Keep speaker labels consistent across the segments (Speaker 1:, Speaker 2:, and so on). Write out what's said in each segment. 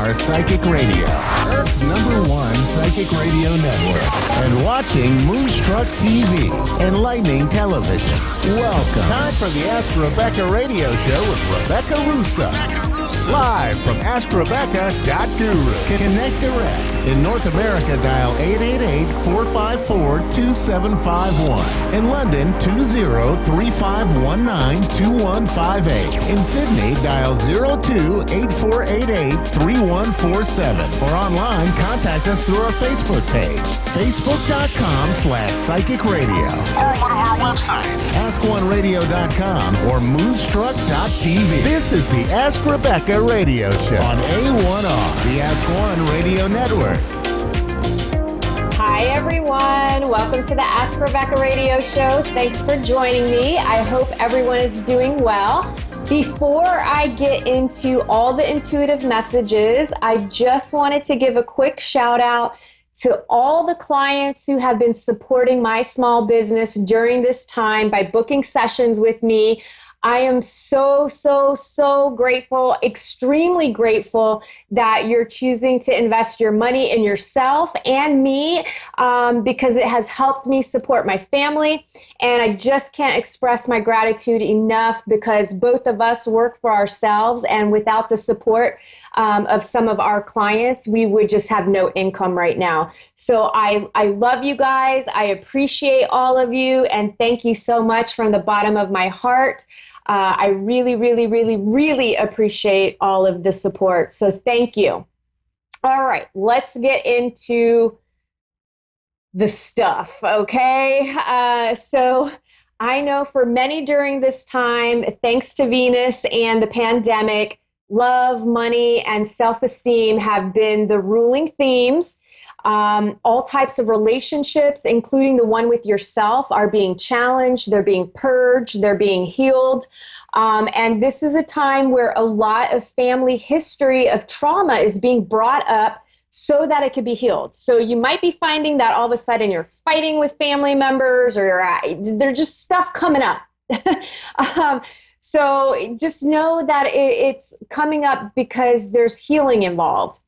Speaker 1: A1R Psychic Radio, Earth's #1 psychic radio network, and watching Moonstruck TV, enlightening television. Welcome. Time for the Ask Rebecca radio show with Rebecca Russo. Live from AskRebecca.guru. Connect direct. In North America, dial 888-454-2751. In London, 20-3519-2158. In Sydney, dial 02-8488-3147. Or online, contact us through our Facebook page, facebook.com/psychic radio. Or one of our websites, askoneradio.com or moonstruck.tv. This is the Ask Rebecca radio show on A1R, the Ask One Radio Network.
Speaker 2: Hi, everyone. Welcome to the Ask Rebecca radio show. Thanks for joining me. I hope everyone is doing well. Before I get into all the intuitive messages, I just wanted to give a quick shout out to all the clients who have been supporting my small business during this time by booking sessions with me. I am so grateful, extremely grateful that you're choosing to invest your money in yourself and me because it has helped me support my family. And I just can't express my gratitude enough because both of us work for ourselves, and without the support of some of our clients, we would just have no income right now. So I love you guys. I appreciate all of you. And thank you so much from the bottom of my heart. I really appreciate all of the support. So thank you. All right, let's get into the stuff, okay? So I know for many during this time, thanks to Venus and the pandemic, love, money, and self-esteem have been the ruling themes. All types of relationships, including the one with yourself, are being challenged, they're being purged, they're being healed. And this is a time where a lot of family history of trauma is being brought up so that it could be healed. So you might be finding that all of a sudden you're fighting with family members, or there's just stuff coming up. So just know that it's coming up because there's healing involved.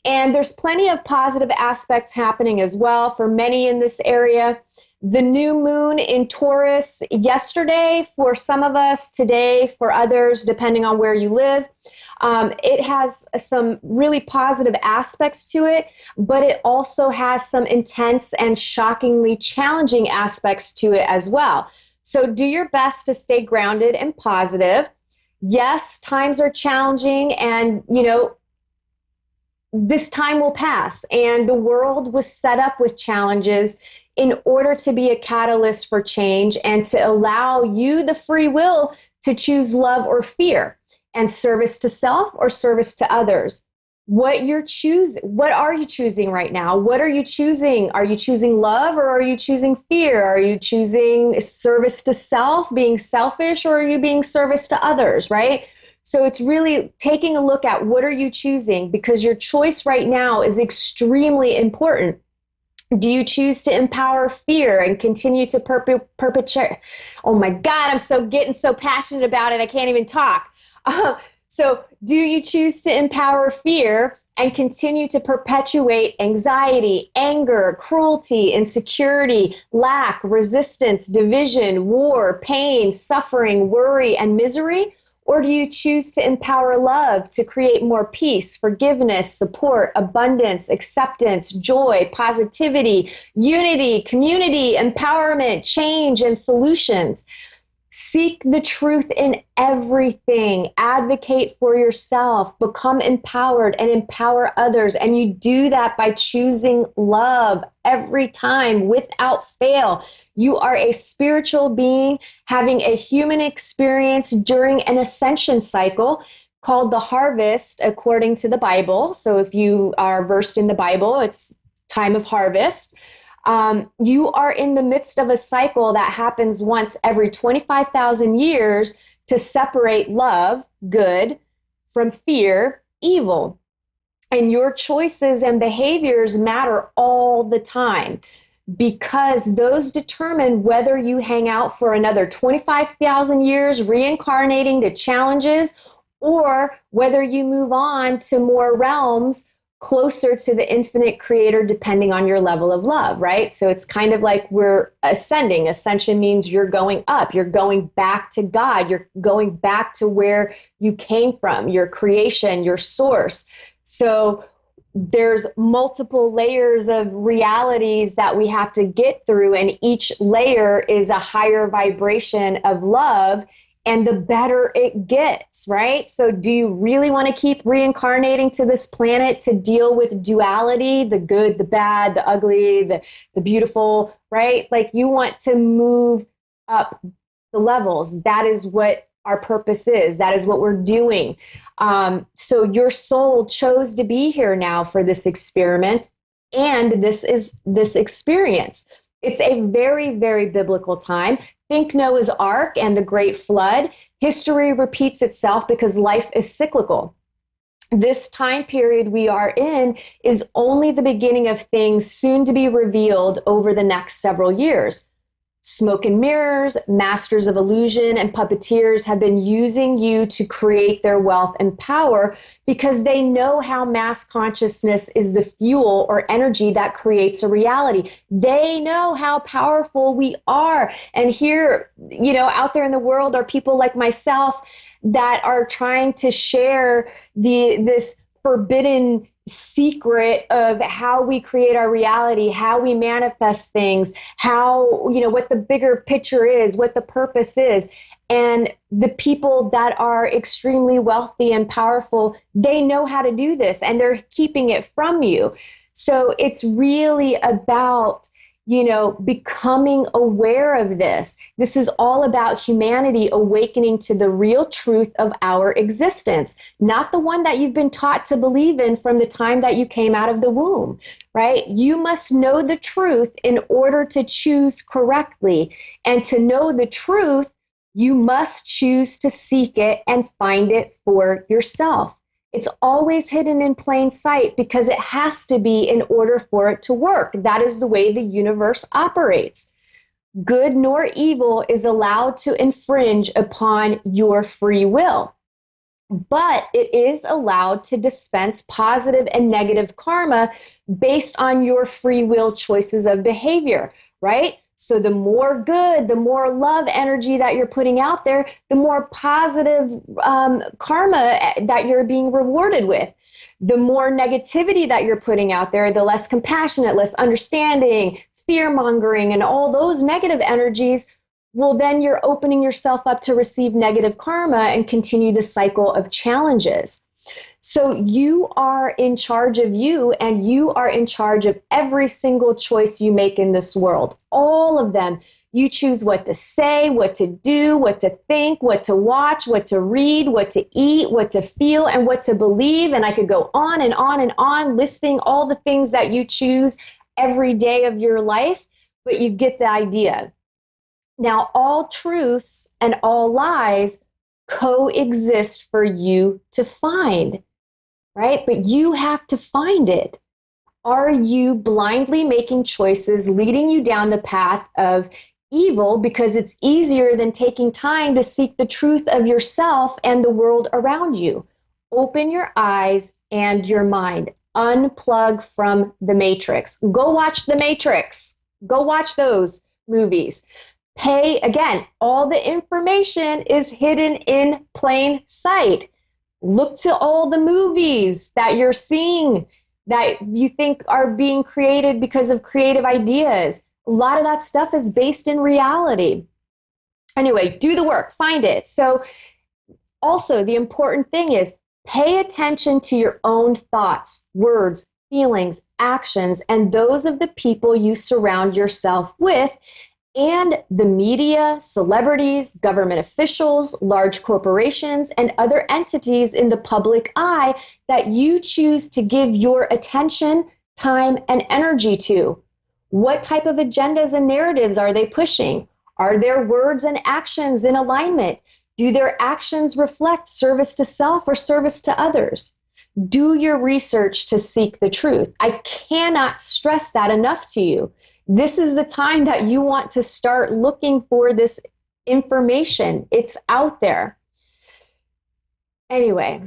Speaker 2: And there's plenty of positive aspects happening as well for many in this area. The new moon in Taurus yesterday for some of us, today for others, depending on where you live. It has some really positive aspects to it, but it also has some intense and shockingly challenging aspects to it as well. So do your best to stay grounded and positive. Yes, times are challenging, and this time will pass, and the world was set up with challenges in order to be a catalyst for change and to allow you the free will to choose love or fear, and service to self or service to others. What are you choosing right now? What are you choosing? Are you choosing love, or are you choosing fear? Are you choosing service to self, being selfish, or are you being service to others, right? So it's really taking a look at what are you choosing, because your choice right now is extremely important. Do you choose to empower fear and continue to perpetrate? Oh my God, I'm getting so passionate about it, I can't even talk. So do you choose to empower fear and continue to perpetuate anxiety, anger, cruelty, insecurity, lack, resistance, division, war, pain, suffering, worry, and misery? Or do you choose to empower love to create more peace, forgiveness, support, abundance, acceptance, joy, positivity, unity, community, empowerment, change, and solutions? Seek the truth in everything. Advocate for yourself. Become empowered and empower others. And you do that by choosing love every time without fail. You are a spiritual being having a human experience during an ascension cycle called the harvest, according to the Bible. So if you are versed in the Bible, it's time of harvest. You are in the midst of a cycle that happens once every 25,000 years to separate love, good, from fear, evil. And your choices and behaviors matter all the time, because those determine whether you hang out for another 25,000 years reincarnating to challenges, or whether you move on to more realms closer to the infinite creator, depending on your level of love, right? So it's kind of like we're ascending. Ascension means you're going up, you're going back to God, you're going back to where you came from, your creation, your source. So there's multiple layers of realities that we have to get through, and each layer is a higher vibration of love, and the better it gets, right? So do you really want to keep reincarnating to this planet to deal with duality, the good, the bad, the ugly, the beautiful, right? Like, you want to move up the levels. That is what our purpose is. That is what we're doing. So your soul chose to be here now for this experiment, and this experience. It's a very, very biblical time. Think Noah's Ark and the Great Flood. History repeats itself because life is cyclical. This time period we are in is only the beginning of things soon to be revealed over the next several years. Smoke and mirrors, masters of illusion, and puppeteers have been using you to create their wealth and power because they know how mass consciousness is the fuel or energy that creates a reality. They know how powerful we are. And here, out there in the world are people like myself that are trying to share this forbidden secret of how we create our reality, how we manifest things, how, what the bigger picture is, what the purpose is. And the people that are extremely wealthy and powerful, they know how to do this, and they're keeping it from you. So it's really about becoming aware of this. This is all about humanity awakening to the real truth of our existence, not the one that you've been taught to believe in from the time that you came out of the womb, right? You must know the truth in order to choose correctly. And to know the truth, you must choose to seek it and find it for yourself. It's always hidden in plain sight because it has to be in order for it to work. That is the way the universe operates. Good nor evil is allowed to infringe upon your free will, but it is allowed to dispense positive and negative karma based on your free will choices of behavior, right? So the more good, the more love energy that you're putting out there, the more positive karma that you're being rewarded with. The more negativity that you're putting out there, the less compassionate, less understanding, fear-mongering, and all those negative energies, well, then you're opening yourself up to receive negative karma and continue the cycle of challenges. So you are in charge of you, and you are in charge of every single choice you make in this world. All of them. You choose what to say, what to do, what to think, what to watch, what to read, what to eat, what to feel, and what to believe. And I could go on and on and on listing all the things that you choose every day of your life, but you get the idea. Now, all truths and all lies coexist for you to find, right? But you have to find it. Are you blindly making choices leading you down the path of evil because it's easier than taking time to seek the truth of yourself and the world around you? Open your eyes and your mind. Unplug from the Matrix. Go watch The Matrix. Go watch those movies. Pay, again, all the information is hidden in plain sight. Look to all the movies that you're seeing that you think are being created because of creative ideas. A lot of that stuff is based in reality. Anyway, do the work, find it. So also the important thing is pay attention to your own thoughts, words, feelings, actions, and those of the people you surround yourself with, and the media, celebrities, government officials, large corporations, and other entities in the public eye that you choose to give your attention, time, and energy to. What type of agendas and narratives are they pushing? Are their words and actions in alignment? Do their actions reflect service to self or service to others? Do your research to seek the truth. I cannot stress that enough to you. This is the time that you want to start looking for this information. It's out there. Anyway,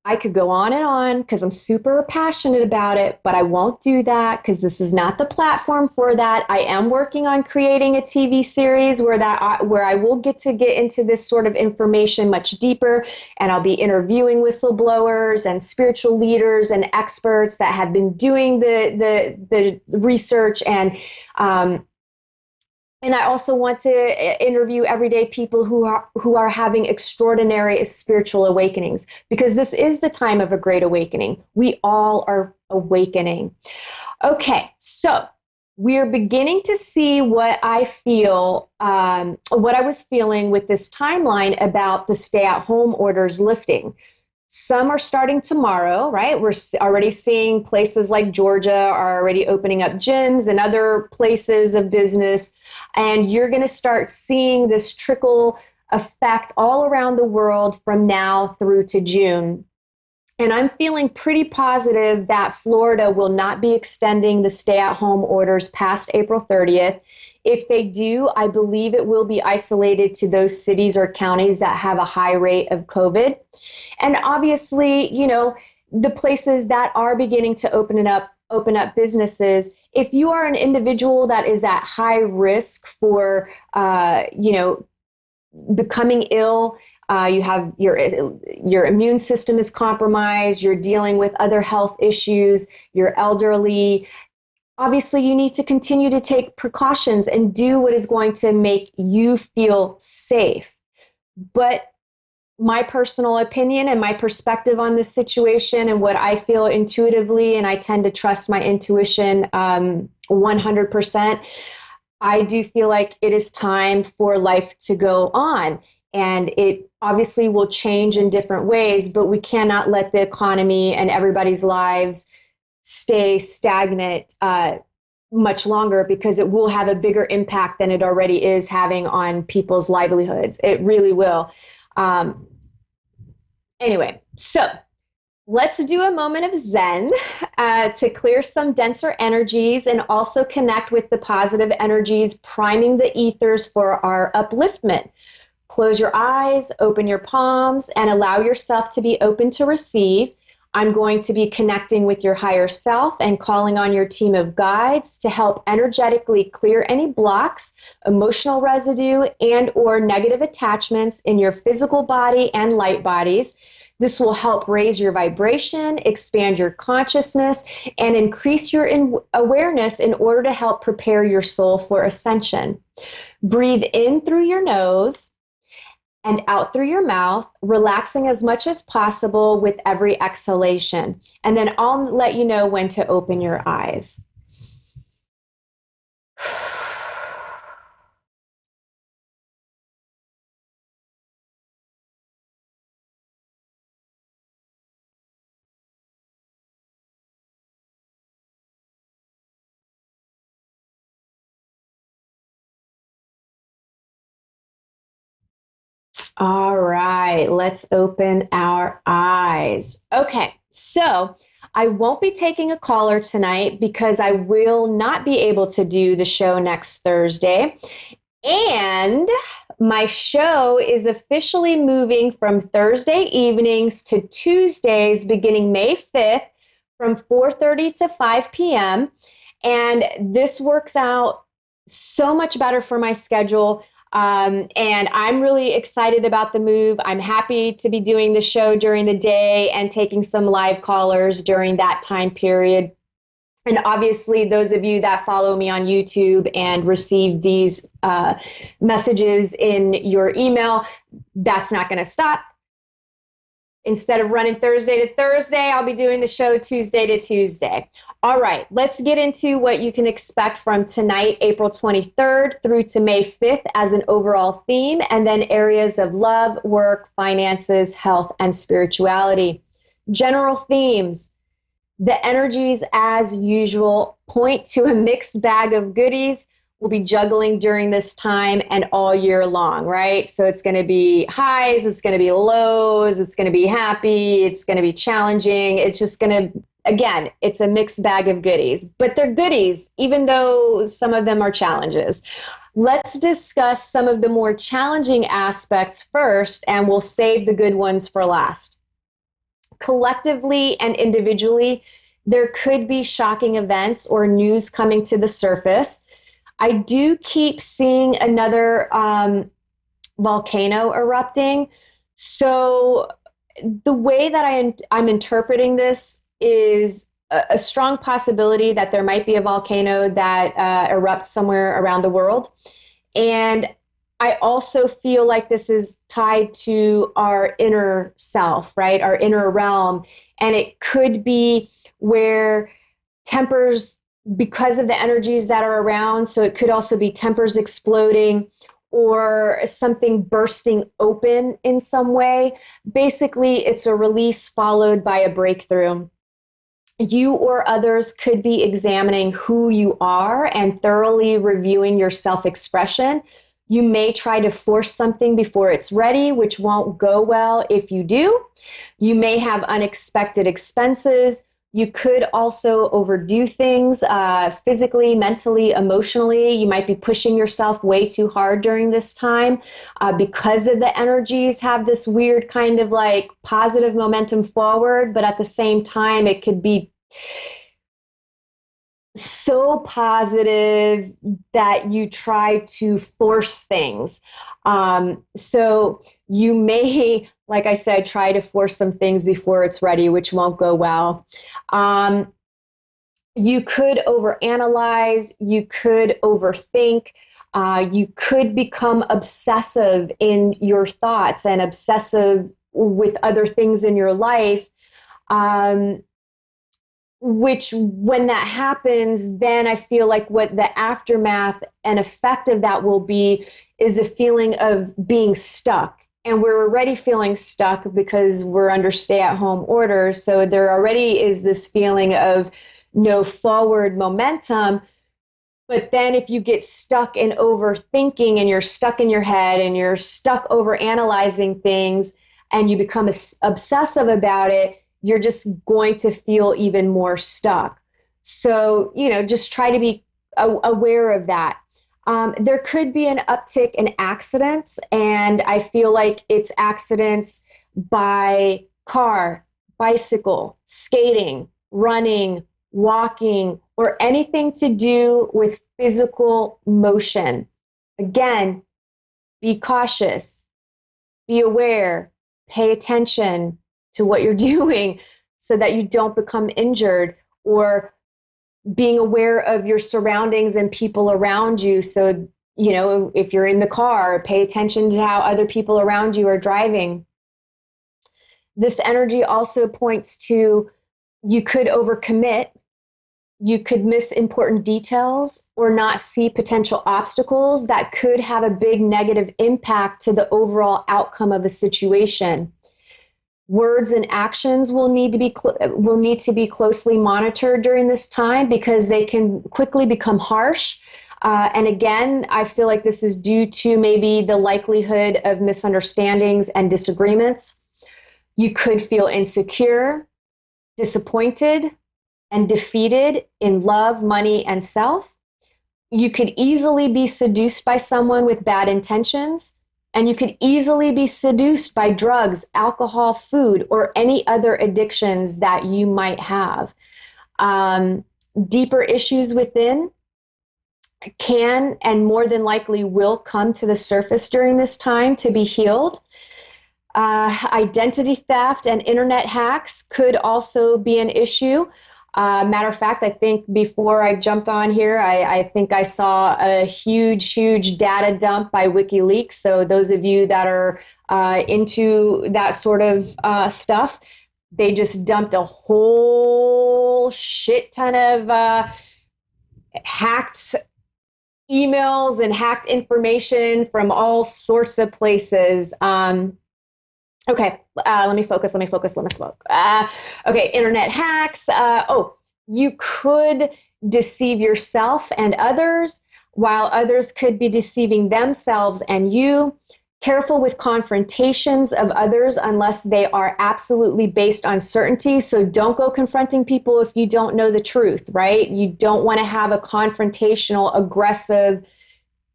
Speaker 2: I could go on because I'm super passionate about it, but I won't do that because this is not the platform for that. I am working on creating a TV series where I will get into this sort of information much deeper, and I'll be interviewing whistleblowers and spiritual leaders and experts that have been doing the research and I also want to interview everyday people who are having extraordinary spiritual awakenings, because this is the time of a great awakening. We all are awakening. Okay, so we're beginning to see what I feel, what I was feeling with this timeline about the stay-at-home orders lifting. Some are starting tomorrow, right? We're already seeing places like Georgia are already opening up gyms and other places of business. And you're going to start seeing this trickle effect all around the world from now through to June. And I'm feeling pretty positive that Florida will not be extending the stay-at-home orders past April 30th. If they do, I believe it will be isolated to those cities or counties that have a high rate of COVID. And obviously, the places that are beginning to open up businesses, if you are an individual that is at high risk for, becoming ill, you have your immune system is compromised, you're dealing with other health issues, you're elderly, obviously you need to continue to take precautions and do what is going to make you feel safe. But my personal opinion and my perspective on this situation and what I feel intuitively, and I tend to trust my intuition 100%, I do feel like it is time for life to go on. And it obviously will change in different ways, but we cannot let the economy and everybody's lives stay stagnant much longer, because it will have a bigger impact than it already is having on people's livelihoods. It really will. Anyway, so let's do a moment of Zen to clear some denser energies and also connect with the positive energies, priming the ethers for our upliftment. Close your eyes, open your palms, and allow yourself to be open to receive. I'm going to be connecting with your higher self and calling on your team of guides to help energetically clear any blocks, emotional residue, and or negative attachments in your physical body and light bodies. This will help raise your vibration, expand your consciousness, and increase your awareness in order to help prepare your soul for ascension. Breathe in through your nose and out through your mouth, relaxing as much as possible with every exhalation. And then I'll let you know when to open your eyes. All right, let's open our eyes. Okay, so I won't be taking a caller tonight because I will not be able to do the show next Thursday. And my show is officially moving from Thursday evenings to Tuesdays beginning May 5th from 4:30 to 5 p.m. And this works out so much better for my schedule. And I'm really excited about the move. I'm happy to be doing the show during the day and taking some live callers during that time period. And obviously, those of you that follow me on YouTube and receive these messages in your email, that's not going to stop. Instead of running Thursday to Thursday, I'll be doing the show Tuesday to Tuesday. All right, let's get into what you can expect from tonight, April 23rd through to May 5th as an overall theme, and then areas of love, work, finances, health, and spirituality. General themes. The energies, as usual, point to a mixed bag of goodies. We'll be juggling during this time and all year long, right? So it's going to be highs, it's going to be lows, it's going to be happy, it's going to be challenging. It's just going to, again, it's a mixed bag of goodies, but they're goodies, even though some of them are challenges. Let's discuss some of the more challenging aspects first, and we'll save the good ones for last. Collectively and individually, there could be shocking events or news coming to the surface. I do keep seeing another volcano erupting. So the way that I'm interpreting this is a strong possibility that there might be a volcano that erupts somewhere around the world. And I also feel like this is tied to our inner self, right? Our inner realm. And it could be where tempers, because of the energies that are around, so it could also be tempers exploding or something bursting open in some way. Basically, it's a release followed by a breakthrough. You or others could be examining who you are and thoroughly reviewing your self-expression. You may try to force something before it's ready, which won't go well if you do. You may have unexpected expenses. You could also overdo things physically, mentally, emotionally. You might be pushing yourself way too hard during this time because of the energies have this weird kind of like positive momentum forward, but at the same time, it could be so positive that you try to force things. So you may, like I said, try to force some things before it's ready, which won't go well. You could overanalyze, you could overthink, you could become obsessive in your thoughts and obsessive with other things in your life. Which when that happens, then I feel like what the aftermath and effect of that will be is a feeling of being stuck. And we're already feeling stuck because we're under stay-at-home orders. So there already is this feeling of no forward momentum. But then if you get stuck in overthinking and you're stuck in your head and you're stuck over analyzing things and you become obsessive about it, you're just going to feel even more stuck. So, just try to be aware of that. There could be an uptick in accidents, and I feel like it's accidents by car, bicycle, skating, running, walking, or anything to do with physical motion. Again, be cautious, be aware, pay attention to what you're doing so that you don't become injured, or being aware of your surroundings and people around you. So, if you're in the car, pay attention to how other people around you are driving. This energy also points to you could overcommit, you could miss important details or not see potential obstacles that could have a big negative impact to the overall outcome of a situation. Words and actions will need to be closely monitored during this time because they can quickly become harsh. And again, I feel like this is due to maybe the likelihood of misunderstandings and disagreements. You could feel insecure, disappointed, and defeated in love, money, and self. You could easily be seduced by someone with bad intentions. And you could easily be seduced by drugs, alcohol, food, or any other addictions that you might have. Deeper issues within can and more than likely will come to the surface during this time to be healed. Identity theft and internet hacks could also be an issue. Matter of fact, I think before I jumped on here, I think I saw a huge data dump by WikiLeaks. So those of you that are into that sort of stuff, they just dumped a whole shit ton of hacked emails and hacked information from all sorts of places. Okay, let me focus. Okay, internet hacks. You could deceive yourself and others, while others could be deceiving themselves and you. Careful with confrontations of others unless they are absolutely based on certainty. So don't go confronting people if you don't know the truth, right? You don't want to have a confrontational, aggressive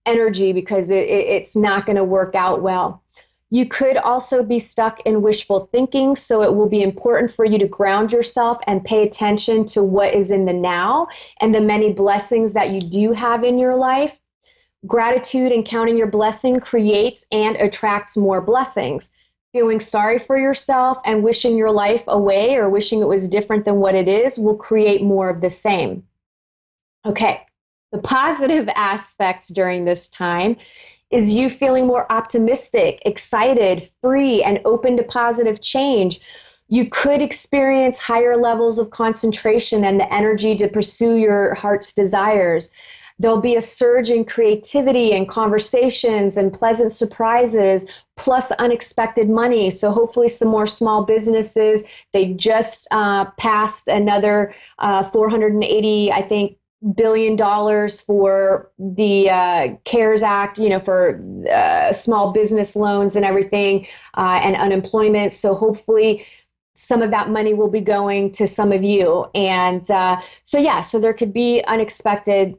Speaker 2: energy because it's not going to work out well. You could also be stuck in wishful thinking, so it will be important for you to ground yourself and pay attention to what is in the now and the many blessings that you do have in your life. Gratitude and counting your blessing creates and attracts more blessings. Feeling sorry for yourself and wishing your life away or wishing it was different than what it is will create more of the same. Okay, the positive aspects during this time is you feeling more optimistic, excited, free, and open to positive change. You could experience higher levels of concentration and the energy to pursue your heart's desires. There'll be a surge in creativity and conversations and pleasant surprises, plus unexpected money. So hopefully some more small businesses. They just passed another 480, I think, $1 billion for the CARES Act, for small business loans and everything, and unemployment. So hopefully some of that money will be going to some of you. And so there could be unexpected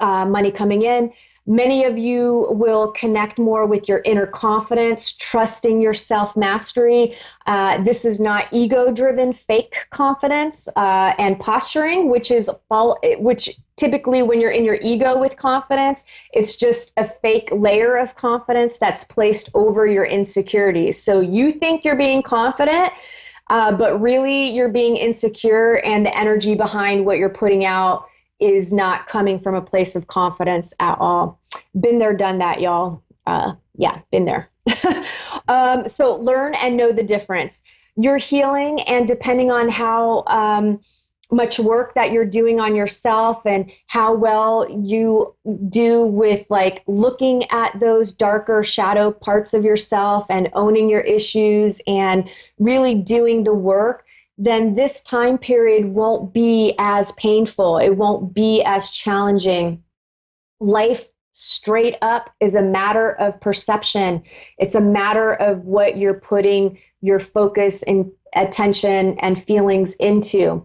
Speaker 2: money coming in. Many of you will connect more with your inner confidence, trusting your self-mastery. This is not ego-driven fake confidence and posturing, which typically when you're in your ego with confidence, it's just a fake layer of confidence that's placed over your insecurities. So you think you're being confident, but really you're being insecure, and the energy behind what you're putting out is not coming from a place of confidence at all. Been there, done that, y'all. Been there. So learn and know the difference. You're healing, and depending on how much work that you're doing on yourself and how well you do with looking at those darker shadow parts of yourself and owning your issues and really doing the work, then this time period won't be as painful. It won't be as challenging. Life straight up is a matter of perception. It's a matter of what you're putting your focus and attention and feelings into.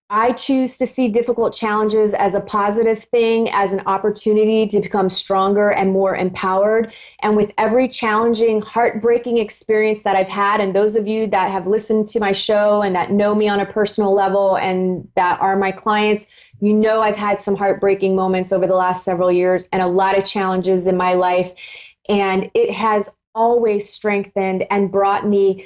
Speaker 2: I choose to see difficult challenges as a positive thing, as an opportunity to become stronger and more empowered. And with every challenging, heartbreaking experience that I've had, and those of you that have listened to my show and that know me on a personal level and that are my clients, you know I've had some heartbreaking moments over the last several years and a lot of challenges in my life. And it has always strengthened and brought me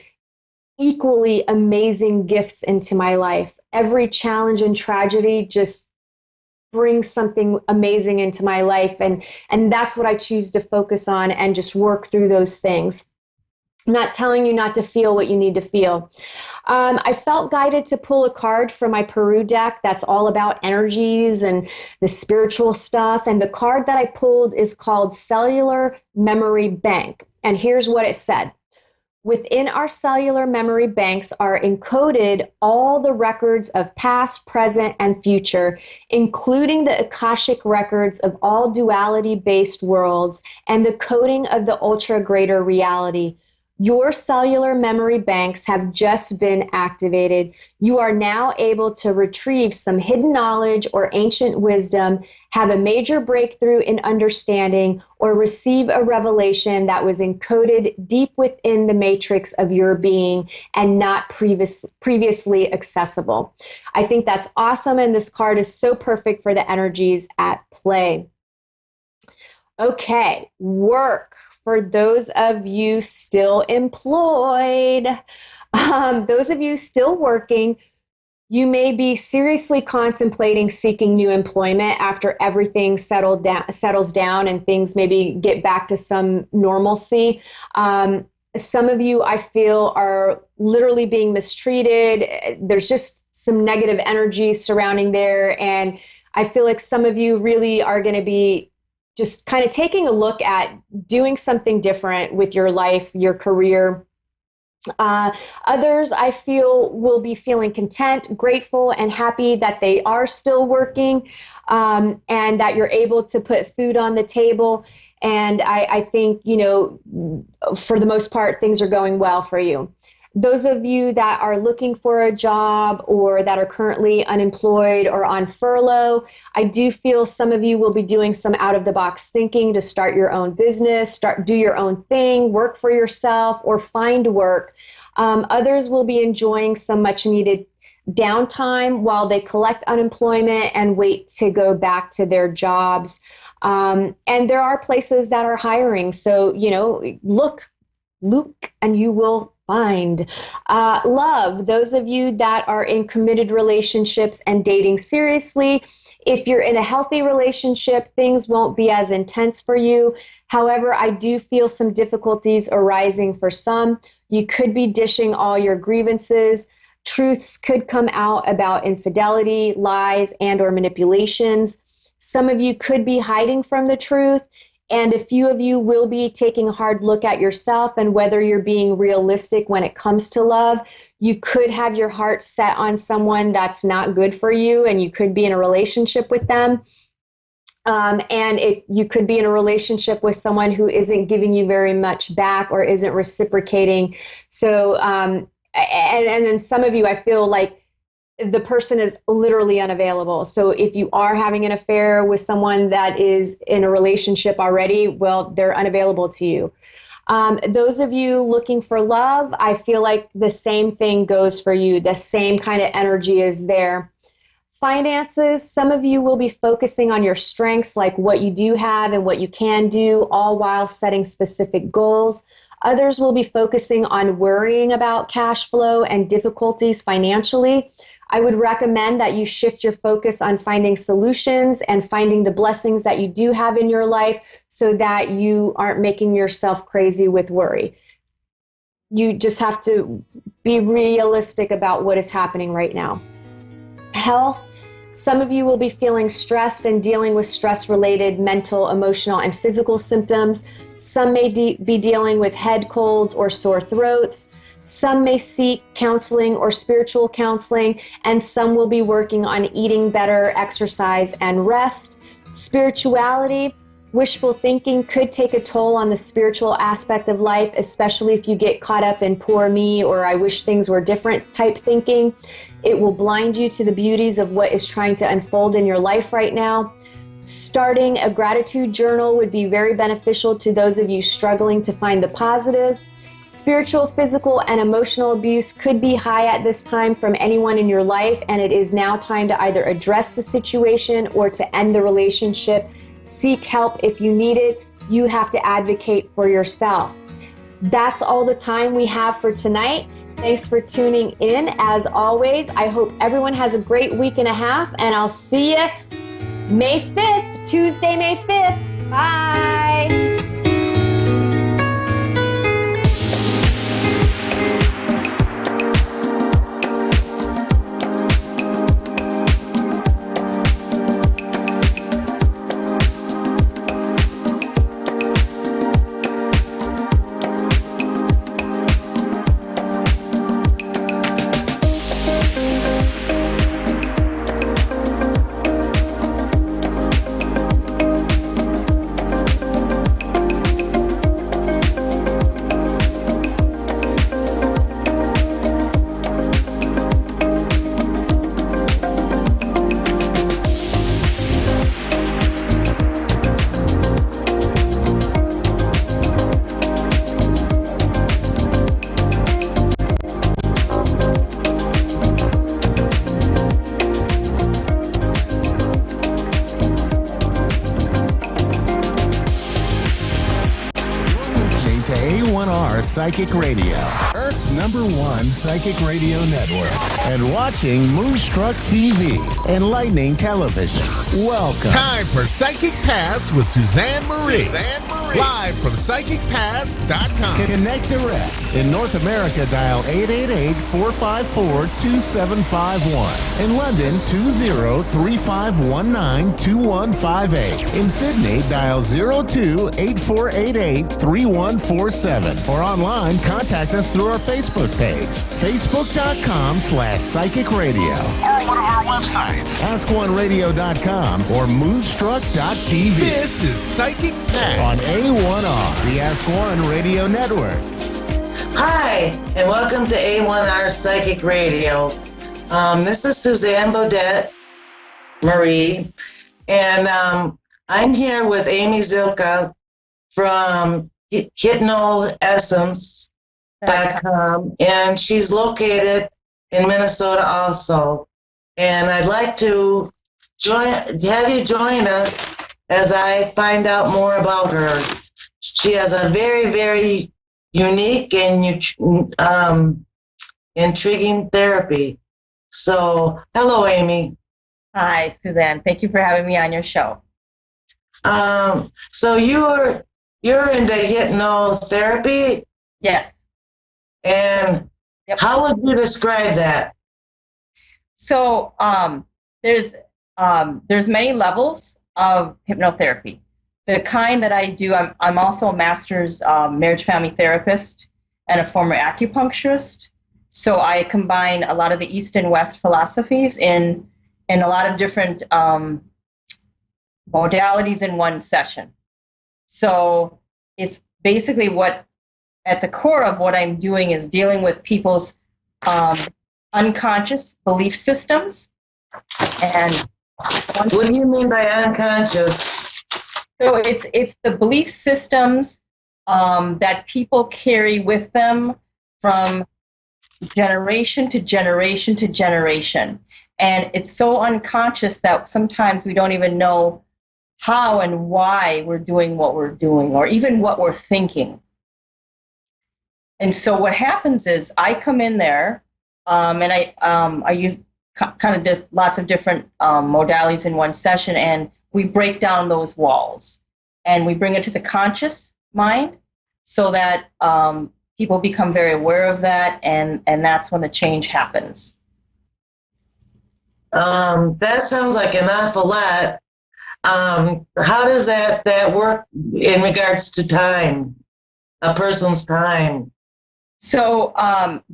Speaker 2: equally amazing gifts into my life. Every challenge and tragedy just brings something amazing into my life. And that's what I choose to focus on and just work through those things. I'm not telling you not to feel what you need to feel. I felt guided to pull a card from my Peru deck that's all about energies and the spiritual stuff. And the card that I pulled is called Cellular Memory Bank. And here's what it said. Within our cellular memory banks are encoded all the records of past, present, and future, including the Akashic records of all duality-based worlds and the coding of the ultra-greater reality. Your cellular memory banks have just been activated. You are now able to retrieve some hidden knowledge or ancient wisdom, have a major breakthrough in understanding, or receive a revelation that was encoded deep within the matrix of your being and not previously accessible. I think that's awesome, and this card is so perfect for the energies at play. Okay, work. For those of you still employed, those of you still working, you may be seriously contemplating seeking new employment after everything settles down and things maybe get back to some normalcy. Some of you, I feel, are literally being mistreated. There's just some negative energy surrounding there. And I feel like some of you really are going to be just kind of taking a look at doing something different with your life, your career. Others, I feel, will be feeling content, grateful, and happy that they are still working, and that you're able to put food on the table. And I think, for the most part, things are going well for you. Those of you that are looking for a job or that are currently unemployed or on furlough, I do feel some of you will be doing some out of the box thinking to start your own business, do your own thing, work for yourself, or find work. Others will be enjoying some much needed downtime while they collect unemployment and wait to go back to their jobs. And there are places that are hiring. So, look, and you will find. Love, those of you that are in committed relationships and dating seriously, if you're in a healthy relationship, things won't be as intense for you. However, I do feel some difficulties arising for some. You could be dishing all your grievances. Truths could come out about infidelity, lies, and or manipulations. Some of you could be hiding from the truth. And a few of you will be taking a hard look at yourself and whether you're being realistic when it comes to love. You could have your heart set on someone that's not good for you, and you could be in a relationship with them. You could be in a relationship with someone who isn't giving you very much back or isn't reciprocating. So, and then some of you, I feel like the person is literally unavailable. So if you are having an affair with someone that is in a relationship already, well, they're unavailable to you. Those of you looking for love, I feel like the same thing goes for you. The same kind of energy is there. Finances, some of you will be focusing on your strengths, like what you do have and what you can do, all while setting specific goals. Others will be focusing on worrying about cash flow and difficulties financially. I would recommend that you shift your focus on finding solutions and finding the blessings that you do have in your life so that you aren't making yourself crazy with worry. You just have to be realistic about what is happening right now. Health, some of you will be feeling stressed and dealing with stress-related mental, emotional, and physical symptoms. Some may be dealing with head colds or sore throats. Some may seek counseling or spiritual counseling, and some will be working on eating better, exercise, and rest. Spirituality, wishful thinking could take a toll on the spiritual aspect of life, especially if you get caught up in poor me or I wish things were different type thinking. It will blind you to the beauties of what is trying to unfold in your life right now. Starting a gratitude journal would be very beneficial to those of you struggling to find the positive. Spiritual, physical, and emotional abuse could be high at this time from anyone in your life, and it is now time to either address the situation or to end the relationship. Seek help if you need it. You have to advocate for yourself. That's all the time we have for tonight. Thanks for tuning in. As always, I hope everyone has a great week and a half, and I'll see you May 5th, Tuesday, May 5th. Bye.
Speaker 1: A1R Psychic Radio, Earth's #1 psychic radio network, and watching Moonstruck TV, enlightening television. Welcome.
Speaker 3: Time for Psychic Paths with Suzanne Marie. Live from PsychicPaths.com.
Speaker 1: Connect direct. In North America, dial 888-454-2751. In London, 20-3519-2158. In Sydney, dial 02-8488-3147. Or online, contact us through our Facebook page, facebook.com/Psychic Radio.
Speaker 3: Or one of our websites,
Speaker 1: AskOneRadio.com or Moonstruck.tv.
Speaker 3: This is Psychic Paths
Speaker 1: On A1R, the Ask One Radio Network.
Speaker 4: Hi, and welcome to A1R Psychic Radio. This is Suzanne Bodette Marie, and I'm here with Amy Zilka from hypnoessence.com, and she's located in Minnesota also. And I'd like to have you join us as I find out more about her. She has a very, very unique and intriguing therapy. So, hello, Amy.
Speaker 5: Hi, Suzanne. Thank you for having me on your show.
Speaker 4: So you're into hypnotherapy?
Speaker 5: Yes.
Speaker 4: And
Speaker 5: Yep.
Speaker 4: How would you describe that?
Speaker 5: So there's many levels of hypnotherapy. The kind that I do, I'm also a master's marriage family therapist and a former acupuncturist. So I combine a lot of the East and West philosophies in a lot of different modalities in one session. So it's basically at the core of what I'm doing is dealing with people's unconscious belief systems. And
Speaker 4: what do you mean by unconscious?
Speaker 5: So it's the belief systems that people carry with them from generation to generation to generation. And it's so unconscious that sometimes we don't even know how and why we're doing what we're doing, or even what we're thinking. And so what happens is I come in there and I use lots of different modalities in one session, and we break down those walls and we bring it to the conscious mind so that people become very aware of that, and that's when the change happens.
Speaker 4: That sounds like an awful lot. How does that work in regards to time, a person's time?
Speaker 5: So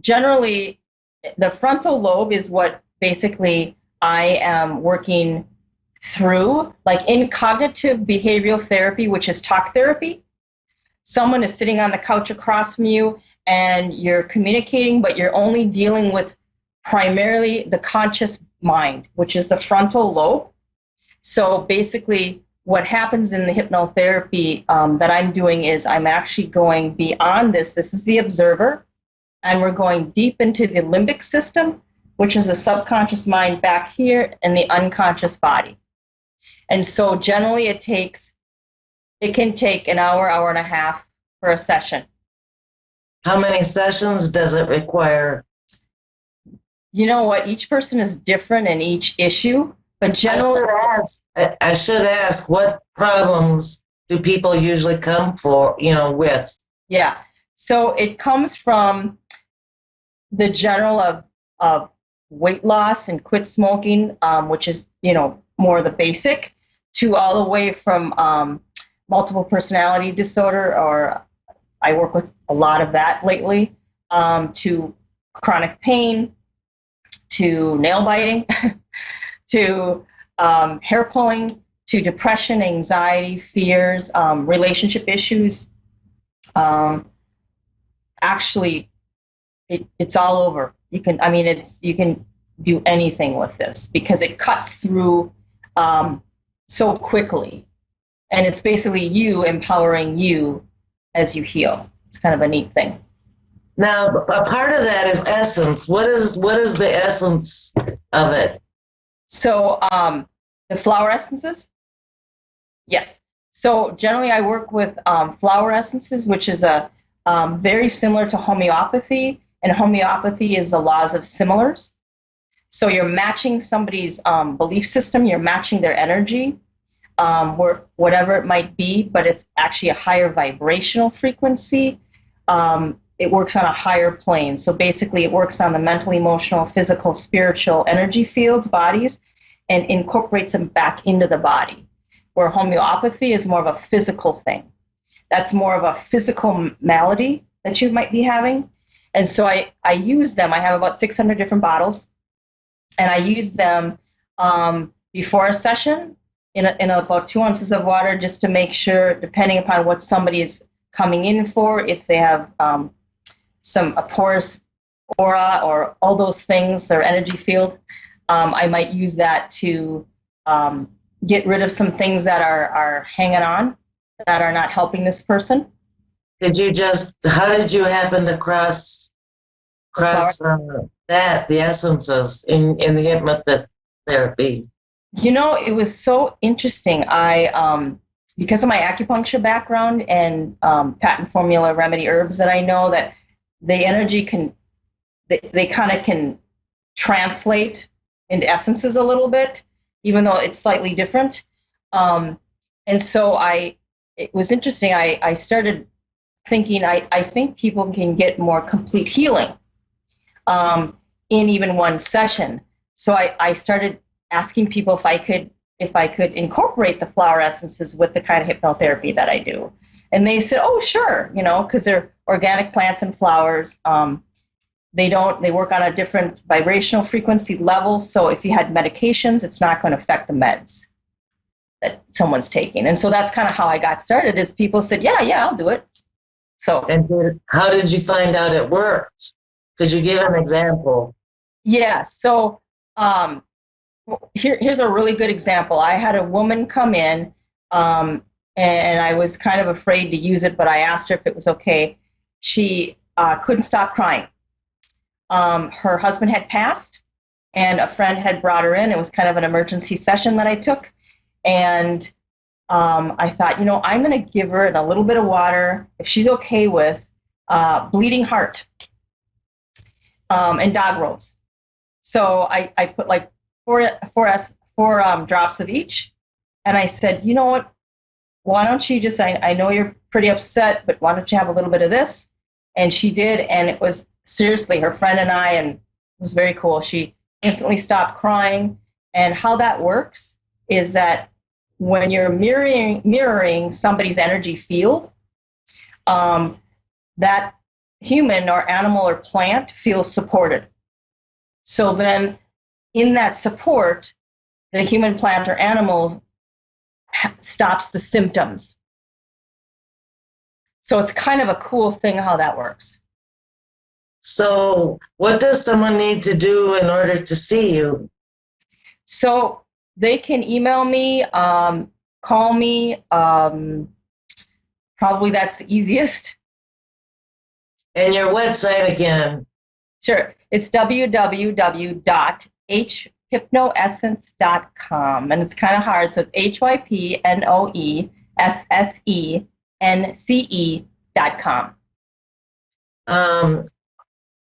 Speaker 5: generally, the frontal lobe is what basically I am working through, like in cognitive behavioral therapy, which is talk therapy. Someone is sitting on the couch across from you and you're communicating, but you're only dealing with primarily the conscious mind, which is the frontal lobe. So basically what happens in the hypnotherapy that I'm doing is I'm actually going beyond this. This is the observer, and we're going deep into the limbic system, which is the subconscious mind back here, and the unconscious body. And so generally it can take an hour, hour and a half for a session.
Speaker 4: How many sessions does it require?
Speaker 5: You know what? Each person is different in each issue, but generally,
Speaker 4: I should ask, what problems do people usually come for, with?
Speaker 5: Yeah. So it comes from the general of weight loss and quit smoking, which is, more the basic, to all the way from multiple personality disorder, or I work with a lot of that lately, to chronic pain, to nail biting, to hair pulling, to depression, anxiety, fears, relationship issues. Actually, it's all over. You can do anything with this because it cuts through so quickly, and it's basically you empowering you as you heal. It's kind of a neat thing.
Speaker 4: Now, a part of that is essence. What is the essence of it?
Speaker 5: So the flower essences? Yes. So generally I work with flower essences, which is a very similar to homeopathy. And homeopathy is the laws of similars. So you're matching somebody's belief system, you're matching their energy, whatever it might be, but it's actually a higher vibrational frequency. It works on a higher plane. So basically it works on the mental, emotional, physical, spiritual energy fields, bodies, and incorporates them back into the body. Where homeopathy is more of a physical thing. That's more of a physical malady that you might be having. And so I use them. I have about 600 different bottles, and I use them before a session in about 2 ounces of water, just to make sure, depending upon what somebody is coming in for, if they have a porous aura or all those things or energy field, I might use that to get rid of some things that are hanging on, that are not helping this person.
Speaker 4: How did you happen to cross the essences in the hypnotherapy?
Speaker 5: It was so interesting. I, because of my acupuncture background and patent formula remedy herbs that I know, that the energy they kind of can translate into essences a little bit, even though it's slightly different. And so it was interesting. I started thinking, I think people can get more complete healing in even one session. So I started asking people if I could incorporate the flower essences with the kind of hypnotherapy that I do. And they said, oh, sure, because they're organic plants and flowers. They work on a different vibrational frequency level. So if you had medications, it's not going to affect the meds that someone's taking. And so that's kind of how I got started, is people said, yeah, I'll do it. So.
Speaker 4: And how did you find out it worked? Could you give an example?
Speaker 5: Yeah. So here's a really good example. I had a woman come in, and I was kind of afraid to use it, but I asked her if it was okay. She couldn't stop crying. Her husband had passed, and a friend had brought her in. It was kind of an emergency session that I took. And I thought, I'm going to give her in a little bit of water, if she's okay with, bleeding heart and dog rose. So I put like four drops of each. And I said, you know what? Why don't you just, I know you're pretty upset, but why don't you have a little bit of this? And she did. And it was seriously her friend and I, and it was very cool. She instantly stopped crying. And how that works is that when you're mirroring somebody's energy field, that human or animal or plant feels supported. So then in that support, the human, plant, or animal stops the symptoms. So it's kind of a cool thing how that works.
Speaker 4: So what does someone need to do in order to see you?
Speaker 5: So they can email me, call me. Probably that's the easiest.
Speaker 4: And your website again?
Speaker 5: Sure. It's www.hypnoessence.com. And it's kind of hard. So it's hypnoessence.com.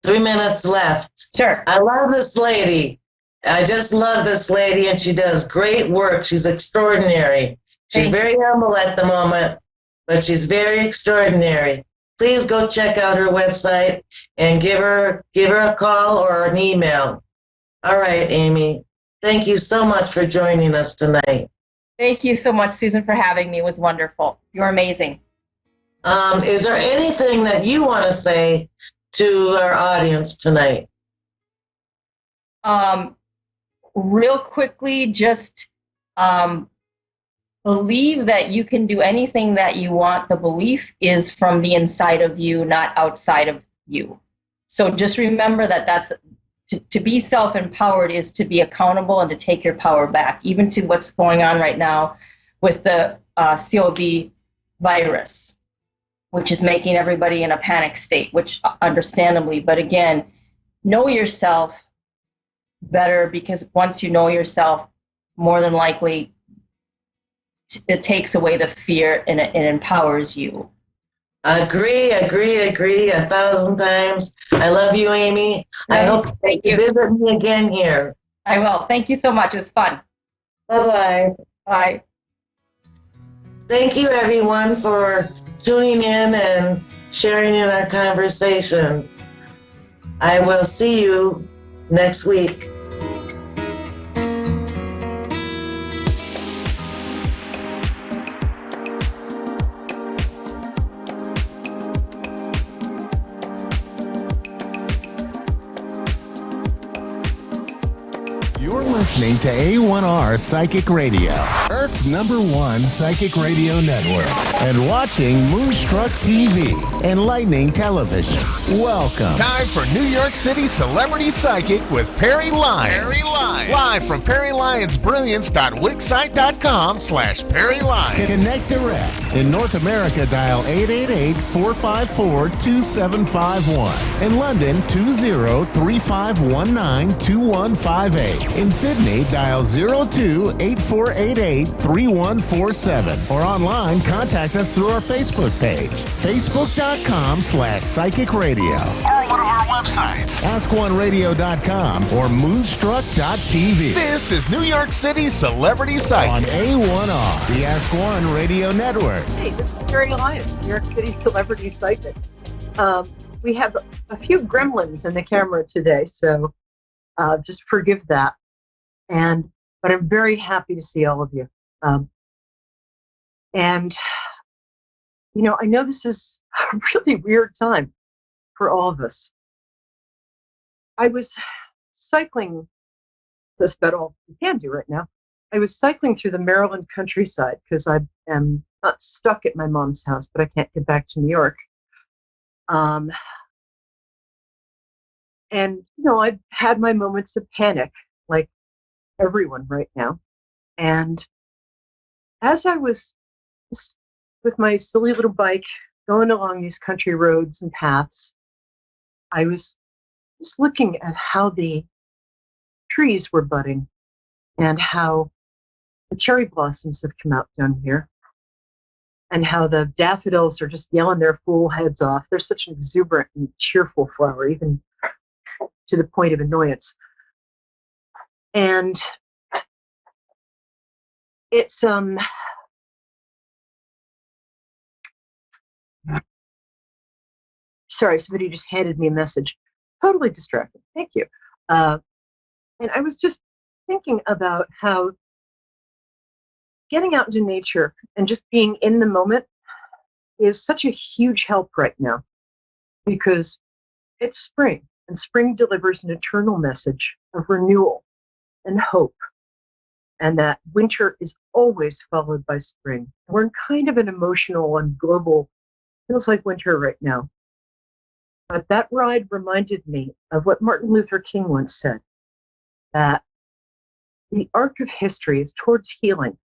Speaker 4: 3 minutes left.
Speaker 5: Sure.
Speaker 4: I love this lady. I just love this lady, and she does great work. She's extraordinary. She's very humble at the moment, but she's very extraordinary. Please go check out her website and give her a call or an email. All right, Amy. Thank you so much for joining us tonight.
Speaker 5: Thank you so much, Susan, for having me. It was wonderful. You're amazing.
Speaker 4: Is there anything that you want to say to our audience tonight?
Speaker 5: Real quickly, just believe that you can do anything that you want. The belief is from the inside of you, not outside of you. So just remember that that's to be self-empowered is to be accountable and to take your power back, even to what's going on right now with the COVID virus, which is making everybody in a panic state, which understandably, but again, know yourself better, because once you know yourself, more than likely it takes away the fear and it empowers you.
Speaker 4: Agree 1,000 times. I love you, Amy. I hope you visit me again here.
Speaker 5: I will. Thank you so much. It was fun.
Speaker 4: Bye-bye.
Speaker 5: Bye.
Speaker 4: Thank you, everyone, for tuning in and sharing in our conversation. I will see you next week.
Speaker 1: You're listening to A1R Psychic Radio, Earth's #1 psychic radio network, and watching Moonstruck TV, enlightening television. Welcome.
Speaker 3: Time for New York City Celebrity Psychic with Perry Lyons. Live from PerryLyonsBrilliance.wixsite.com/Perry Lyons.
Speaker 1: Connect direct. In North America, dial 888-454-2751. In London, 20-3519-2158. In Sydney, dial 02-8488-3147. Or online, contact us through our Facebook page, facebook.com/psychic radio.
Speaker 3: Or one of our websites,
Speaker 1: AskOneRadio.com or Moonstruck.tv.
Speaker 3: This is New York City Celebrity Psychic
Speaker 1: On A1R, the Ask One Radio Network.
Speaker 6: Hey, this is Perry Lyons, New York City Celebrity Psychic. We have a few gremlins in the camera today, so just forgive that. But I'm very happy to see all of you. And I know this is a really weird time for all of us. I was cycling. That's about all you can do right now. I was cycling through the Maryland countryside because I am not stuck at my mom's house, but I can't get back to New York. And I've had my moments of panic, like everyone right now. And as I was just with my silly little bike going along these country roads and paths, I was just looking at how the trees were budding and how the cherry blossoms have come out down here and how the daffodils are just yelling their fool heads off. They're such an exuberant and cheerful flower, even to the point of annoyance. And it's sorry, somebody just handed me a message. Totally distracted. Thank you. And I was just thinking about how getting out into nature and just being in the moment is such a huge help right now, because it's spring, and spring delivers an eternal message of renewal and hope, and that winter is always followed by spring. We're in kind of an emotional and global, feels like winter right now. But that ride reminded me of what Martin Luther King once said, that the arc of history is towards healing.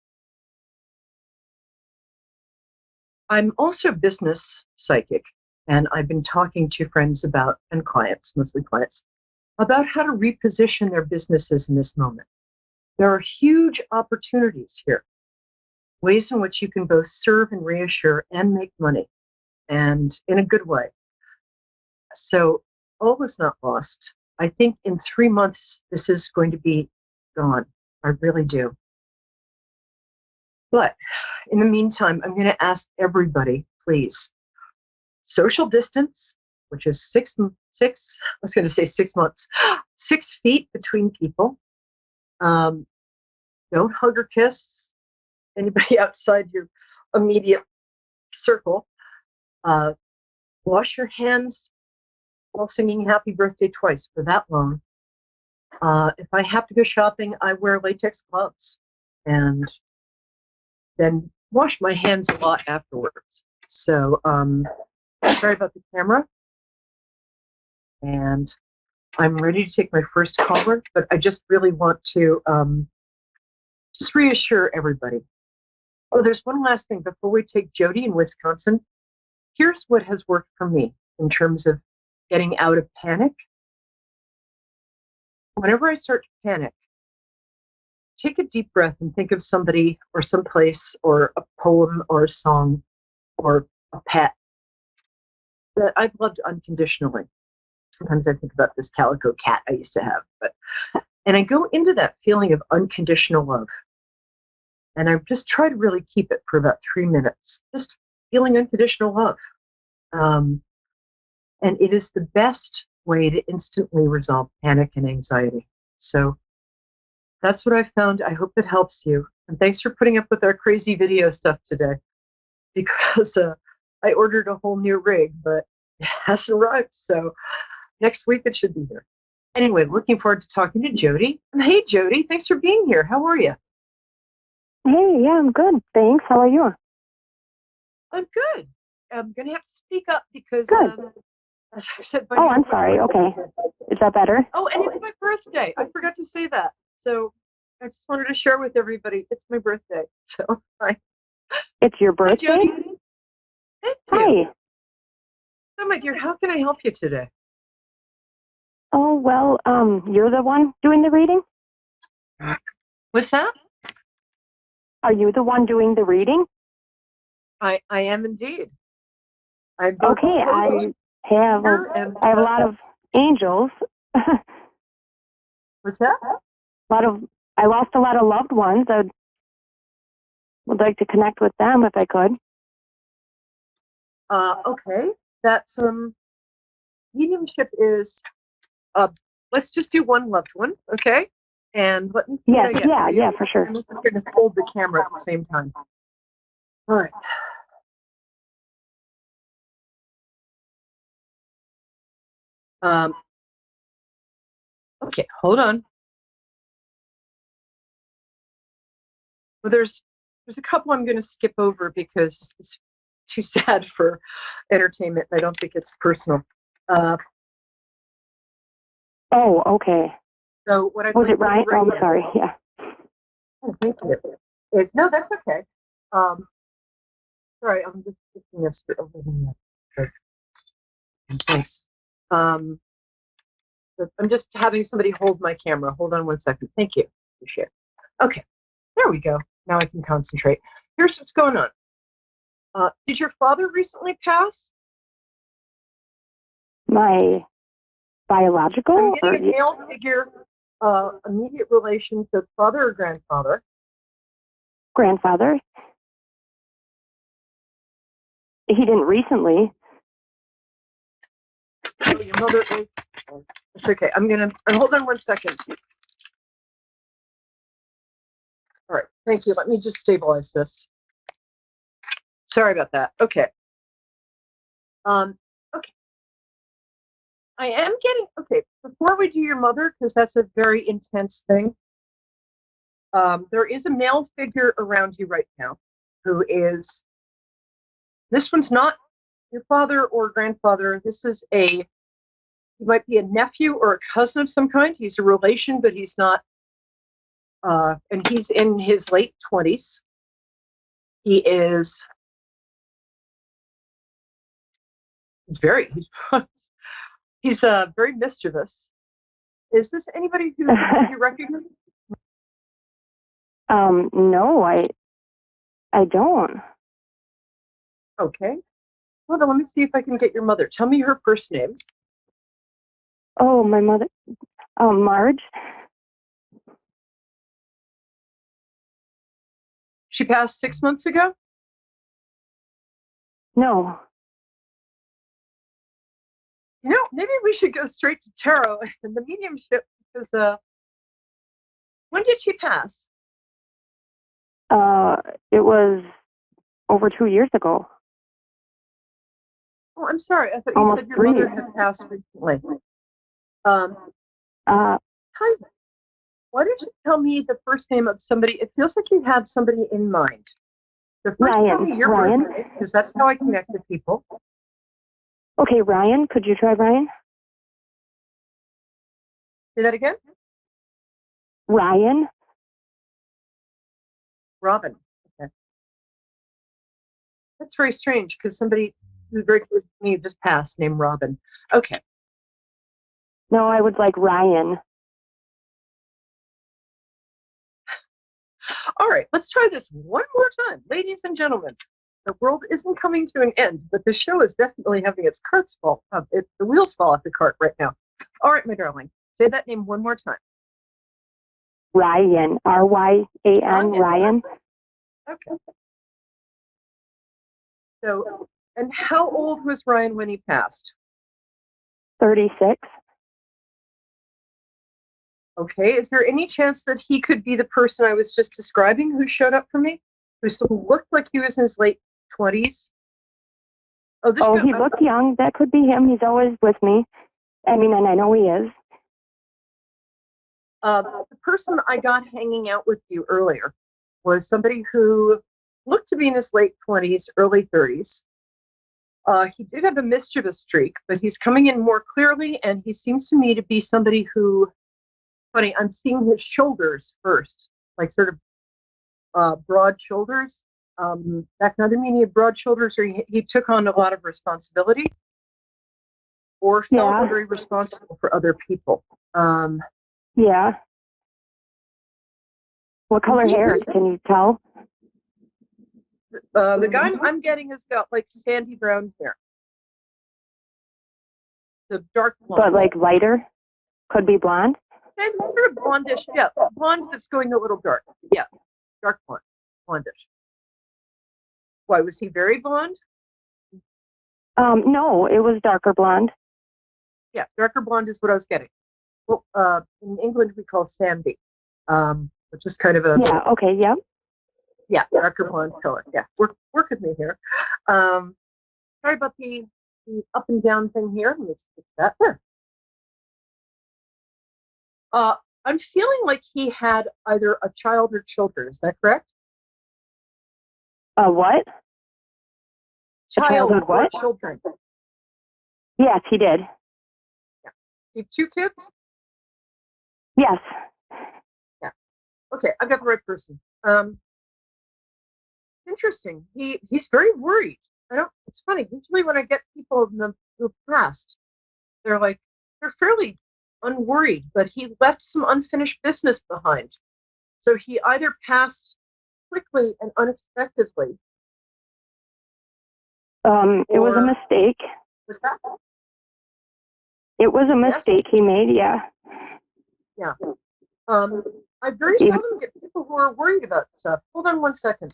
Speaker 6: I'm also a business psychic, and I've been talking to friends about, and clients, mostly clients, about how to reposition their businesses in this moment. There are huge opportunities here, ways in which you can both serve and reassure and make money, and in a good way. So all is not lost. I think in 3 months, this is going to be gone. I really do. But in the meantime, I'm going to ask everybody, please, social distance, which is 6 months, 6 feet between people. Don't hug or kiss anybody outside your immediate circle. Wash your hands while singing happy birthday twice for that long. If I have to go shopping, I wear latex gloves and then wash my hands a lot afterwards. So sorry about the camera. And I'm ready to take my first caller, but I just really want to just reassure everybody. Oh, there's one last thing before we take Jody in Wisconsin. Here's what has worked for me in terms of getting out of panic. Whenever I start to panic, take a deep breath and think of somebody or someplace or a poem or a song or a pet that I've loved unconditionally. Sometimes I think about this calico cat I used to have, and I go into that feeling of unconditional love. And I just try to really keep it for about 3 minutes, just feeling unconditional love. And it is the best way to instantly resolve panic and anxiety. So that's what I found. I hope it helps you. And thanks for putting up with our crazy video stuff today, because I ordered a whole new rig, but it hasn't arrived. So next week it should be here. Anyway, looking forward to talking to Jody. And hey, Jody, thanks for being here. How are you?
Speaker 7: Hey, yeah, I'm good. Thanks. How are you?
Speaker 6: I'm good. I'm going to have to speak up because,
Speaker 7: Good.
Speaker 6: as I said,
Speaker 7: Oh, I'm sorry. Okay. Is that better?
Speaker 6: Oh, and it's my birthday. I forgot to say that. So I just wanted to share with everybody it's my birthday. So hi.
Speaker 7: It's your
Speaker 6: Hi,
Speaker 7: birthday?
Speaker 6: Jody. Thank you.
Speaker 7: Hi.
Speaker 6: So, my dear, how can I help you today?
Speaker 7: Oh, well, you're the one doing the reading?
Speaker 6: What's that?
Speaker 7: Are you the one doing the reading?
Speaker 6: I am indeed. I'm
Speaker 7: Okay, I have a lot of angels.
Speaker 6: What's that?
Speaker 7: I lost a lot of loved ones. I would like to connect with them if I could.
Speaker 6: Okay. That's mediumship is let's just do one loved one, okay? And let me see what I get for you.
Speaker 7: Yeah, for sure.
Speaker 6: I'm just going to hold the camera at the same time. All right. Okay, hold on. Well, there's a couple I'm going to skip over because it's too sad for entertainment. I don't think it's personal.
Speaker 7: Oh, okay.
Speaker 6: So what I
Speaker 7: was it Ryan? Oh, I'm sorry. Yeah.
Speaker 6: Oh, thank you. No, that's okay. Sorry, I'm just fixing this over here. Thanks. I'm just having somebody hold my camera. Hold on one second. Thank you. Appreciate it. Okay, there we go. Now I can concentrate. Here's what's going on. Did your father recently pass?
Speaker 7: My biological?
Speaker 6: I'm getting a male figure, immediate relation to father or grandfather?
Speaker 7: Grandfather. He didn't recently.
Speaker 6: Oh, your mother is. It's okay. Hold on one second. All right. Thank you. Let me just stabilize this. Sorry about that. Okay. Okay. I am getting, okay, before we do your mother, because that's a very intense thing, there is a male figure around you right now who is, this one's not your father or grandfather. This is he might be a nephew or a cousin of some kind. He's a relation, but he's not, and he's in his late 20s. He's very mischievous. Is this anybody who you recognize?
Speaker 7: No, I don't.
Speaker 6: Okay. Hold on, let me see if I can get your mother. Tell me her first name.
Speaker 7: Oh, my mother. Marge.
Speaker 6: She passed 6 months ago?
Speaker 7: No.
Speaker 6: Maybe we should go straight to tarot and the mediumship because when did she pass?
Speaker 7: It was over 2 years ago.
Speaker 6: Oh, I'm sorry. I thought
Speaker 7: Almost
Speaker 6: you said your
Speaker 7: 3
Speaker 6: mother
Speaker 7: years.
Speaker 6: had passed recently.
Speaker 7: Uh,
Speaker 6: Why don't you tell me the first name of somebody? It feels like you had somebody in mind. The first tell me your birthday, because that's how I connect with people.
Speaker 7: Okay, Ryan. Could you try Ryan?
Speaker 6: Say that again?
Speaker 7: Ryan.
Speaker 6: Robin. Okay. That's very strange because somebody who's very close to me just passed named Robin. Okay.
Speaker 7: No, I would like Ryan.
Speaker 6: All right, let's try this one more time. Ladies and gentlemen, the world isn't coming to an end, but the show is definitely having its carts fall. The wheels fall off the cart right now. All right, my darling, say that name one more time.
Speaker 7: Ryan. Ryan. Ryan.
Speaker 6: Okay. So, and how old was Ryan when he passed?
Speaker 7: 36.
Speaker 6: Okay, is there any chance that he could be the person I was just describing who showed up for me? Who looked like he was in his late 20s?
Speaker 7: He looked young. That could be him. He's always with me. I mean, and I know he is.
Speaker 6: The person I got hanging out with you earlier was somebody who looked to be in his late 20s, early 30s. He did have a mischievous streak, but he's coming in more clearly, and he seems to me to be somebody who, funny, I'm seeing his shoulders first, like sort of broad shoulders. That kind of meaning of broad shoulders, or he took on a lot of responsibility or felt very responsible for other people.
Speaker 7: Yeah. What color hair? Can you tell?
Speaker 6: The guy I'm getting has got like sandy brown hair. The dark blonde.
Speaker 7: But like lighter? Could be blonde?
Speaker 6: It's sort of blondish. Yeah, blonde that's going a little dark. Yeah, dark blonde. Blondish. Why, was he very blonde?
Speaker 7: No, it was darker blonde.
Speaker 6: Yeah, darker blonde is what I was getting. Well, in England we call sandy, which is kind of a
Speaker 7: Okay, yeah.
Speaker 6: Yeah, darker blonde color. Yeah, work with me here. Sorry about the up and down thing here. Let's fix that there. I'm feeling like he had either a child or children. Is that correct?
Speaker 7: What?
Speaker 6: Child or
Speaker 7: what?
Speaker 6: children.
Speaker 7: Yes, he did.
Speaker 6: Yeah. You have 2 kids?
Speaker 7: Yes.
Speaker 6: Yeah. Okay, I've got the right person. Interesting. He's very worried. It's funny. Usually when I get people who passed, they're fairly unworried, but he left some unfinished business behind. So he either passed quickly and unexpectedly.
Speaker 7: It was a mistake.
Speaker 6: Was that?
Speaker 7: It was a mistake he made, yeah.
Speaker 6: Yeah. I very seldom get people who are worried about stuff. Hold on one second.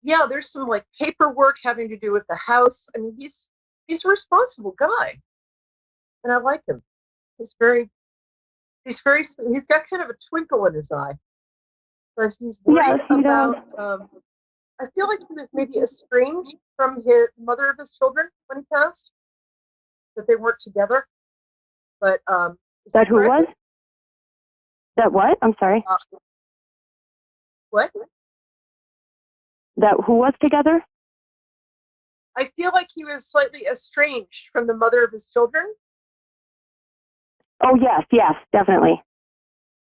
Speaker 6: Yeah, there's some like paperwork having to do with the house. I mean, he's a responsible guy, and I like him. He's got kind of a twinkle in his eye, but he's worried about. I feel like he was maybe estranged from his mother of his children when he passed, that they weren't together. But is that
Speaker 7: who was? That what? I'm sorry.
Speaker 6: What?
Speaker 7: That who was together?
Speaker 6: I feel like he was slightly estranged from the mother of his children.
Speaker 7: Oh, yes, definitely.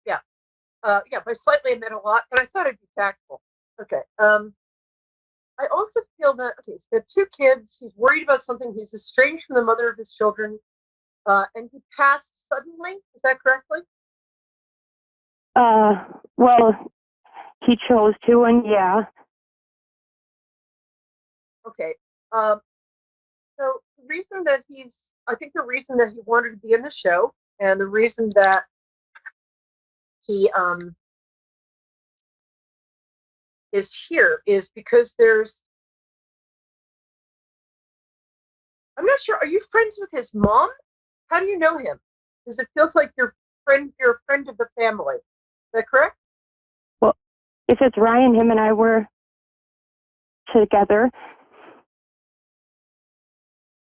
Speaker 6: Yeah. Yeah, by slightly I meant a lot, but I thought it'd be tactful. Okay. I also feel that, he's got 2 kids. He's worried about something. He's estranged from the mother of his children. And he passed suddenly. Is that correctly?
Speaker 7: Well, he chose to, and yeah.
Speaker 6: Okay. So the reason that the reason that he wanted to be in the show, and the reason that he is here is because I'm not sure. Are you friends with his mom? How do you know him? Because it feels like you're a friend of the family. Is that correct?
Speaker 7: Well, if it's Ryan, him and I were together.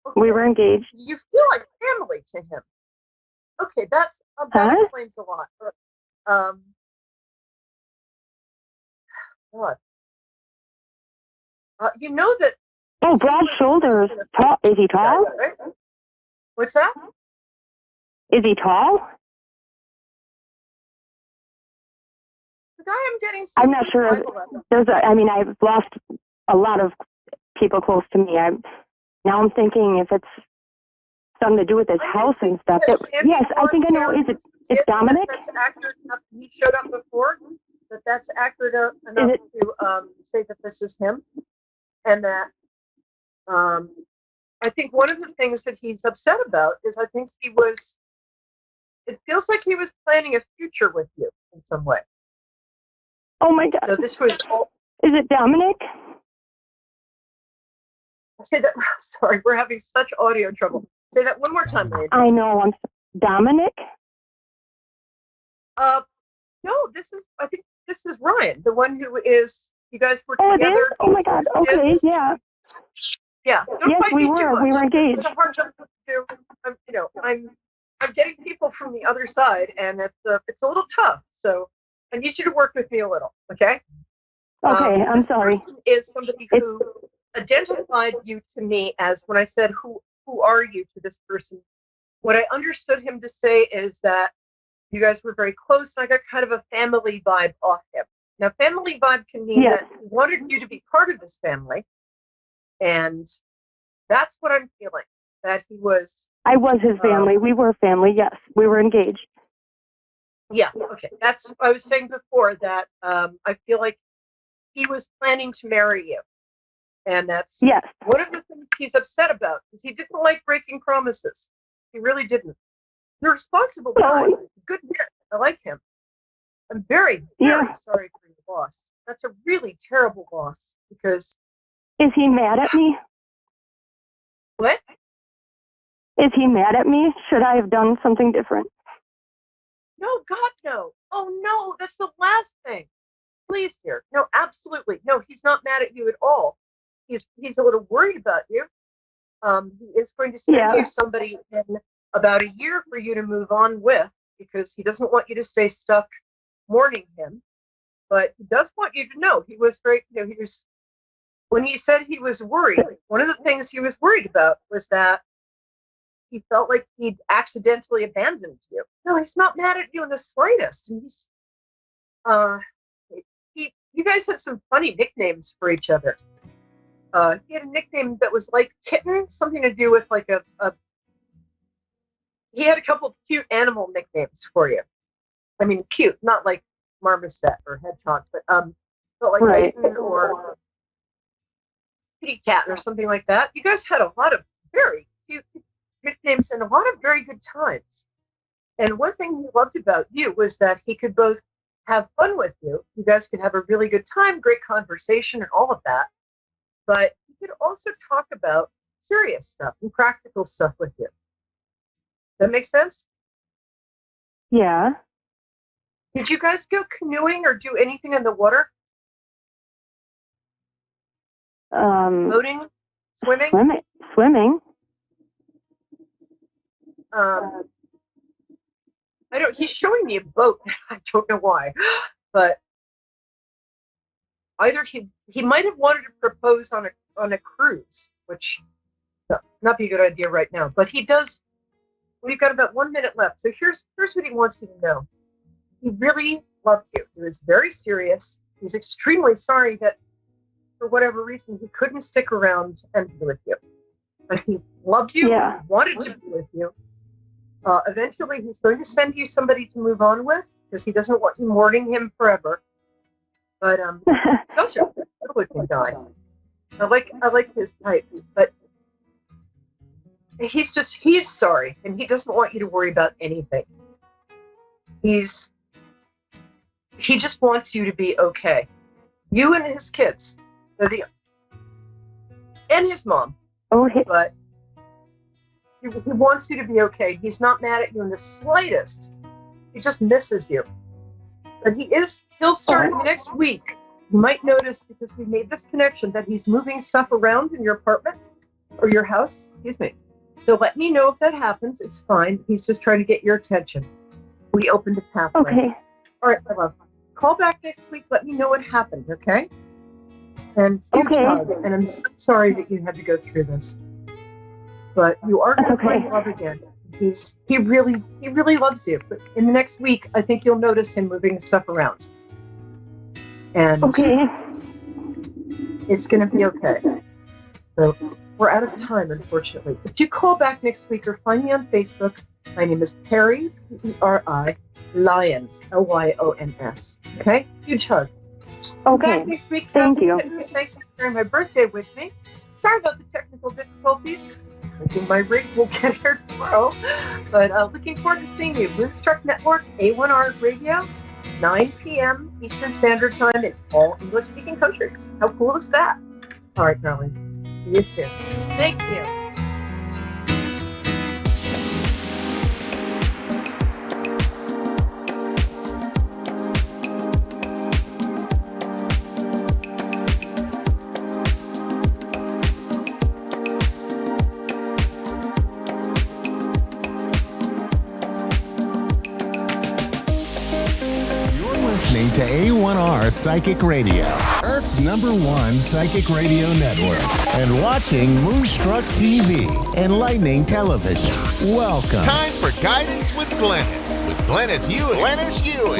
Speaker 6: Okay.
Speaker 7: We were engaged.
Speaker 6: You feel like family to him. Okay, that explains a lot. What? You know that.
Speaker 7: Oh, broad shoulders. Tall. Is he tall?
Speaker 6: Right? What's that?
Speaker 7: Is he tall?
Speaker 6: The guy I'm getting.
Speaker 7: I'm not sure. I've lost a lot of people close to me. Now I'm thinking if it's something to do with his house and stuff. Yes, I think I know. It's Dominic?
Speaker 6: That's accurate enough. He showed up before. That's accurate enough to say that this is him, and that I think one of the things that he's upset about is I think it feels like he was planning a future with you in some way.
Speaker 7: Oh my God.
Speaker 6: So this was.
Speaker 7: Is it Dominic?
Speaker 6: Say that. Sorry, we're having such audio trouble. Say that one more time, Lane.
Speaker 7: I know. Dominic?
Speaker 6: No, I think this is Ryan, the one who is. You guys were together.
Speaker 7: It is? Oh my God. Okay, yeah.
Speaker 6: Yeah.
Speaker 7: Yes, we were. We were engaged.
Speaker 6: It's a hard job to do. I'm I'm getting people from the other side, and it's a little tough. So I need you to work with me a little, okay?
Speaker 7: Okay, I'm sorry.
Speaker 6: This person is somebody who identified you to me as, when I said, who are you to this person? What I understood him to say is that you guys were very close, and I got kind of a family vibe off him. Now, family vibe can mean
Speaker 7: Yes.
Speaker 6: that he wanted you to be part of his family, and that's what I'm feeling, that he was.
Speaker 7: I was his family. We were family, yes. We were engaged.
Speaker 6: Yeah, okay. That's what I was saying before, that I feel like he was planning to marry you. And that's
Speaker 7: Yes.
Speaker 6: one of the things he's upset about, because he didn't like breaking promises. He really didn't. He's a responsible guy. Good man. I like him. I'm very, very sorry for your loss. That's a really terrible loss, because...
Speaker 7: Is he mad at me?
Speaker 6: What?
Speaker 7: Is he mad at me? Should I have done something different?
Speaker 6: No, God, no. Oh, no, that's the last thing. Please, dear. No, absolutely. No, he's not mad at you at all. He's a little worried about you. He is going to send you somebody in about a year for you to move on with, because he doesn't want you to stay stuck mourning him. But he does want you to know he was very, he was, when he said he was worried, one of the things he was worried about was that he felt like he'd accidentally abandoned you. No, he's not mad at you in the slightest. And he's, you guys had some funny nicknames for each other. He had a nickname that was like Kitten, something to do with like he had a couple of cute animal nicknames for you. I mean, cute, not like marmoset or hedgehog, but like Kitten or Kitty Cat or something like that. You guys had a lot of very cute nicknames and a lot of very good times. And one thing he loved about you was that he could both have fun with you. You guys could have a really good time, great conversation, and all of that. But he could also talk about serious stuff and practical stuff with you. That makes sense?
Speaker 7: Yeah.
Speaker 6: Did you guys go canoeing or do anything in the water? Boating? Swimming?
Speaker 7: Swimming.
Speaker 6: He's showing me a boat. I don't know why. But either he might have wanted to propose on a cruise, which not be a good idea right now. But he does. We've got about 1 minute left. So here's what he wants you to know. He really loved you. He was very serious. He's extremely sorry that for whatever reason he couldn't stick around and be with you. But he loved you.
Speaker 7: Yeah.
Speaker 6: He wanted to be with you. Eventually, he's going to send you somebody to move on with, because he doesn't want you mourning him forever. But those are good-looking guy. I like his type, but he's sorry, and he doesn't want you to worry about anything. He just wants you to be okay. You and his kids, and his mom. But he wants you to be okay. He's not mad at you in the slightest. He just misses you. But he'll start in the next week. You might notice, because we made this connection, that he's moving stuff around in your apartment or your house. Excuse me. So let me know if that happens. It's fine. He's just trying to get your attention. We opened a pathway.
Speaker 7: Okay.
Speaker 6: All right, my love. Call back next week. Let me know what happened, okay? And huge hug. And I'm so sorry that you had to go through this. But you are going to find love again. He really loves you. But in the next week, I think you'll notice him moving stuff around. And it's going to be okay. So we're out of time, unfortunately. If you call back next week or find me on Facebook, my name is Perry, P-E-R-I, Lyons, L-Y-O-N-S. Okay? Huge hug.
Speaker 7: Okay.
Speaker 6: Back next week.
Speaker 7: Thank you.
Speaker 6: Thanks for sharing my birthday with me. Sorry about the technical difficulties. I think my rig will get here tomorrow. But looking forward to seeing you. Moonstruck Network, A1R Radio, 9 p.m. Eastern Standard Time in all English-speaking countries. How cool is that? All right, darling. See you soon. Thank you.
Speaker 1: to A1R Psychic Radio, Earth's #1 psychic radio network, and watching Moonstruck TV, enlightening television. Welcome.
Speaker 3: Time for Guidance with Glennis. With Glennis Ewing.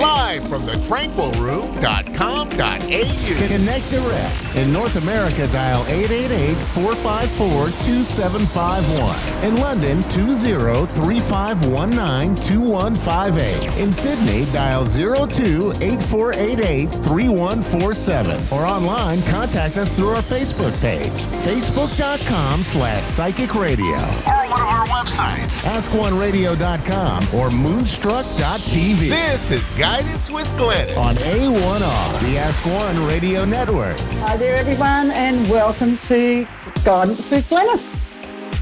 Speaker 3: Live from the tranquilroom.com.au.
Speaker 1: Connect direct. In North America, dial 888-454-2751. In London, 20-3519-2158. In Sydney, dial 02-8488-3147. Or online, contact us through our Facebook page, facebook.com/psychic radio.
Speaker 3: Or one of our websites,
Speaker 1: askoneradio.com or moonstruck.tv.
Speaker 3: This is Guidance with Glennis
Speaker 1: On A1R, the Ask One Radio Network.
Speaker 8: Hi there, everyone, and welcome to Guidance with Glennis.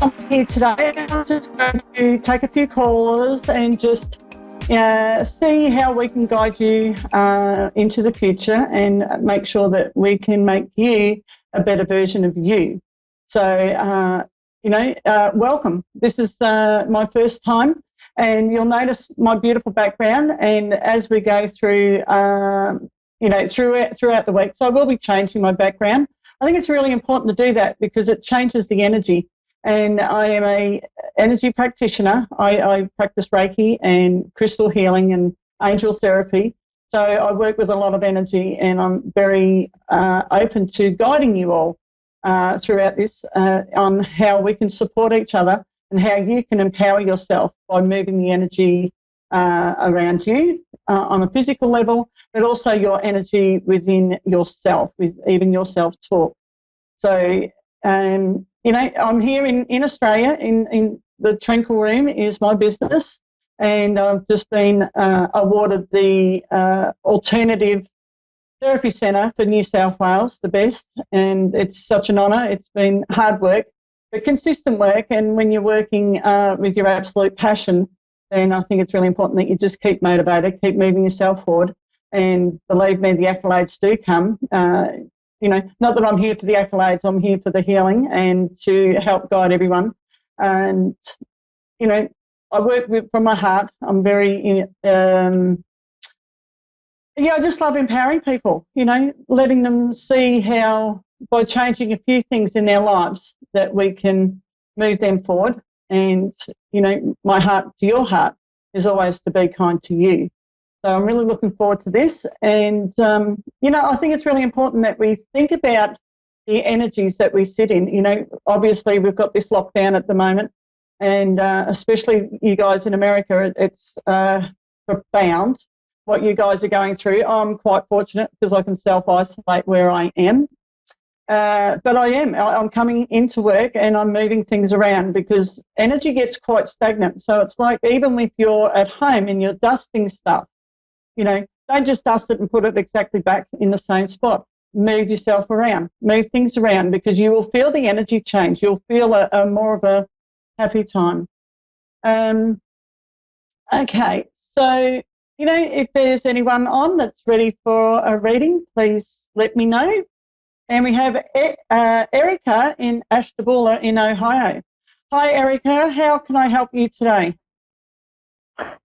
Speaker 8: I'm here today. I'm just going to take a few callers and just see how we can guide you into the future and make sure that we can make you a better version of you. So, welcome. This is my first time, and you'll notice my beautiful background. And as we go through, throughout the week, so I will be changing my background. I think it's really important to do that because it changes the energy. And I am a energy practitioner. I practice Reiki and crystal healing and angel therapy. So I work with a lot of energy, and I'm very open to guiding you all throughout this on how we can support each other and how you can empower yourself by moving the energy around you on a physical level, but also your energy within yourself, with even your self-talk. So, I'm here in Australia, in the Tranquil Room is my business, and I've just been awarded the Alternative Therapy Centre for New South Wales, the best, and it's such an honour. It's been hard work, but consistent work, and when you're working with your absolute passion, then I think it's really important that you just keep motivated, keep moving yourself forward, and believe me, the accolades do come. Not that I'm here for the accolades, I'm here for the healing and to help guide everyone. And, I work from my heart. I'm very, I just love empowering people, letting them see how by changing a few things in their lives that we can move them forward. And, my heart to your heart is always to be kind to you. So I'm really looking forward to this. And, I think it's really important that we think about the energies that we sit in. Obviously we've got this lockdown at the moment, and especially you guys in America, it's profound what you guys are going through. I'm quite fortunate because I can self-isolate where I am. But I'm coming into work and I'm moving things around because energy gets quite stagnant. So it's like even if you're at home and you're dusting stuff, don't just dust it and put it exactly back in the same spot. Move yourself around, move things around, because you will feel the energy change. You'll feel a more of a happy time. Okay, so, if there's anyone on that's ready for a reading, please let me know. And we have Erica in Ashtabula in Ohio. Hi, Erica. How can I help you today?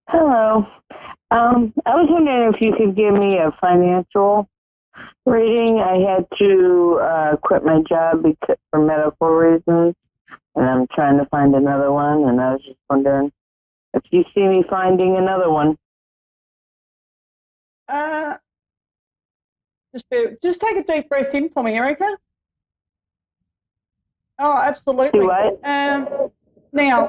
Speaker 7: Hello. I was wondering if you could give me a financial reading. I had to quit my job for medical reasons, and I'm trying to find another one, and I was just wondering if you see me finding another one.
Speaker 8: Just take a deep breath in for me, Erica. Oh, absolutely.
Speaker 7: Do what?
Speaker 8: Now,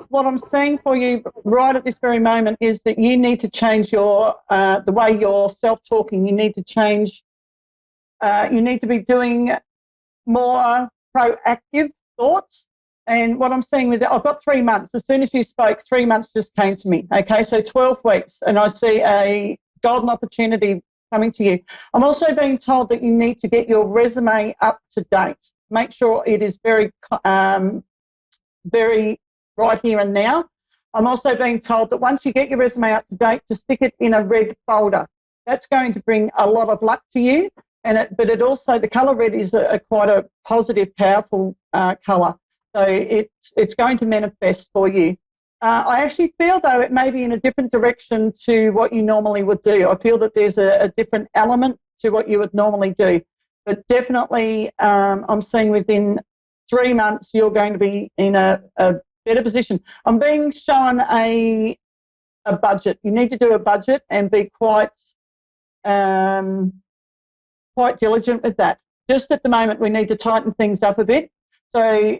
Speaker 8: what I'm saying for you right at this very moment is that you need to change the way you're self-talking. You need to change. You need to be doing more proactive thoughts. And what I'm saying with that, I've got 3 months. As soon as you spoke, 3 months just came to me. Okay, so 12 weeks, and I see a golden opportunity coming to you. I'm also being told that you need to get your resume up to date. Make sure it is very right here and now. I'm also being told that once you get your resume up to date, to stick it in a red folder. That's going to bring a lot of luck to you. But it also, the colour red is quite a positive, powerful colour. So it's going to manifest for you. I actually feel, though, it may be in a different direction to what you normally would do. I feel that there's a different element to what you would normally do. But definitely, I'm seeing within 3 months, you're going to be in a better position. I'm being shown a budget. You need to do a budget and be quite diligent with that. Just at the moment, we need to tighten things up a bit. So,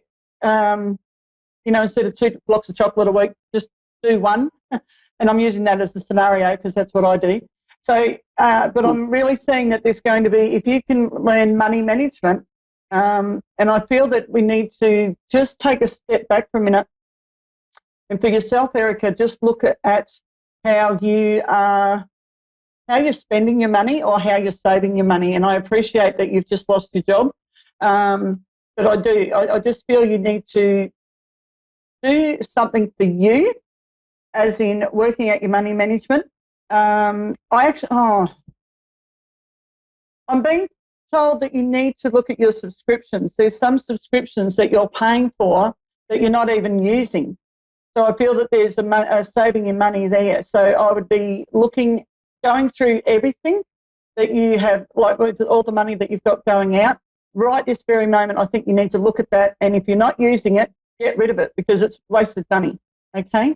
Speaker 8: instead of 2 blocks of chocolate a week, just do 1. And I'm using that as a scenario because that's what I do. So, but I'm really seeing that there's going to be, if you can learn money management, and I feel that we need to just take a step back for a minute. And for yourself, Erica, just look at how you're spending your money or how you're saving your money. And I appreciate that you've just lost your job. But I just feel you need to do something for you, as in working out your money management. I'm being told that you need to look at your subscriptions. There's some subscriptions that you're paying for that you're not even using. So I feel that there's a saving in money there. So I would be going through everything that you have, like with all the money that you've got going out. Right this very moment, I think you need to look at that. And if you're not using it, get rid of it because it's wasted money. Okay?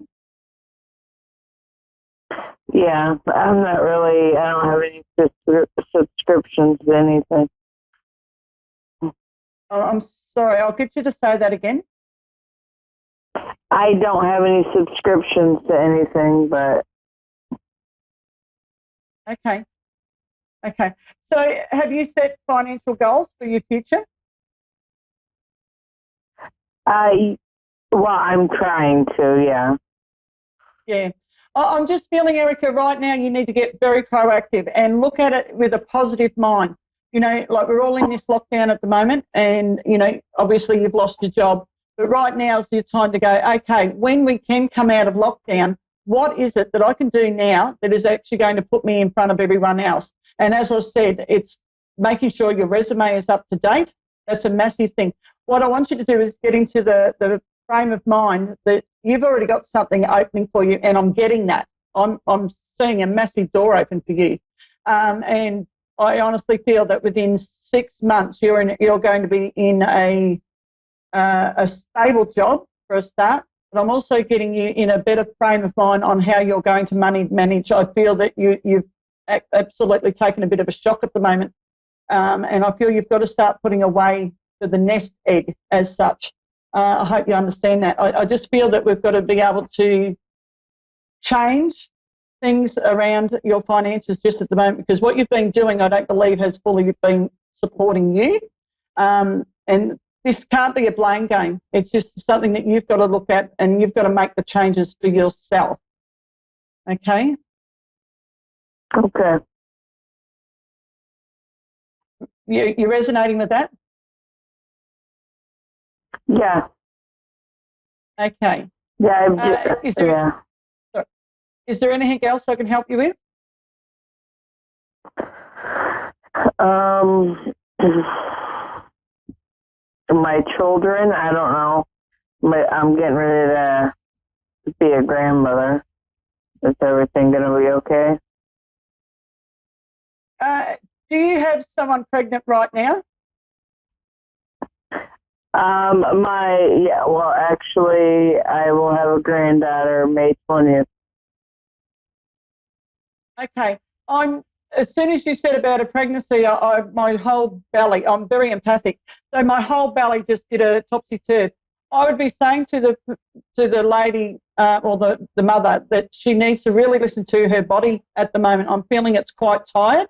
Speaker 9: Yeah, I don't have any subscriptions to anything.
Speaker 8: Oh, I'm sorry. I'll get you to say that again.
Speaker 9: I don't have any subscriptions to anything, but...
Speaker 8: Okay. So have you set financial goals for your future?
Speaker 9: I'm trying to, yeah.
Speaker 8: Yeah. I'm just feeling, Erica, right now you need to get very proactive and look at it with a positive mind. Like we're all in this lockdown at the moment and, obviously you've lost your job. But right now is your time to go, okay, when we can come out of lockdown, what is it that I can do now that is actually going to put me in front of everyone else? And as I said, it's making sure your resume is up to date. That's a massive thing. What I want you to do is get into the frame of mind that you've already got something opening for you, and I'm getting that. I'm seeing a massive door open for you. And I honestly feel that within 6 months you're going to be in a stable job for a start, but I'm also getting you in a better frame of mind on how you're going to money manage. I feel that you've absolutely taken a bit of a shock at the moment, and I feel you've got to start putting away for the nest egg as such. I hope you understand that. I just feel that we've got to be able to change things around your finances just at the moment, because what you've been doing, I don't believe, has fully been supporting you. And this can't be a blame game. It's just something that you've got to look at and you've got to make the changes for yourself. Okay?
Speaker 9: Okay.
Speaker 8: You're resonating with that?
Speaker 9: Yeah.
Speaker 8: Okay.
Speaker 9: Yeah.
Speaker 8: Is there anything else I can help you with?
Speaker 9: My children, I don't know. I'm getting ready to be a grandmother. Is everything going to be okay?
Speaker 8: Do you have someone pregnant right now?
Speaker 9: Actually, I will have a granddaughter May 20th.
Speaker 8: Okay. As soon as you said about a pregnancy, my whole belly, I'm very empathic, so my whole belly just did a topsy-turvy. I would be saying to the lady or the mother that she needs to really listen to her body at the moment. I'm feeling it's quite tired.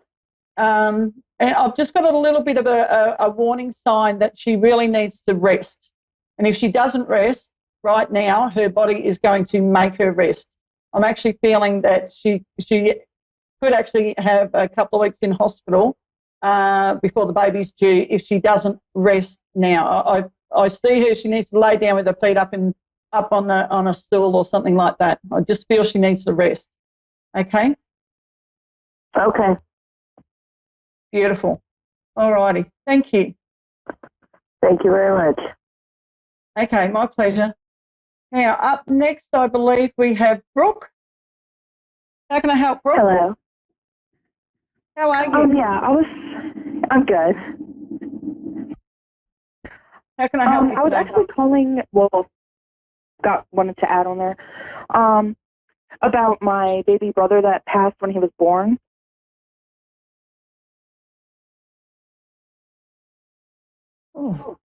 Speaker 8: And I've just got a little bit of a warning sign that she really needs to rest. And if she doesn't rest right now, her body is going to make her rest. I'm actually feeling that she could actually have a couple of weeks in hospital before the baby's due if she doesn't rest now. I see her, she needs to lay down with her feet up on a stool or something like that. I just feel she needs to rest. Okay?
Speaker 9: Okay.
Speaker 8: Beautiful. All righty. Thank you.
Speaker 9: Thank you very much.
Speaker 8: Okay, my pleasure. Now, up next, I believe we have Brooke. How can I help, Brooke?
Speaker 10: Hello.
Speaker 8: How are you?
Speaker 10: Yeah, I'm good.
Speaker 8: How can I help you
Speaker 10: I was
Speaker 8: today?
Speaker 10: actually calling, wanted to add on there, about my baby brother that passed when he was born.
Speaker 8: Oh.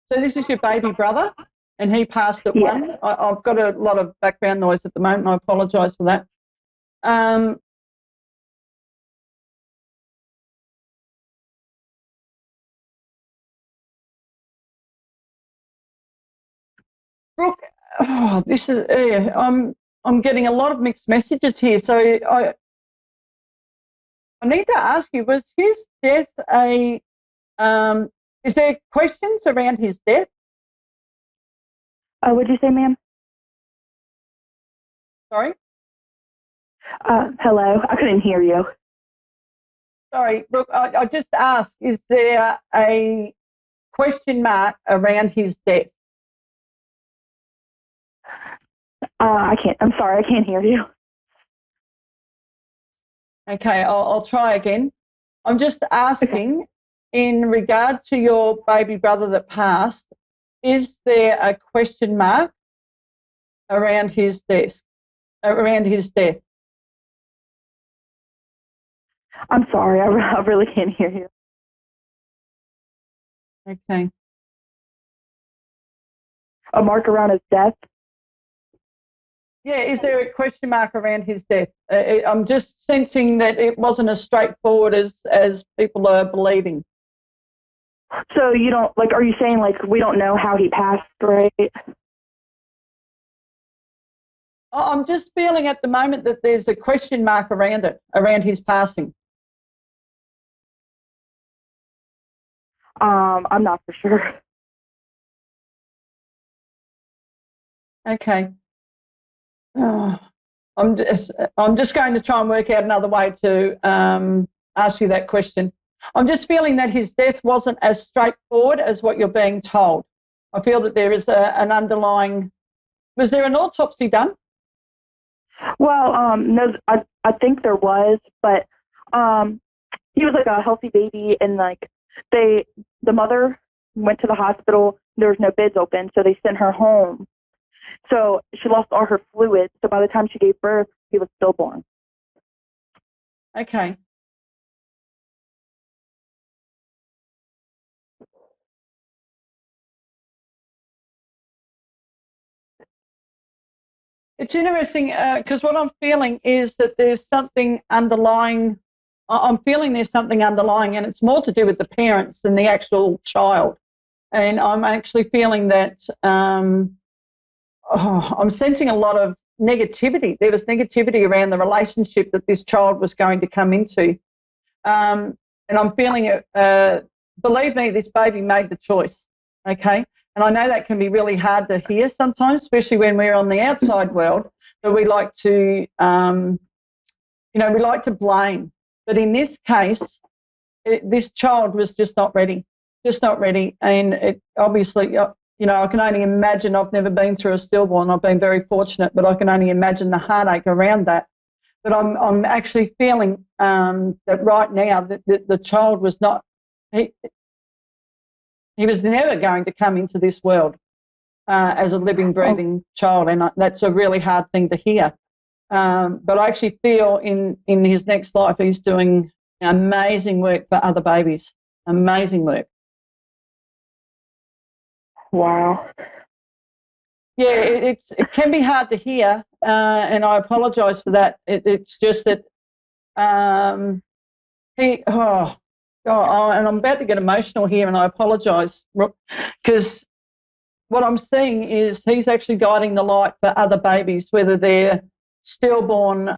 Speaker 8: So this is your baby brother, and he passed at
Speaker 10: Yeah.
Speaker 8: 1. I've got a lot of background noise at the moment. I apologise for that. Brooke, this is I'm getting a lot of mixed messages here. So I need to ask you: was his death a? Is there questions around his death?
Speaker 10: What'd you say, ma'am?
Speaker 8: Sorry.
Speaker 10: Hello. I couldn't hear you.
Speaker 8: Sorry, Brooke. I just asked: is there a question mark around his death?
Speaker 10: I'm sorry, I can't hear you.
Speaker 8: Okay, I'll try again. I'm just asking, in regard to your baby brother that passed, is there a question mark around his death? Around his death?
Speaker 10: I'm sorry, I really can't hear you.
Speaker 8: Okay.
Speaker 10: A mark around his death?
Speaker 8: Yeah, is there a question mark around his death? I'm just sensing that it wasn't as straightforward as people are believing.
Speaker 10: So you don't, are you saying, we don't know how he passed, right?
Speaker 8: I'm just feeling at the moment that there's a question mark around it, around his passing.
Speaker 10: I'm not for sure.
Speaker 8: Okay. Oh, I'm just going to try and work out another way to ask you that question. I'm just feeling that his death wasn't as straightforward as what you're being told. I feel that there is an underlying. Was there an autopsy done?
Speaker 10: Well, no, I think there was, but he was a healthy baby, and the mother went to the hospital. There was no beds open, so they sent her home. So she lost all her fluids. So by the time she gave birth, he was stillborn.
Speaker 8: Okay. It's interesting because what I'm feeling is that there's something underlying. I'm feeling there's something underlying, and it's more to do with the parents than the actual child. And I'm actually feeling that I'm sensing a lot of negativity. There was negativity around the relationship that this child was going to come into. And I'm feeling it. Believe me, this baby made the choice. Okay. And I know that can be really hard to hear sometimes, especially when we're on the outside world, that we like to, we like to blame. But in this case, this child was just not ready. And it obviously, I can only imagine. I've never been through a stillborn. I've been very fortunate, but I can only imagine the heartache around that. But I'm actually feeling that right now that the child was not, he was never going to come into this world as a living, breathing child, and that's a really hard thing to hear. But I actually feel in his next life he's doing amazing work for other babies, amazing work.
Speaker 10: Wow.
Speaker 8: Yeah, it can be hard to hear, and I apologise for that. It's just that and I'm about to get emotional here, and I apologise because what I'm seeing is he's actually guiding the light for other babies, whether they're stillborn,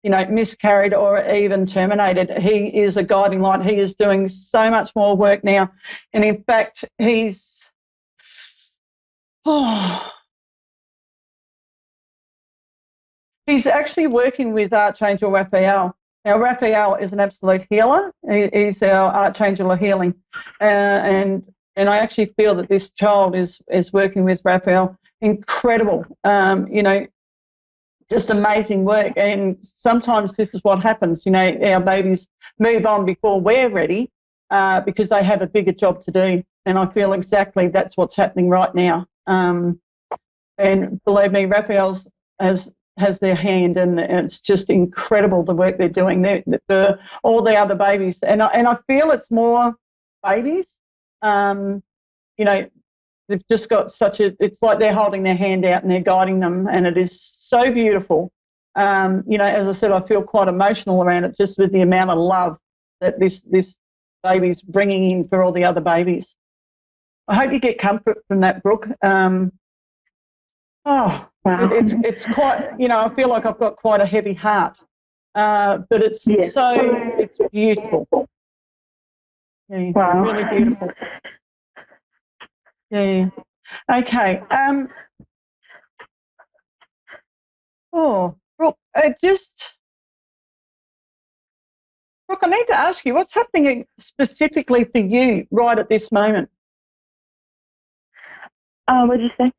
Speaker 8: miscarried or even terminated. He is a guiding light. He is doing so much more work now, and in fact, he's actually working with Archangel Raphael, Now, Raphael is an absolute healer. He's our archangel of healing. And I actually feel that this child is working with Raphael. Incredible, just amazing work. And sometimes this is what happens, our babies move on before we're ready because they have a bigger job to do. And I feel exactly that's what's happening right now. And believe me, Raphael's has their hand, and it's just incredible the work they're doing. All the other babies, and I feel it's more babies. They've just got it's like they're holding their hand out and they're guiding them, and it is so beautiful. As I said, I feel quite emotional around it just with the amount of love that this baby's bringing in for all the other babies. I hope you get comfort from that, Brooke. Wow. It's quite, I feel like I've got quite a heavy heart, but it's it's beautiful. Yeah, wow. Really beautiful. Yeah. Okay. Brooke, Brooke, I need to ask you, what's happening specifically for you right at this moment?
Speaker 10: What did you say?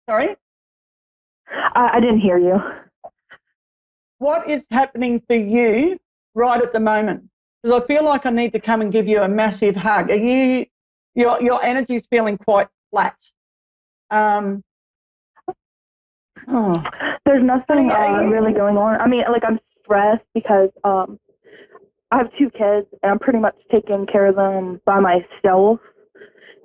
Speaker 8: Sorry?
Speaker 10: I didn't hear you.
Speaker 8: What is happening for you right at the moment? Because I feel like I need to come and give you a massive hug. Your energy's feeling quite flat.
Speaker 10: There's nothing really going on. I mean, like, I'm stressed because I have 2 kids and I'm pretty much taking care of them by myself.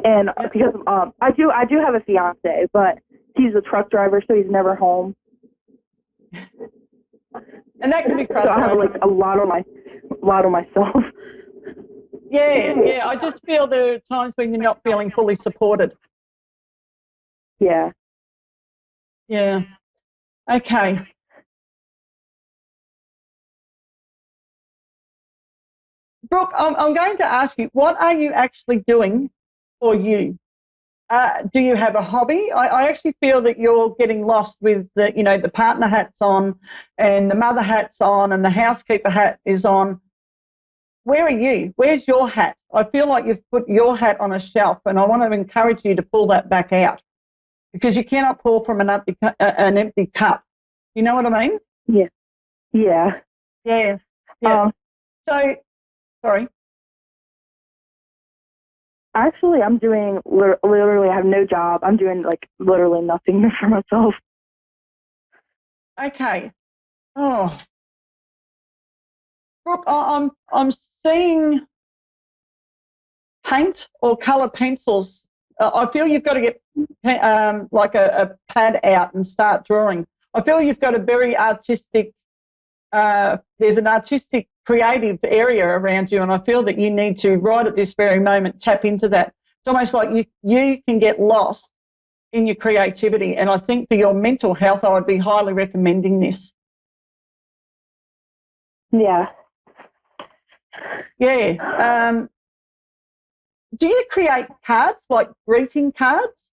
Speaker 10: And because I do have a fiance, but he's a truck driver, so he's never home.
Speaker 8: And that can be frustrating.
Speaker 10: So I have like a lot on myself.
Speaker 8: Yeah. I just feel there are times when you're not feeling fully supported.
Speaker 10: Yeah.
Speaker 8: Yeah. Okay. Brooke, I'm going to ask you, what are you actually doing for you? Do you have a hobby? I actually feel that you're getting lost with the partner hat's on and the mother hat's on and the housekeeper hat is on. Where are you? Where's your hat? I feel like you've put your hat on a shelf, and I want to encourage you to pull that back out because you cannot pour from an empty cup. You know what I mean?
Speaker 10: Yeah. Yeah.
Speaker 8: Yeah. So, sorry.
Speaker 10: Actually, I'm doing literally, I have no job. I'm doing like literally nothing for myself.
Speaker 8: Okay. Oh, Brooke, I'm seeing paint or colour pencils. I feel you've got to get like a pad out and start drawing. I feel you've got a very artistic, there's an artistic creative area around you, and I feel that you need to, right at this very moment, tap into that. It's almost like you can get lost in your creativity, and I think for your mental health, I would be highly recommending this.
Speaker 10: Yeah.
Speaker 8: Yeah. Do you create cards, like greeting cards?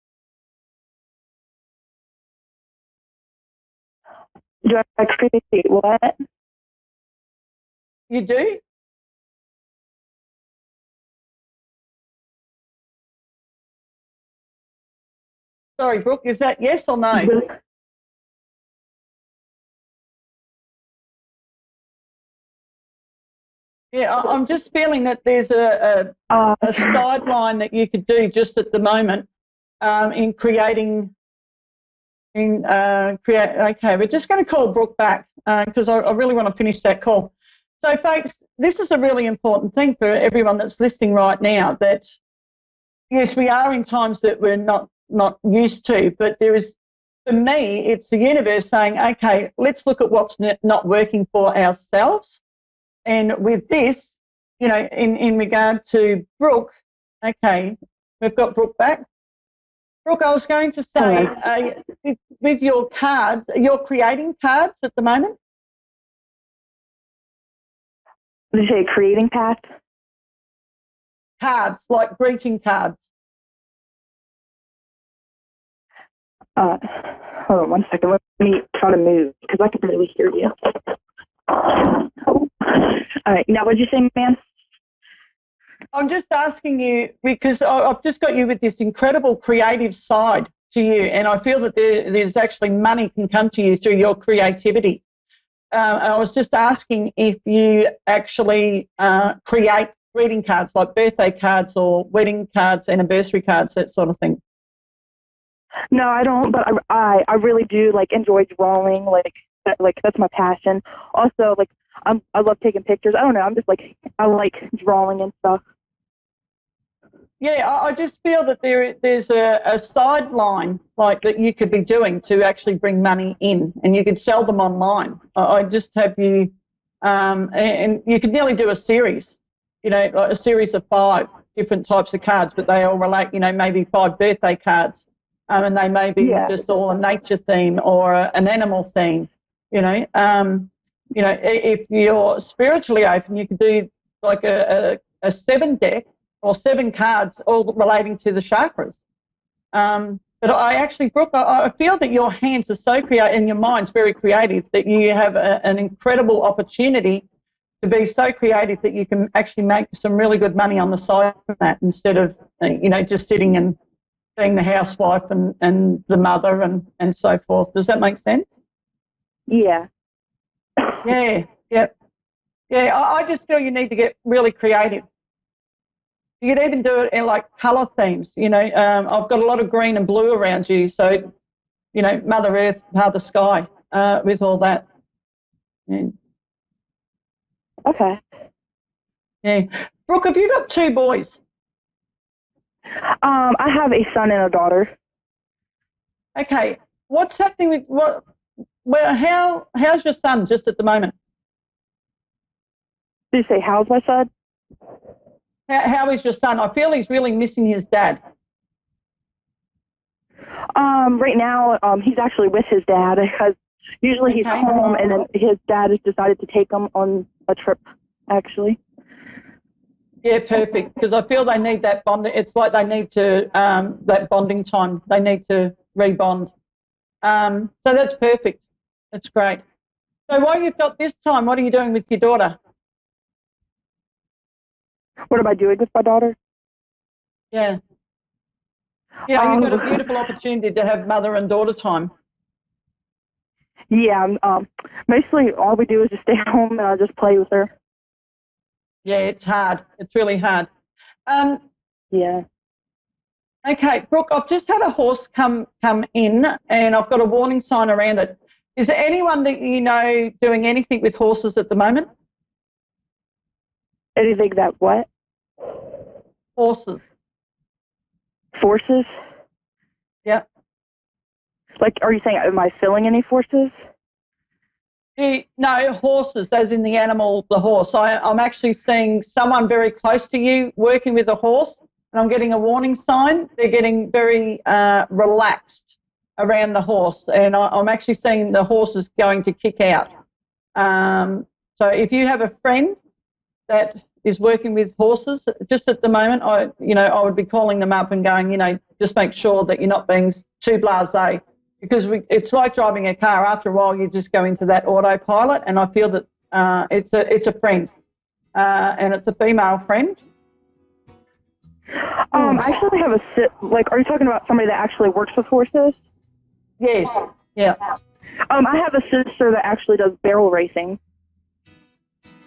Speaker 10: Do I create what?
Speaker 8: You do? Sorry, Brooke, is that yes or no? Yeah, I'm just feeling that there's a sideline that you could do just at the moment in creating. Okay, we're just going to call Brooke back because I really want to finish that call. So, folks, this is a really important thing for everyone that's listening right now. That yes, we are in times that we're not used to, but there is, for me, it's the universe saying, okay, let's look at what's not working for ourselves. And with this, in regard to Brooke, okay, we've got Brooke back. Brooke, I was going to say, with your cards, you're creating cards at the moment?
Speaker 10: Did you say creating cards?
Speaker 8: Cards, like greeting cards.
Speaker 10: Hold on one second. Let me try to move because I can barely hear you. All right. Now, what did you say, ma'am?
Speaker 8: I'm just asking you because I've just got you with this incredible creative side to you, and I feel that there's actually money can come to you through your creativity. And I was just asking if you actually create greeting cards like birthday cards or wedding cards, anniversary cards, that sort of thing.
Speaker 10: No, I don't, but I really do like enjoy drawing. Like that's my passion. Also, like I love taking pictures. I don't know. I'm just like I like drawing and stuff.
Speaker 8: Yeah, I just feel that there's a sideline like that you could be doing to actually bring money in, and you could sell them online. I just have you, and you could nearly do a series, like a series of 5 different types of cards, but they all relate, maybe 5 birthday cards, and they may be just all a nature theme or an animal theme, if you're spiritually open, you could do like a 7 deck or 7 cards all relating to the chakras. But I actually, Brooke, I feel that your hands are so creative and your mind's very creative that you have an incredible opportunity to be so creative that you can actually make some really good money on the side from that instead of, just sitting and being the housewife and the mother and so forth. Does that make sense?
Speaker 10: Yeah.
Speaker 8: Yeah. I just feel you need to get really creative. You could even do it in like colour themes. I've got a lot of green and blue around you, so Mother Earth, Mother Sky, with all that. Yeah.
Speaker 10: Okay.
Speaker 8: Yeah, Brooke, have you got 2 boys?
Speaker 10: I have a son and a daughter.
Speaker 8: Okay, what's happening with what? Well, how's your son just at the moment?
Speaker 10: Did you say how's my son?
Speaker 8: How is your son? I feel he's really missing his dad.
Speaker 10: Right now, he's actually with his dad because usually he's home, and then his dad has decided to take him on a trip, actually.
Speaker 8: Yeah, perfect, because I feel they need that bond. It's like they need to, that bonding time. They need to rebond. So that's perfect. That's great. So while you've got this time, what are you doing with your daughter?
Speaker 10: What am I doing with my daughter?
Speaker 8: Yeah. You've got a beautiful opportunity to have mother and daughter time.
Speaker 10: Yeah, mostly all we do is just stay home and I just play with her.
Speaker 8: Yeah, it's hard. It's really hard.
Speaker 10: Yeah.
Speaker 8: Okay, Brooke, I've just had a horse come in and I've got a warning sign around it. Is there anyone that you know doing anything with horses at the moment?
Speaker 10: Anything that what?
Speaker 8: Horses.
Speaker 10: Forces?
Speaker 8: Yeah.
Speaker 10: Like, are you saying, am I filling any forces?
Speaker 8: No, horses, as in the animal, the horse. I'm actually seeing someone very close to you working with a horse, and I'm getting a warning sign. They're getting very relaxed around the horse, and I'm actually seeing the horse is going to kick out. So if you have a friend that is working with horses, just at the moment, I would be calling them up and going, just make sure that you're not being too blasé, because it's like driving a car. After a while, you just go into that autopilot, and I feel that it's a friend, and it's a female friend.
Speaker 10: I actually have are you talking about somebody that actually works with horses?
Speaker 8: Yes. Yeah.
Speaker 10: I have a sister that actually does barrel racing.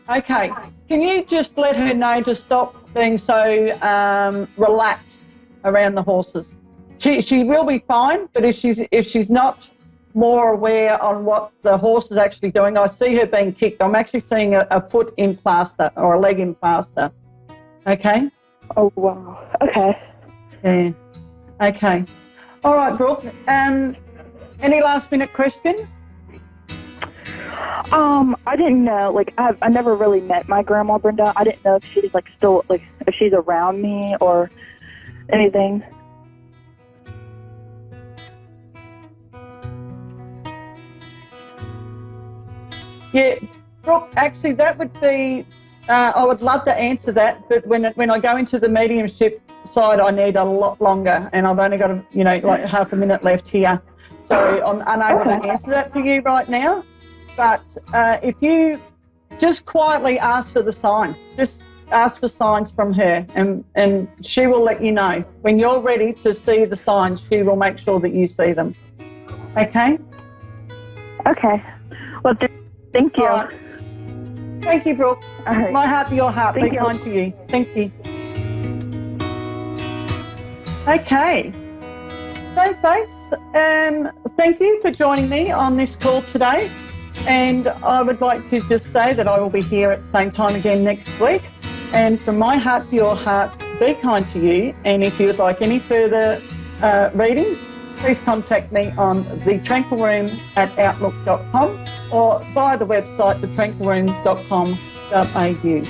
Speaker 8: Okay. Can you just let her know to stop being so relaxed around the horses? She will be fine, but if she's not more aware on what the horse is actually doing, I see her being kicked. I'm actually seeing a foot in plaster or a leg in plaster. Okay?
Speaker 10: Oh, wow. Okay.
Speaker 8: Yeah. Okay. All right, Brooke. Any last-minute question?
Speaker 10: I didn't know. I never really met my grandma Brenda. I didn't know if she's still if she's around me or anything.
Speaker 8: Yeah, Brooke, actually that would be, I would love to answer that, but when I go into the mediumship side, I need a lot longer, and I've only got half a minute left here. So I'm unable to answer that for you right now. But if you just quietly ask for the sign. Just ask for signs from her, and she will let you know. When you're ready to see the signs, she will make sure that you see them. Okay?
Speaker 10: Okay. Well, thank you.
Speaker 8: All right. Thank you, Brooke.
Speaker 10: All right.
Speaker 8: My heart to your heart.
Speaker 10: Thank
Speaker 8: Be
Speaker 10: you.
Speaker 8: kind to you. Thank you. Okay. So, folks, thank you for joining me on this call today. And I would like to just say that I will be here at the same time again next week. And from my heart to your heart, be kind to you. And if you would like any further readings, please contact me on thetranquilroom@outlook.com or via the website thetranquilroom.com.au.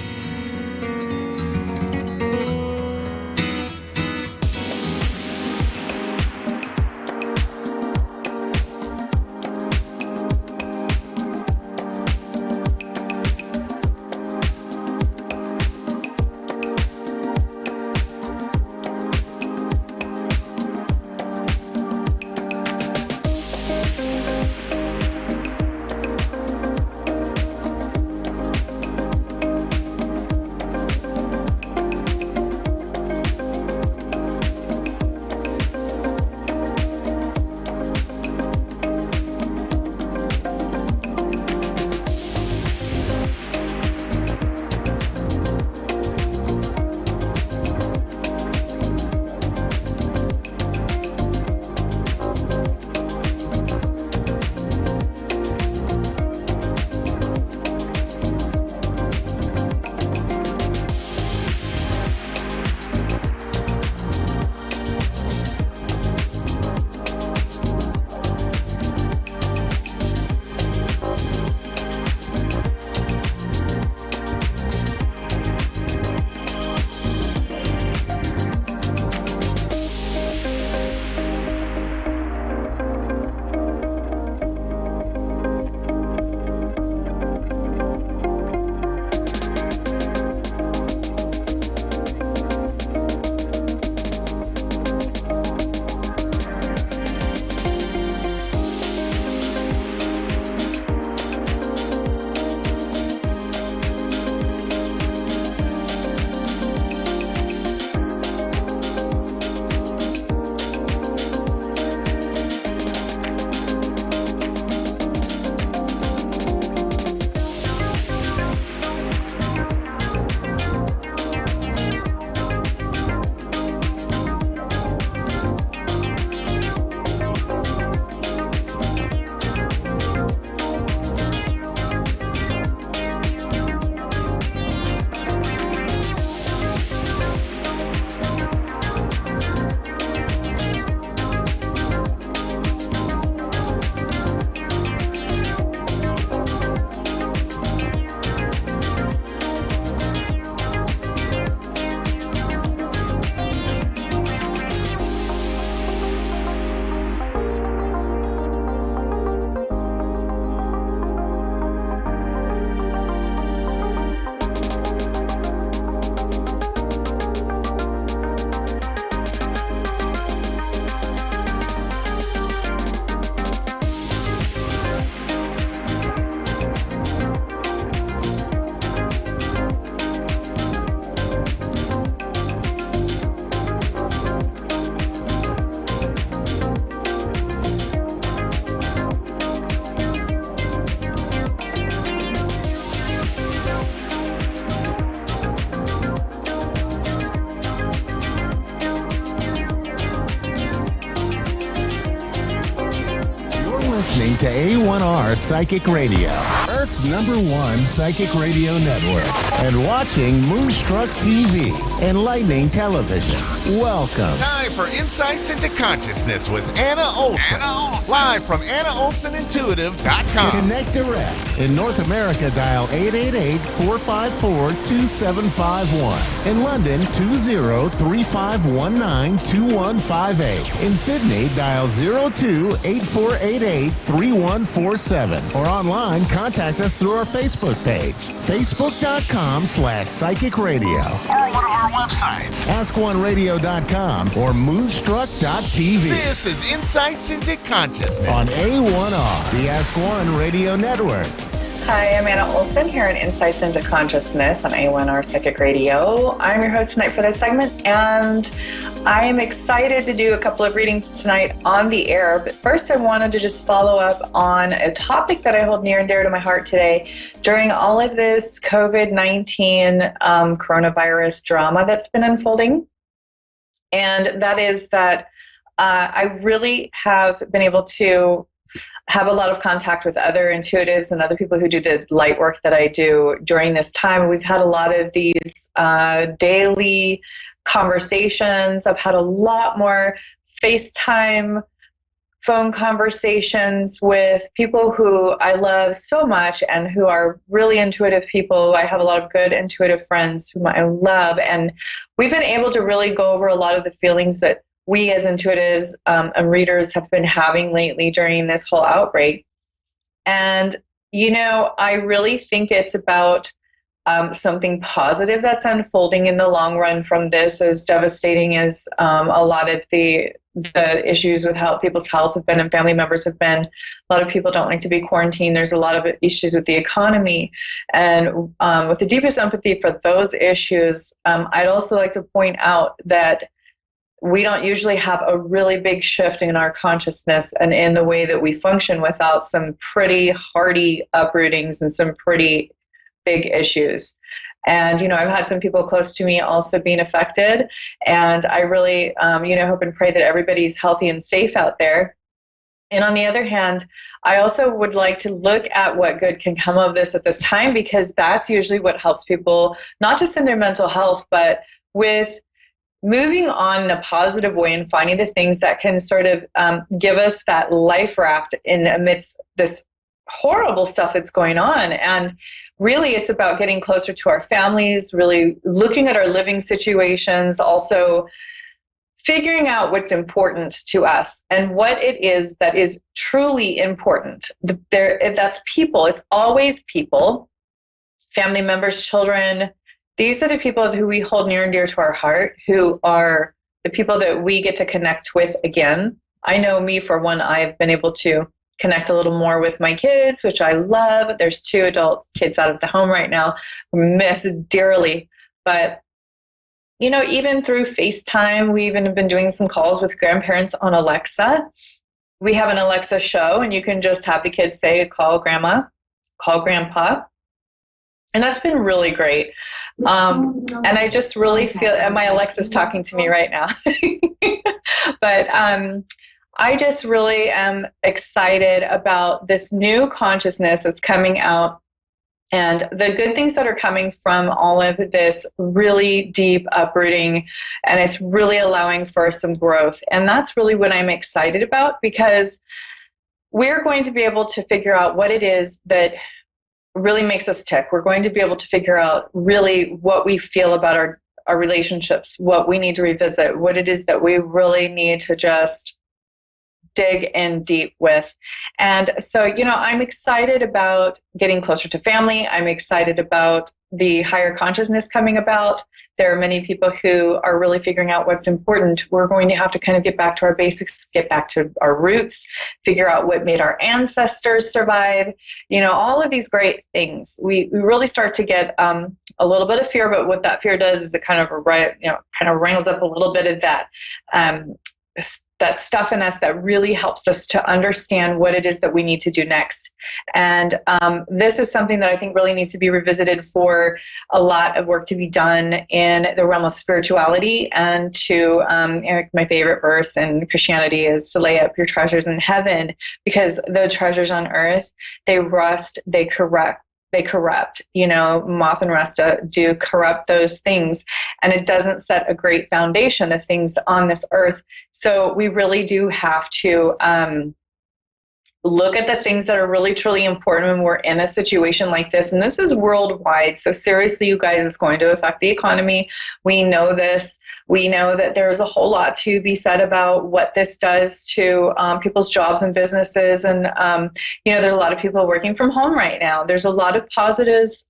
Speaker 1: listening to A1R Psychic Radio, Earth's #1 psychic radio network, and watching Moonstruck TV, enlightening television. Welcome.
Speaker 3: Time for Insights into Consciousness with Anna Olson. Live from AnnaOlsonIntuitive.com.
Speaker 1: Connect direct. In North America, dial 888-454-2751. In London, 20-3519-2158. In Sydney, dial 02-8488-3147. Or online, contact us through our Facebook page, facebook.com/psychic radio.
Speaker 3: Or one of our websites,
Speaker 1: AskOneRadio.com or Moonstruck.tv.
Speaker 3: This is Insights into Consciousness
Speaker 1: On A1R, the Ask One Radio Network.
Speaker 11: Hi, I'm Anna Olson here in Insights into Consciousness on A1R Psychic Radio. I'm your host tonight for this segment, and I am excited to do a couple of readings tonight on the air. But first, I wanted to just follow up on a topic that I hold near and dear to my heart today. During all of this COVID-19 coronavirus drama that's been unfolding, and that is that I really have been able to have a lot of contact with other intuitives and other people who do the light work that I do during this time. We've had a lot of these daily conversations. I've had a lot more FaceTime phone conversations with people who I love so much and who are really intuitive people. I have a lot of good intuitive friends whom I love, and we've been able to really go over a lot of the feelings that we as intuitives and readers have been having lately during this whole outbreak. And, I really think it's about something positive that's unfolding in the long run from this, as devastating as a lot of the issues with people's health have been and family members have been. A lot of people don't like to be quarantined. There's a lot of issues with the economy. And with the deepest empathy for those issues, I'd also like to point out that we don't usually have a really big shift in our consciousness and in the way that we function without some pretty hardy uprootings and some pretty big issues. And, I've had some people close to me also being affected. And I really, hope and pray that everybody's healthy and safe out there. And on the other hand, I also would like to look at what good can come of this at this time, because that's usually what helps people, not just in their mental health, but with moving on in a positive way and finding the things that can sort of give us that life raft in amidst this horrible stuff that's going on. And really, it's about getting closer to our families, really looking at our living situations, also figuring out what's important to us and what it is that is truly important. That's people. It's always people, family members, children. These are the people who we hold near and dear to our heart, who are the people that we get to connect with again. I know me, for one, I've been able to connect a little more with my kids, which I love. There's 2 adult kids out of the home right now, miss dearly. But, even through FaceTime, we even have been doing some calls with grandparents on Alexa. We have an Alexa show, and you can just have the kids say, call grandma, call grandpa. And that's been really great. And I just really feel, and my Alexa's talking to me right now. But I just really am excited about this new consciousness that's coming out and the good things that are coming from all of this really deep uprooting. And it's really allowing for some growth. And that's really what I'm excited about, because we're going to be able to figure out what it is that really makes us tick. We're going to be able to figure out really what we feel about our relationships, what we need to revisit, what it is that we really need to just dig in deep with. And so, I'm excited about getting closer to family. I'm excited about the higher consciousness coming about. There are many people who are really figuring out what's important. We're going to have to kind of get back to our basics, get back to our roots, figure out what made our ancestors survive, all of these great things. We really start to get a little bit of fear, but what that fear does is it kind of wrangles up a little bit of that stuff in us that really helps us to understand what it is that we need to do next. And this is something that I think really needs to be revisited for a lot of work to be done in the realm of spirituality. And to my favorite verse in Christianity is to lay up your treasures in heaven, because the treasures on earth, they rust, they corrupt. Moth and rust do corrupt those things, and it doesn't set a great foundation of things on this earth. So we really do have to look at the things that are really, truly important when we're in a situation like this. And this is worldwide. So seriously, you guys, it's going to affect the economy. We know this. We know that there's a whole lot to be said about what this does to people's jobs and businesses. And, there's a lot of people working from home right now. There's a lot of positives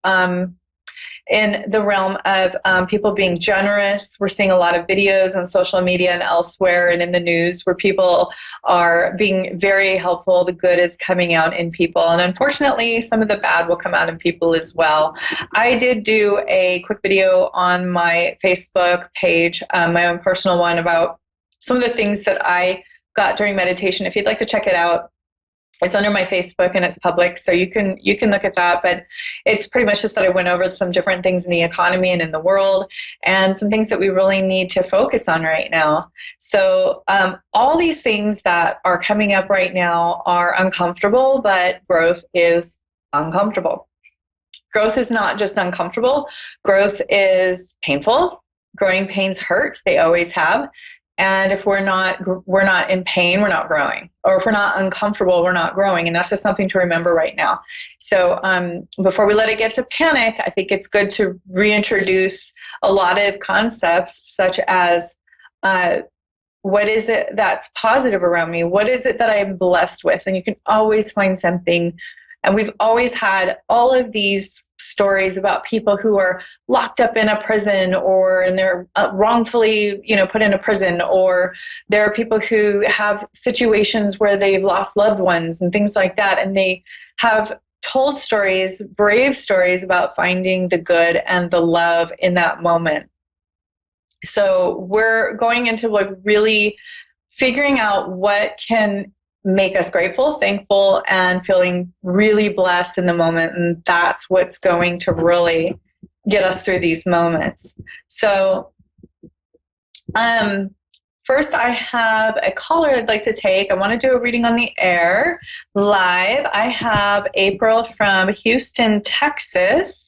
Speaker 11: in the realm of people being generous. We're seeing a lot of videos on social media and elsewhere and in the news where people are being very helpful. The good is coming out in people. And unfortunately, some of the bad will come out in people as well. I did do a quick video on my Facebook page, my own personal one, about some of the things that I got during meditation. If you'd like to check it out, it's under my Facebook and it's public, so you can look at that. But it's pretty much just that I went over some different things in the economy and in the world, and some things that we really need to focus on right now. So all these things that are coming up right now are uncomfortable, but growth is uncomfortable. Growth is not just uncomfortable. Growth is painful. Growing pains hurt. They always have. And if we're not in pain, we're not growing. Or if we're not uncomfortable, we're not growing. And that's just something to remember right now. So before we let it get to panic, I think it's good to reintroduce a lot of concepts such as what is it that's positive around me? What is it that I'm blessed with? And you can always find something. And we've always had all of these stories about people who are locked up in a prison, or and they're wrongfully, put in a prison, or there are people who have situations where they've lost loved ones and things like that. And they have told stories, brave stories about finding the good and the love in that moment. So we're going into really figuring out what can make us grateful, thankful, and feeling really blessed in the moment. And that's what's going to really get us through these moments. So first I have a caller I'd like to take. I want to do a reading on the air live. I have April from Houston, Texas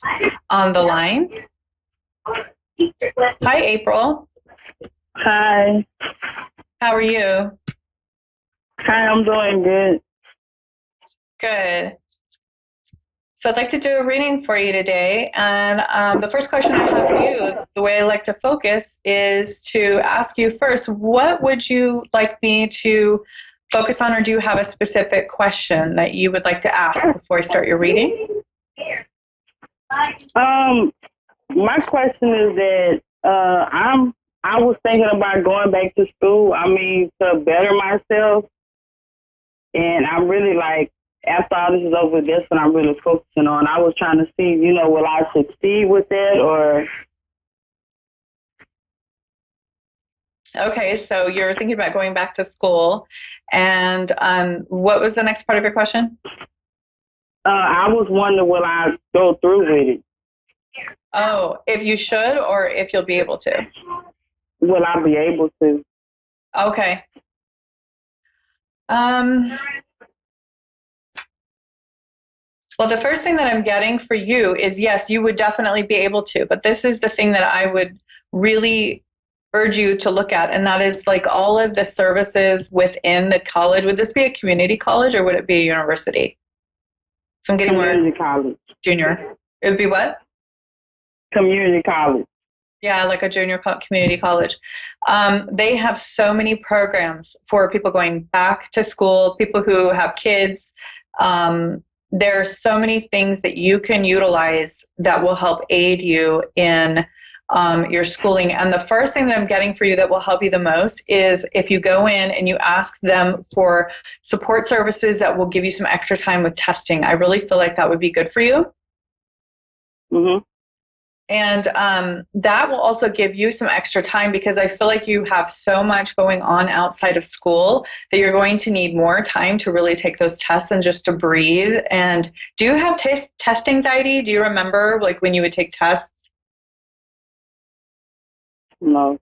Speaker 11: on the line. Hi, April.
Speaker 9: Hi.
Speaker 11: How are you?
Speaker 9: Hi, I'm doing good.
Speaker 11: Good. So I'd like to do a reading for you today. And the first question I have for you, the way I like to focus, is to ask you first, what would you like me to focus on, or do you have a specific question that you would like to ask before I start your reading?
Speaker 9: My question is that I was thinking about going back to school, to better myself. And I'm really after all this is over, that's what I'm really focusing on. I was trying to see, will I succeed with that or?
Speaker 11: Okay, so you're thinking about going back to school. And what was the next part of your question?
Speaker 9: I was wondering, will I go through with it?
Speaker 11: Oh, if you should or if you'll be able to?
Speaker 9: Will I be able to?
Speaker 11: Okay. Well, the first thing that I'm getting for you is, yes, you would definitely be able to, but this is the thing that I would really urge you to look at, and that is all of the services within the college. Would this be a community college or would it be a university? So I'm getting
Speaker 9: community college.
Speaker 11: Junior. It would be what?
Speaker 9: Community college.
Speaker 11: Yeah, like a junior community college. They have so many programs for people going back to school, people who have kids. There are so many things that you can utilize that will help aid you in your schooling. And the first thing that I'm getting for you that will help you the most is if you go in and you ask them for support services that will give you some extra time with testing. I really feel like that would be good for you.
Speaker 9: Mm-hmm.
Speaker 11: And that will also give you some extra time, because I feel like you have so much going on outside of school that you're going to need more time to really take those tests and just to breathe. And do you have test anxiety? Do you remember when you would take tests?
Speaker 9: No.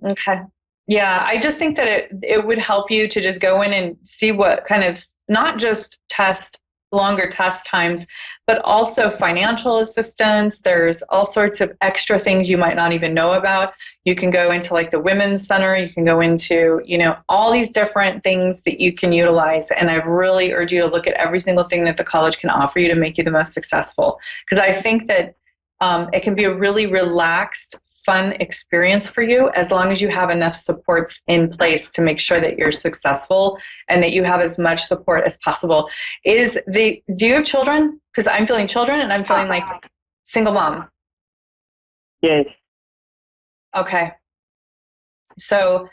Speaker 11: Okay. Yeah, I just think that it would help you to just go in and see what kind of, not just longer test times, but also financial assistance. There's all sorts of extra things you might not even know about. You can go into the women's center. You can go into, all these different things that you can utilize. And I really urge you to look at every single thing that the college can offer you to make you the most successful. Because I think that it can be a really relaxed, fun experience for you as long as you have enough supports in place to make sure that you're successful and that you have as much support as possible. Do you have children? Because I'm feeling children and I'm feeling Single mom?
Speaker 9: Yes.
Speaker 11: Okay. So,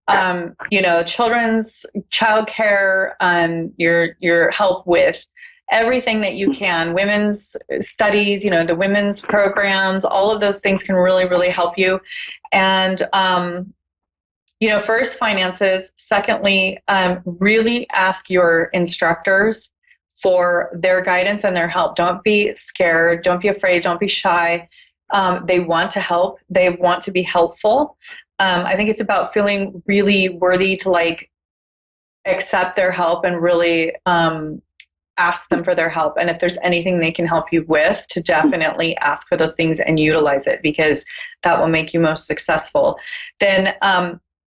Speaker 11: children's childcare, your help with everything that you can, women's studies, the women's programs, all of those things can really, really help you. And, first, finances. Secondly, really ask your instructors for their guidance and their help. Don't be scared. Don't be afraid. Don't be shy. They want to help. They want to be helpful. I think it's about feeling really worthy to accept their help and really ask them for their help. And if there's anything they can help you with, to definitely ask for those things and utilize it, because that will make you most successful. Then,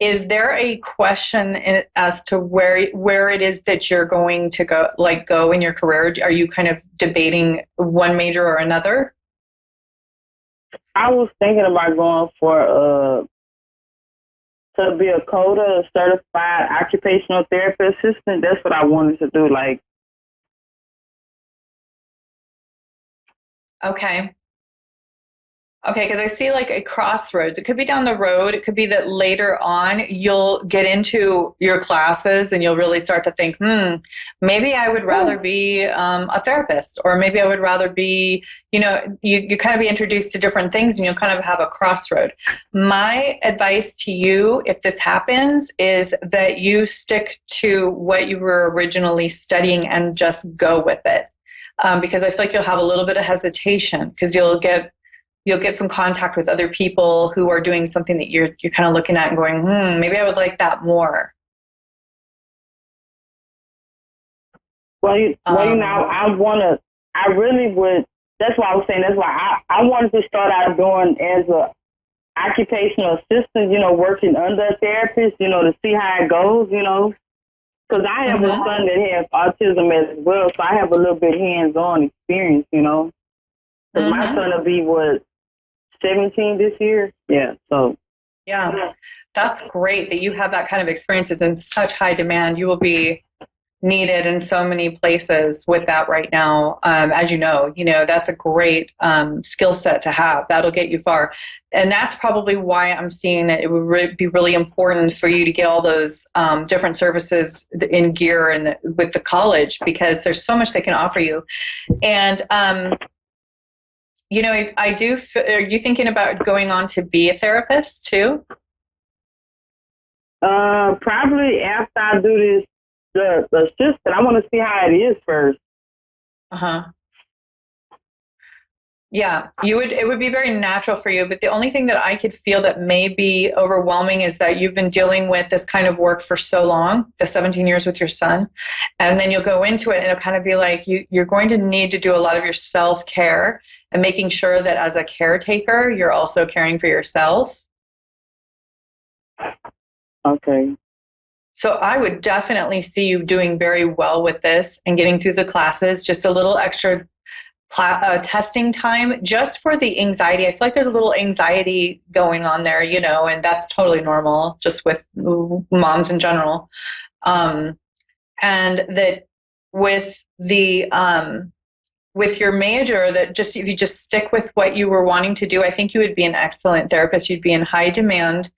Speaker 11: is there a question as to where it is that you're going to go in your career? Are you kind of debating one major or another?
Speaker 9: I was thinking about going for to be a CODA, a certified occupational therapy assistant. That's what I wanted to do.
Speaker 11: Okay, because I see a crossroads. It could be down the road. It could be that later on you'll get into your classes and you'll really start to think, maybe I would rather be a therapist, or maybe I would rather be, you kind of be introduced to different things and you'll kind of have a crossroad. My advice to you, if this happens, is that you stick to what you were originally studying and just go with it. Because I feel like you'll have a little bit of hesitation, because you'll get some contact with other people who are doing something that you're kind of looking at and going, maybe I would like that more.
Speaker 9: Well, I really would. That's why I was saying. That's why I wanted to start out doing as a occupational assistant. Working under a therapist. To see how it goes. Because I have a son that has autism as well, so I have a little bit hands-on experience. Because my son will be 17 this year. Yeah. So.
Speaker 11: Yeah, that's great that you have that kind of experience. It's in such high demand. You will be needed in so many places with that right now. As you know, that's a great skill set to have. That'll get you far. And that's probably why I'm seeing that it would be really important for you to get all those different services in gear and with the college, because there's so much they can offer you. And, are you thinking about going on to be a therapist too?
Speaker 9: Probably after I do this, the assistant. I want to see how it is first.
Speaker 11: Yeah, it would be very natural for you. But the only thing that I could feel that may be overwhelming is that you've been dealing with this kind of work for so long, the 17 years with your son. And then you'll go into it and it'll kind of be like you're going to need to do a lot of your self-care and making sure that as a caretaker, you're also caring for yourself.
Speaker 9: Okay.
Speaker 11: So I would definitely see you doing very well with this and getting through the classes, just a little extra testing time just for the anxiety. I feel like there's a little anxiety going on there, and that's totally normal just with moms in general. And that with the with your major, that just if you just stick with what you were wanting to do, I think you would be an excellent therapist. You'd be in high demand.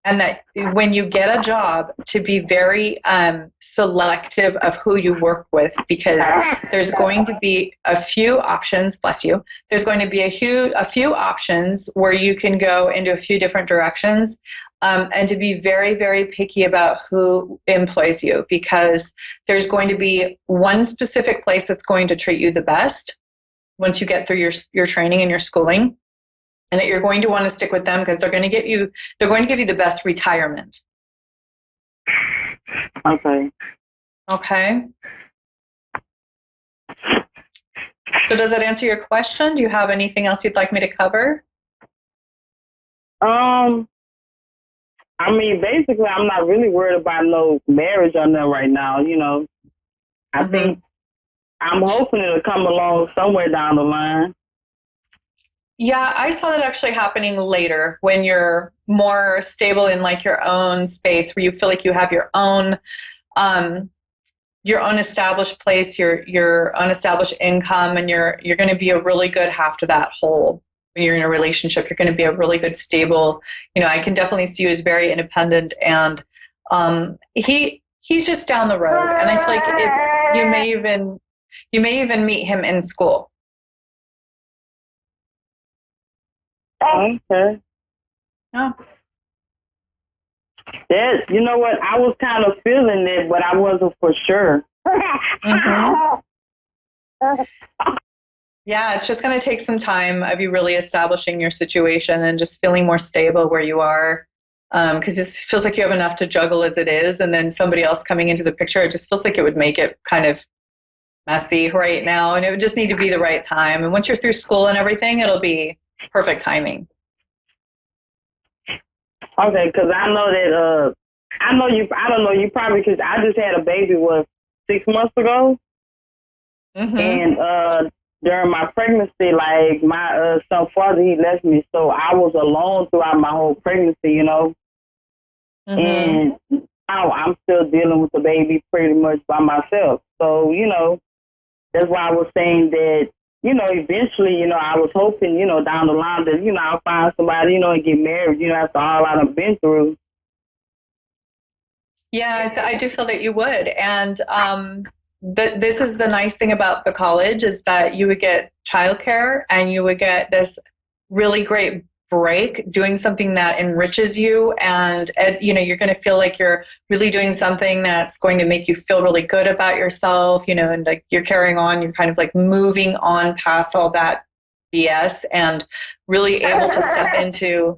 Speaker 11: And that when you get a job, to be very selective of who you work with, because there's going to be a few options, bless you, there's going to be a few options where you can go into a few different directions, and to be very, very picky about who employs you, because there's going to be one specific place that's going to treat you the best once you get through your training and your schooling. And that you're going to want to stick with them because they're going to give you the best retirement.
Speaker 9: Okay.
Speaker 11: Okay. So does that answer your question? Do you have anything else you'd like me to cover?
Speaker 9: Basically, I'm not really worried about no marriage on them right now. I think I'm hoping it'll come along somewhere down the line.
Speaker 11: Yeah, I saw that actually happening later when you're more stable in your own space, where you feel like you have your own your unestablished place, your unestablished income, and you're going to be a really good half to that whole. When you're in a relationship, you're going to be a really good, stable. I can definitely see you as very independent, and he's just down the road. And I feel like you may even meet him in school.
Speaker 9: Okay.
Speaker 11: Yeah.
Speaker 9: That, you know what? I was kind of feeling it, but I wasn't for sure.
Speaker 11: Mm-hmm. Yeah, it's just going to take some time of you really establishing your situation and just feeling more stable where you are. Because it feels like you have enough to juggle as it is. And then somebody else coming into the picture, it just feels like it would make it kind of messy right now. And it would just need to be the right time. And once you're through school and everything, it'll be perfect timing.
Speaker 9: Okay, because I know that, I don't know, you probably, because I just had a baby, 6 months ago?
Speaker 11: Mm-hmm.
Speaker 9: And during my pregnancy, like, my son father, he left me, so I was alone throughout my whole pregnancy,
Speaker 11: Mm-hmm.
Speaker 9: And now I'm still dealing with the baby pretty much by myself. So, that's why I was saying that, eventually, I was hoping, down the line that, I'll find somebody, and get married, after all I've been through.
Speaker 11: Yeah, I do feel that you would. And this is the nice thing about the college is that you would get childcare and you would get this really great break doing something that enriches you. And you're going to feel like you're really doing something that's going to make you feel really good about yourself, and like you're carrying on, you're kind of like moving on past all that BS and really able to step into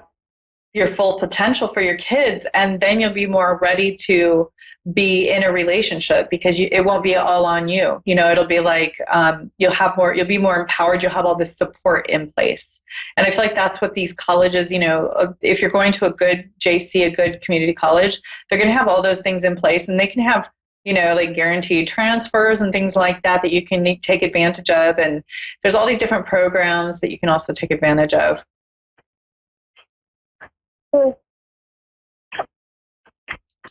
Speaker 11: your full potential for your kids. And then you'll be more ready to be in a relationship because it won't be all on you. It'll be like you'll be more empowered. You'll have all this support in place. And I feel like that's what these colleges, if you're going to a good JC, a good community college, they're going to have all those things in place, and they can have, like guaranteed transfers and things like that you can take advantage of. And there's all these different programs that you can also take advantage of.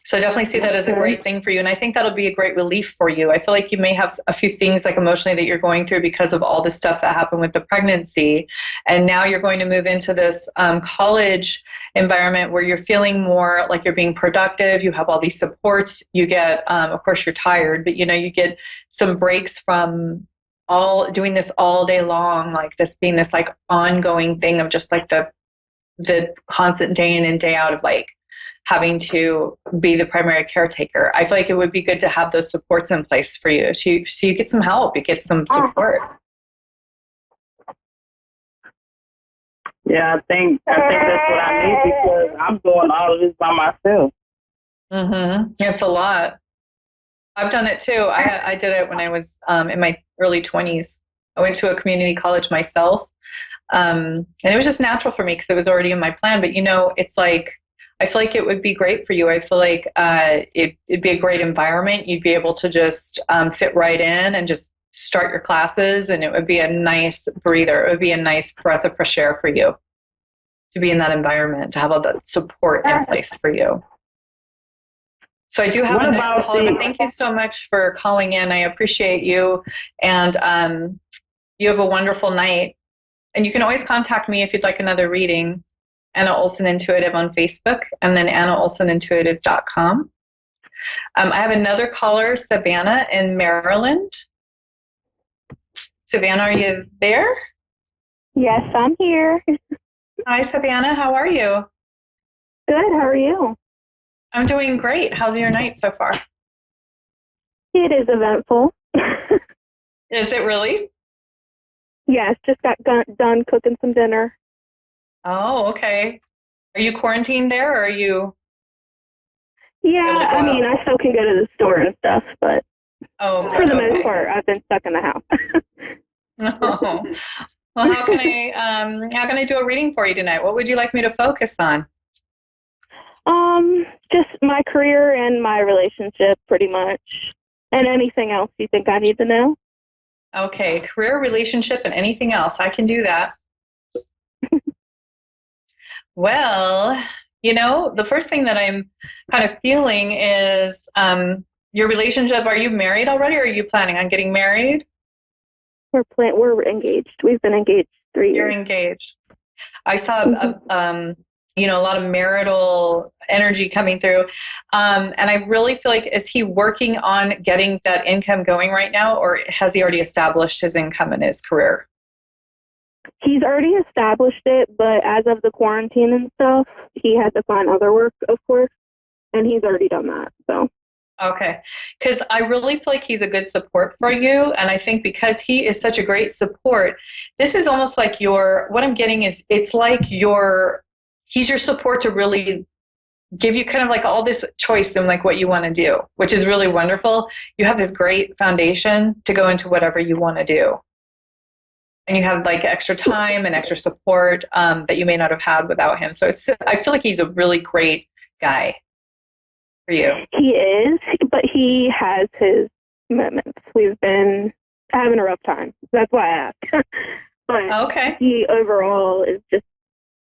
Speaker 11: So I definitely see that as a great thing for you. And I think that'll be a great relief for you. I feel like you may have a few things like emotionally that you're going through because of all the stuff that happened with the pregnancy. And now you're going to move into this college environment where you're feeling more like you're being productive. You have all these supports. You get, of course, you're tired, but, you get some breaks from doing this all day long, like this being this like ongoing thing of just like the constant day in and day out of like having to be the primary caretaker. I feel like it would be good to have those supports in place for you. So you get some help, you get some support.
Speaker 9: Yeah, I think that's what I need because I'm doing all of this by myself.
Speaker 11: Mm-hmm. It's a lot. I've done it too. I did it when I was in my early 20s. I went to a community college myself. And it was just natural for me because it was already in my plan. But, it's like, I feel like it would be great for you. I feel like it'd be a great environment. You'd be able to just fit right in and just start your classes. And it would be a nice breather. It would be a nice breath of fresh air for you to be in that environment, to have all that support in place for you. So I do have a next caller, but thank you so much for calling in. I appreciate you. And you have a wonderful night. And you can always contact me if you'd like another reading. Anna Olson Intuitive on Facebook, and then AnnaOlsonIntuitive.com. I have another caller, Savannah in Maryland. Savannah, are you there?
Speaker 12: Yes, I'm here.
Speaker 11: Hi, Savannah. How are you?
Speaker 12: Good. How are you?
Speaker 11: I'm doing great. How's your night so far?
Speaker 12: It is eventful.
Speaker 11: Is it really?
Speaker 12: Yes, just got done cooking some dinner.
Speaker 11: Oh, okay. Are you quarantined there, or are you?
Speaker 12: Yeah, I mean, I still can go to the store and stuff, but for the most part, I've been stuck in the house.
Speaker 11: Oh. Well, how can I do a reading for you tonight? What would you like me to focus on?
Speaker 12: Just my career and my relationship, pretty much, and anything else you think I need to know.
Speaker 11: Okay, career, relationship, and anything else. I can do that. Well, the first thing that I'm kind of feeling is Your relationship, are you married already, or are you planning on getting married?
Speaker 12: We're engaged. We've been engaged 3 years.
Speaker 11: You're engaged. I saw a lot of marital energy coming through. And I really feel like, is he working on getting that income going right now, or has he already established his income in his career?
Speaker 12: He's already established it, but as of the quarantine and stuff, he had to find other work, of course, and he's already done that. So.
Speaker 11: Okay, because I really feel like he's a good support for you, and I think because he is such a great support, this is almost like what I'm getting is, it's like he's your support to really give you kind of like all this choice in like what you want to do, which is really wonderful. You have this great foundation to go into whatever you want to do. And you have like extra time and extra support that you may not have had without him. So I feel like he's a really great guy for you.
Speaker 12: He is, but he has his moments. We've been having a rough time. That's why I asked. But
Speaker 11: okay.
Speaker 12: He overall is just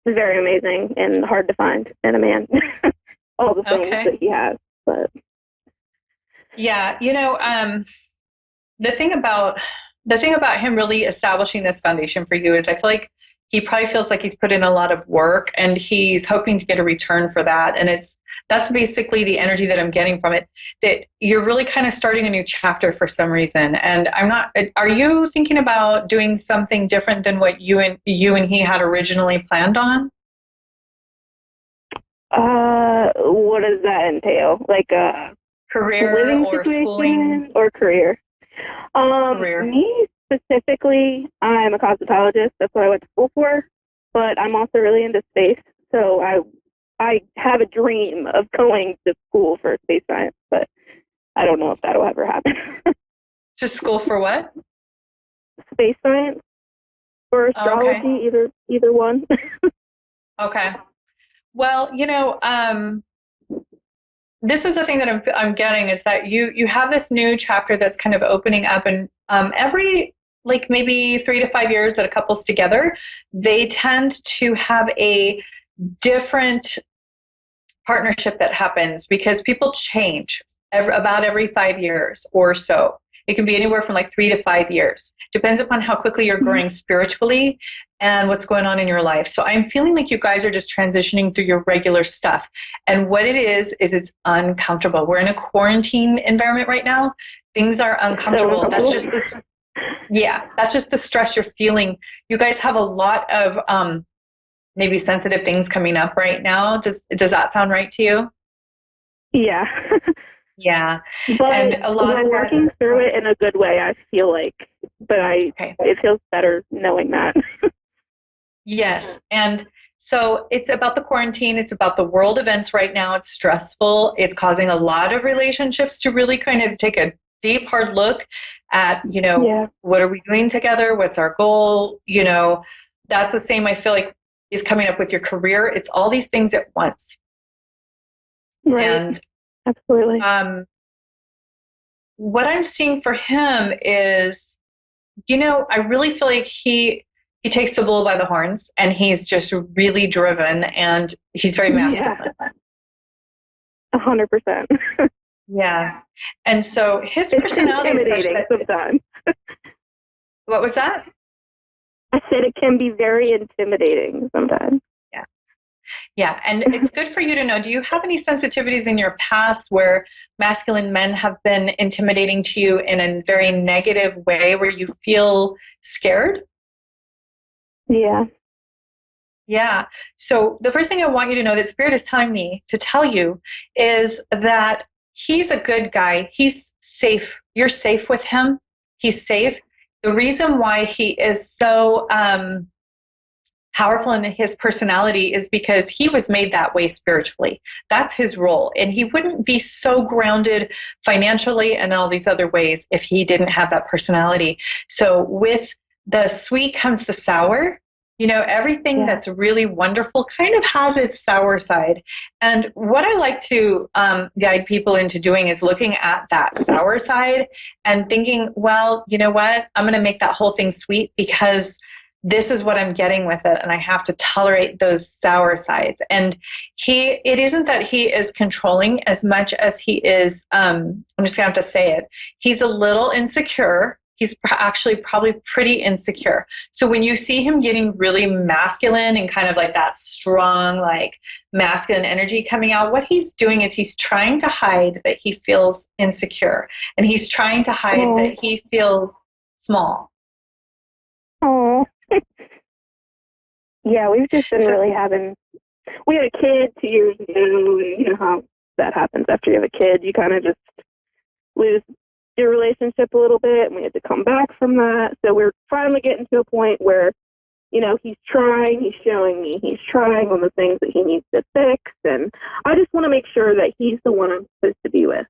Speaker 12: very amazing and hard to find in a man. All the things that he has. But
Speaker 11: yeah, the thing about him really establishing this foundation for you is, I feel like he probably feels like he's put in a lot of work and he's hoping to get a return for that. And that's basically the energy that I'm getting from it, that you're really kind of starting a new chapter for some reason. And are you thinking about doing something different than what you and he had originally planned on?
Speaker 12: What does that entail? Like a
Speaker 11: career or schooling
Speaker 12: or career?
Speaker 11: Career.
Speaker 12: Me specifically, I'm a cosmetologist. That's what I went to school for. But I'm also really into space. So I have a dream of going to school for space science, but I don't know if that'll ever happen.
Speaker 11: Just school for what?
Speaker 12: Space science or astrology, either one.
Speaker 11: Okay. Well, this is the thing that I'm getting, is that you have this new chapter that's kind of opening up, and every like maybe 3 to 5 years that a couple's together, they tend to have a different partnership that happens, because people change about every 5 years or so. It can be anywhere from like 3 to 5 years. Depends upon how quickly you're growing spiritually and what's going on in your life. So I'm feeling like you guys are just transitioning through your regular stuff. And what it is it's uncomfortable. We're in a quarantine environment right now. Things are uncomfortable. That's just the stress you're feeling. You guys have a lot of maybe sensitive things coming up right now. Does that sound right to you?
Speaker 12: Yeah.
Speaker 11: Yeah.
Speaker 12: But we're working through it in a good way, I feel like. But it feels better knowing that.
Speaker 11: Yes. And so it's about the quarantine. It's about the world events right now. It's stressful. It's causing a lot of relationships to really kind of take a deep, hard look at, what are we doing together? What's our goal? That's the same, I feel like, is coming up with your career. It's all these things at once.
Speaker 12: Right.
Speaker 11: And
Speaker 12: absolutely.
Speaker 11: What I'm seeing for him is, I really feel like he takes the bull by the horns, and he's just really driven, and he's very masculine.
Speaker 12: 100%.
Speaker 11: Yeah. And so his personality is
Speaker 12: intimidating sometimes.
Speaker 11: What was that?
Speaker 12: I said it can be very intimidating sometimes.
Speaker 11: Yeah, and it's good for you to know. Do you have any sensitivities in your past where masculine men have been intimidating to you in a very negative way, where you feel scared?
Speaker 12: Yeah.
Speaker 11: Yeah. So the first thing I want you to know that Spirit is telling me to tell you is that he's a good guy. He's safe. You're safe with him. He's safe. The reason why he is so powerful in his personality is because he was made that way spiritually. That's his role. And he wouldn't be so grounded financially and all these other ways if he didn't have that personality. So with the sweet comes the sour. Everything that's really wonderful kind of has its sour side. And what I like to guide people into doing is looking at that sour side and thinking, well, you know what? I'm going to make that whole thing sweet, because this is what I'm getting with it, and I have to tolerate those sour sides. And it isn't that he is controlling as much as he is, I'm just gonna have to say it, he's a little insecure. He's actually probably pretty insecure. So when you see him getting really masculine and kind of like that strong, like masculine energy coming out, what he's doing is he's trying to hide that he feels insecure, and he's trying to hide that he feels small.
Speaker 12: Oh. Yeah, we've just been really having, we had a kid 2 years ago, and you know how that happens after you have a kid. You kind of just lose your relationship a little bit, and we had to come back from that. So we're finally getting to a point where, you know, he's trying, he's showing me, he's trying on the things that he needs to fix, and I just want to make sure that he's the one I'm supposed to be with,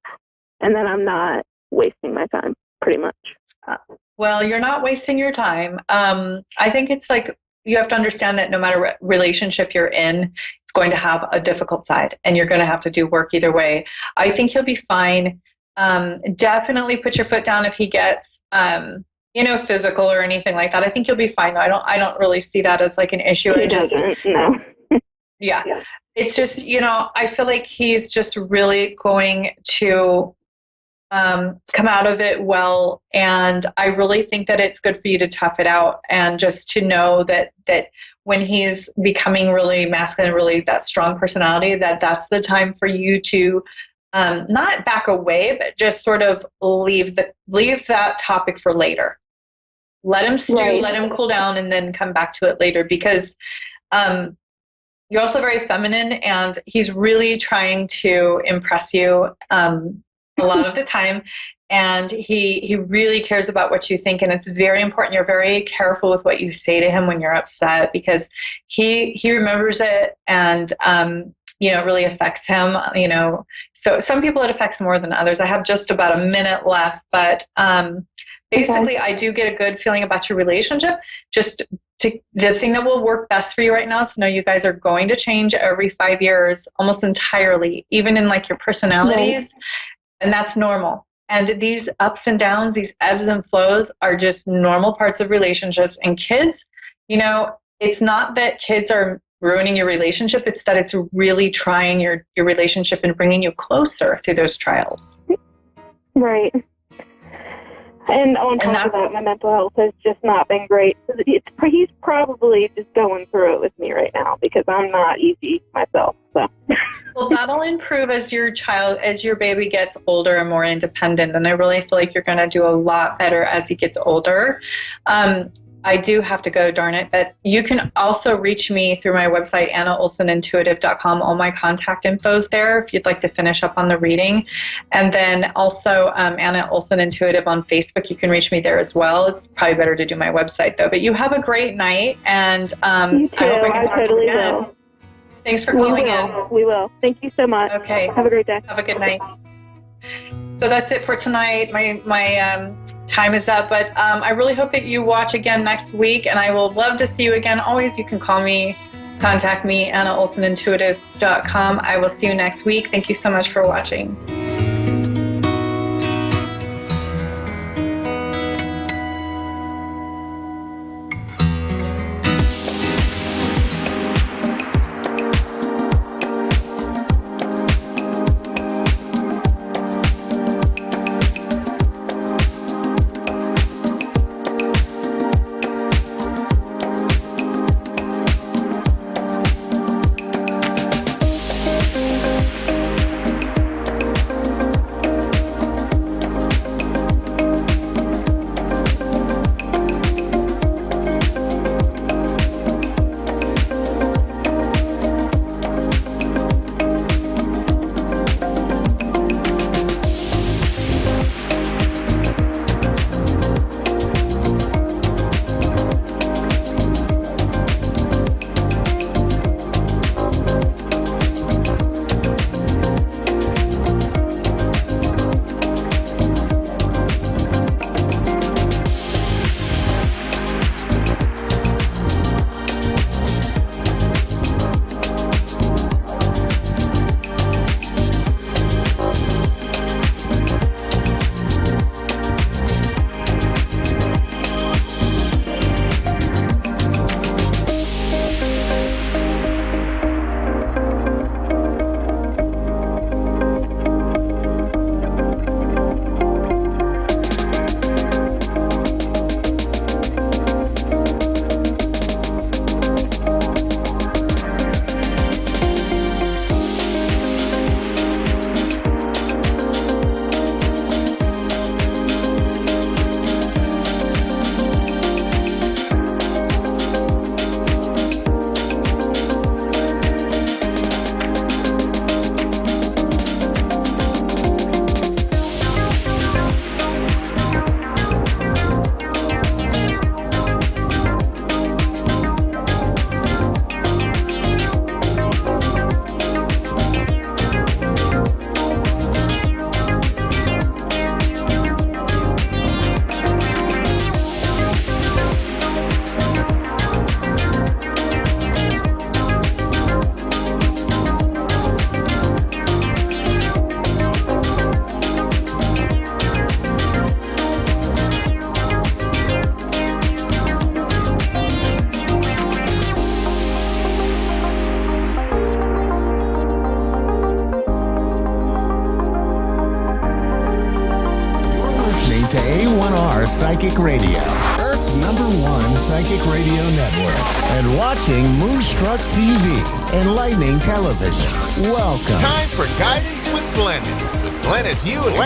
Speaker 12: and that I'm not wasting my time, pretty much.
Speaker 11: Well, you're not wasting your time. I think it's like, you have to understand that no matter what relationship you're in, it's going to have a difficult side, and you're going to have to do work either way. I think he'll be fine. Definitely put your foot down if he gets, physical or anything like that. I think you'll be fine, though. I don't really see that as like an issue.
Speaker 12: No.
Speaker 11: Yeah. It's just, I feel like he's just really going to come out of it well. And I really think that it's good for you to tough it out, and just to know that when he's becoming really masculine, really that strong personality, that's the time for you to not back away, but just sort of leave that topic for later. Let him stew,
Speaker 12: Right.
Speaker 11: let him cool down, and then come back to it later, because you're also very feminine, and he's really trying to impress you a lot of the time. And he really cares about what you think, and it's very important. You're very careful with what you say to him when you're upset, because he remembers it, and it really affects him. So some people it affects more than others. I have just about a minute left, but basically, I do get a good feeling about your relationship. The thing that will work best for you right now is to know you guys are going to change every 5 years, almost entirely, even in like your personalities. Right. And that's normal. And these ups and downs, these ebbs and flows are just normal parts of relationships. And kids, it's not that kids are ruining your relationship. It's that it's really trying your relationship and bringing you closer through those trials.
Speaker 12: Right. And on top of that, my mental health has just not been great. He's probably just going through it with me right now, because I'm not easy myself. So.
Speaker 11: Well, that'll improve as your baby gets older and more independent. And I really feel like you're going to do a lot better as he gets older. I do have to go, darn it. But you can also reach me through my website, AnnaOlsonIntuitive.com. All my contact info is there if you'd like to finish up on the reading. And then also Anna Olson Intuitive on Facebook. You can reach me there as well. It's probably better to do my website, though. But you have a great night. And
Speaker 12: you too.
Speaker 11: I hope I can talk
Speaker 12: totally
Speaker 11: to you again.
Speaker 12: will.
Speaker 11: Thanks for calling in.
Speaker 12: We will. Thank you so much.
Speaker 11: Okay.
Speaker 12: Have a great day.
Speaker 11: Have a good night. So that's it for tonight. My time is up, but I really hope that you watch again next week, and I will love to see you again. Always, you can call me, contact me, AnnaOlsonIntuitive.com. I will see you next week. Thank you so much for watching.
Speaker 1: to A1R Psychic Radio, Earth's #1 psychic radio network, and watching Moonstruck TV, enlightening television. Welcome.
Speaker 3: Time for Guidance with Glennis. With Glennis Ewing.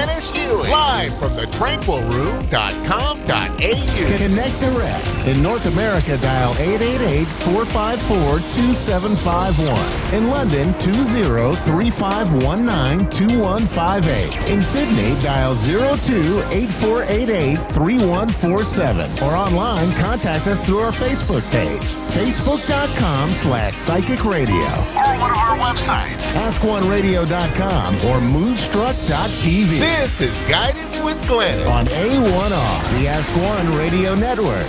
Speaker 3: Live from the tranquilroom.com.au.
Speaker 1: Connect direct. In North America, dial 888-454-2751. In London, 20-3519-2158. In Sydney, dial 02-8488-3147. Or online, contact us through our Facebook page, facebook.com/psychic radio.
Speaker 3: Or one of our websites,
Speaker 1: AskOneRadio.com or Moonstruck.tv.
Speaker 3: This is Guidance with Glennis
Speaker 1: on A1R, the Ask One Radio Network.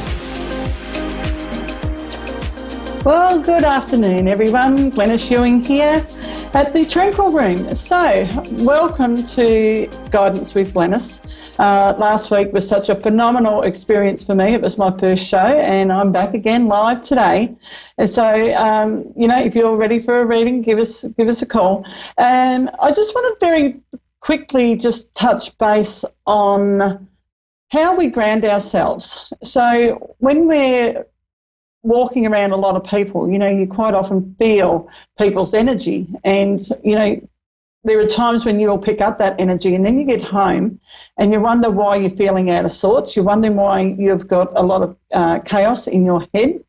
Speaker 8: Well, good afternoon, everyone. Glennis Ewing here at the Tranquil Room. So, welcome to Guidance with Glennis. Last week was such a phenomenal experience for me. It was my first show, and I'm back again live today. And so, if you're ready for a reading, give us a call. And I just want to very quickly just touch base on how we ground ourselves. So, when we're walking around a lot of people, you quite often feel people's energy, and there are times when you'll pick up that energy, and then you get home and you wonder why you're feeling out of sorts. You're wondering why you've got a lot of chaos in your head.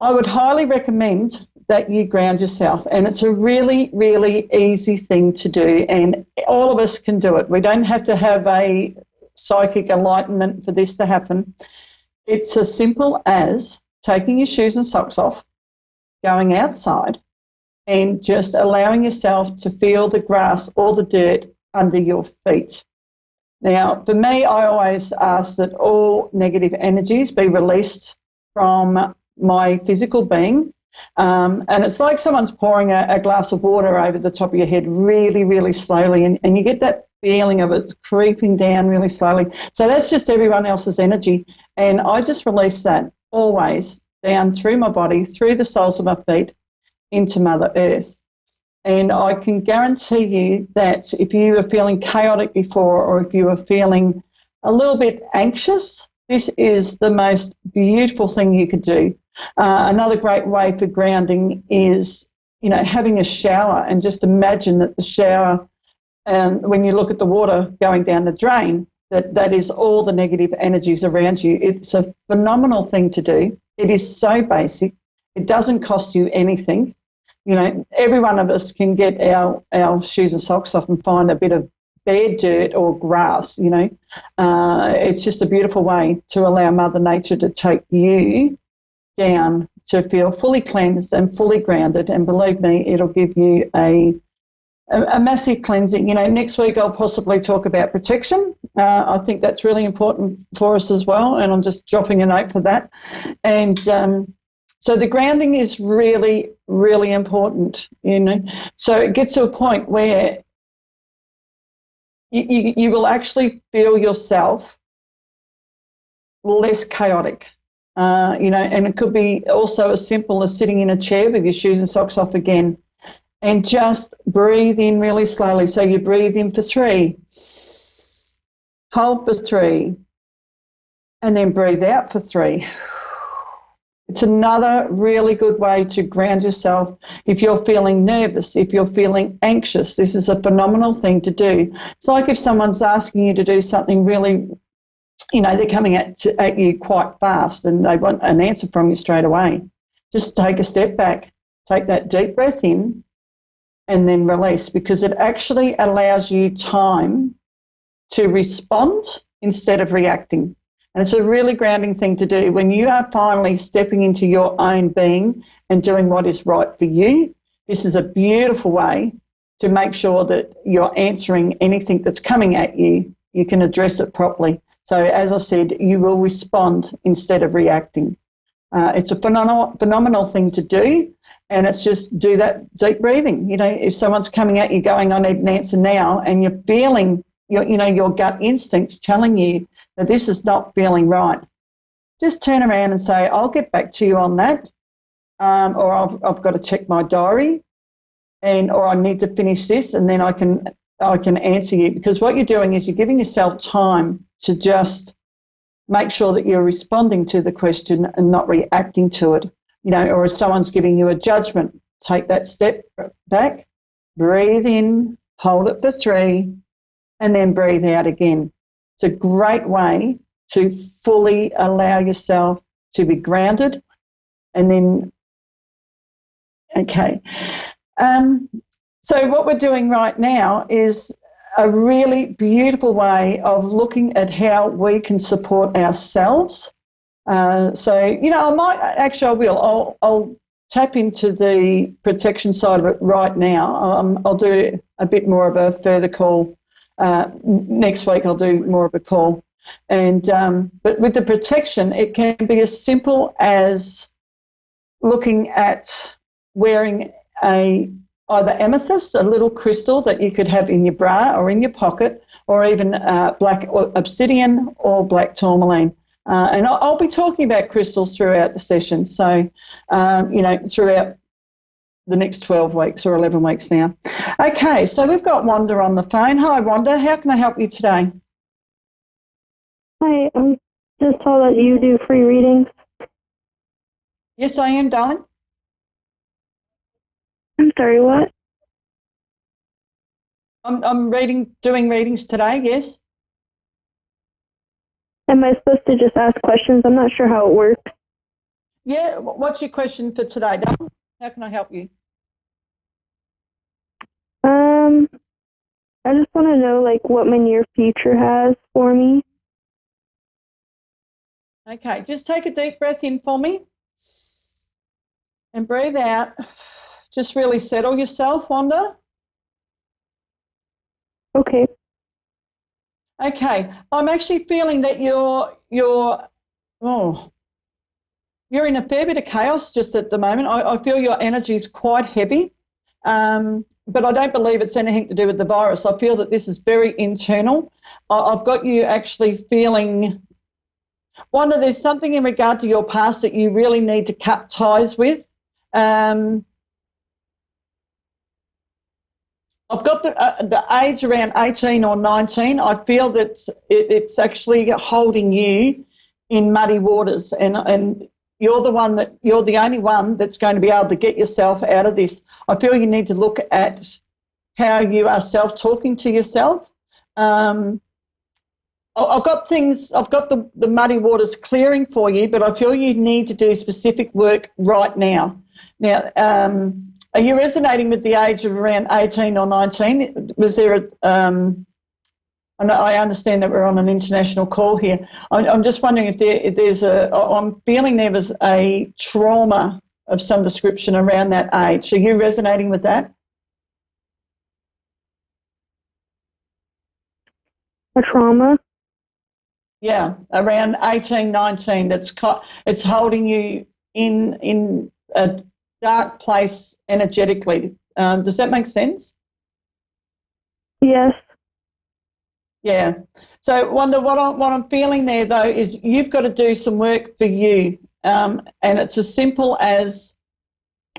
Speaker 8: I would highly recommend that you ground yourself, and it's a really, really easy thing to do, and all of us can do it. We don't have to have a psychic enlightenment for this to happen. It's as simple as taking your shoes and socks off, going outside, and just allowing yourself to feel the grass or the dirt under your feet. Now, for me, I always ask that all negative energies be released from my physical being. And it's like someone's pouring a glass of water over the top of your head really, really slowly, and you get that feeling of it creeping down really slowly. So that's just everyone else's energy. And I just release that always down through my body, through the soles of my feet, into Mother Earth. And I can guarantee you that if you were feeling chaotic before, or if you were feeling a little bit anxious, this is the most beautiful thing you could do. Another great way for grounding is, having a shower, and just imagine that the shower, and when you look at the water going down the drain, that is all the negative energies around you. It's a phenomenal thing to do. It is so basic. It doesn't cost you anything. Every one of us can get our shoes and socks off and find a bit of bare dirt or grass, It's just a beautiful way to allow Mother Nature to take you down to feel fully cleansed and fully grounded. And believe me, it'll give you a massive cleansing. Next week I'll possibly talk about protection. I think that's really important for us as well, and I'm just dropping a note for that. And so the grounding is really, really important, So it gets to a point where you will actually feel yourself less chaotic, and it could be also as simple as sitting in a chair with your shoes and socks off again, and just breathe in really slowly. So you breathe in for 3, hold for 3, and then breathe out for 3. It's another really good way to ground yourself. If you're feeling nervous, if you're feeling anxious, this is a phenomenal thing to do. It's like if someone's asking you to do something really, they're coming at you quite fast and they want an answer from you straight away. Just take a step back, take that deep breath in, and then release, because it actually allows you time to respond instead of reacting. And it's a really grounding thing to do. When you are finally stepping into your own being and doing what is right for you, this is a beautiful way to make sure that you're answering anything that's coming at you. You can address it properly. So as I said, you will respond instead of reacting. It's a phenomenal thing to do, and it's just do that deep breathing. If someone's coming at you going, I need an answer now, and you're feeling your gut instincts telling you that this is not feeling right, just turn around and say, I'll get back to you on that, or I've got to check my diary, or I need to finish this, and then I can answer you. Because what you're doing is you're giving yourself time to just make sure that you're responding to the question and not reacting to it. Or if someone's giving you a judgment, take that step back, breathe in, hold it for 3, and then breathe out again. It's a great way to fully allow yourself to be grounded. And then, okay. So what we're doing right now is a really beautiful way of looking at how we can support ourselves. I will. I'll tap into the protection side of it right now. I'll do a bit more of a further call. Next week I'll do more of a call. And but with the protection, it can be as simple as looking at wearing either amethyst, a little crystal that you could have in your bra or in your pocket, or even black obsidian or black tourmaline. And I'll be talking about crystals throughout the session, so, throughout the next 12 weeks or 11 weeks now. Okay, so we've got Wanda on the phone. Hi, Wanda. How can I help you today?
Speaker 12: Hi, I'm just told that you do free readings.
Speaker 8: Yes, I am, darling.
Speaker 12: I'm sorry, what?
Speaker 8: I'm doing readings today, yes.
Speaker 12: Am I supposed to just ask questions? I'm not sure how it works.
Speaker 8: Yeah, what's your question for today, darling? How can I help you?
Speaker 12: I just want to know, what my near future has for me.
Speaker 8: Okay, just take a deep breath in for me and breathe out. Just really settle yourself, Wanda.
Speaker 12: Okay.
Speaker 8: Okay, I'm actually feeling that you're in a fair bit of chaos just at the moment. I feel your energy is quite heavy, but I don't believe it's anything to do with the virus. I feel that this is very internal. I've got you actually feeling, Wanda, there's something in regard to your past that you really need to cut ties with. I've got the age around 18 or 19. I feel that it's actually holding you in muddy waters, and you're the only one that's going to be able to get yourself out of this. I feel you need to look at how you are self-talking to yourself. I've got the muddy waters clearing for you, but I feel you need to do specific work right now. Now, are you resonating with the age of around 18 or 19? Was there I understand that we're on an international call here. I'm just wondering if I'm feeling there was a trauma of some description around that age. Are you resonating with that?
Speaker 12: A trauma?
Speaker 8: Yeah, around 18, 19. It's holding you in a dark place energetically. Does that make sense?
Speaker 12: Yes.
Speaker 8: Yeah. So, Wanda, what I'm feeling there, though, is you've got to do some work for you. And it's as simple as,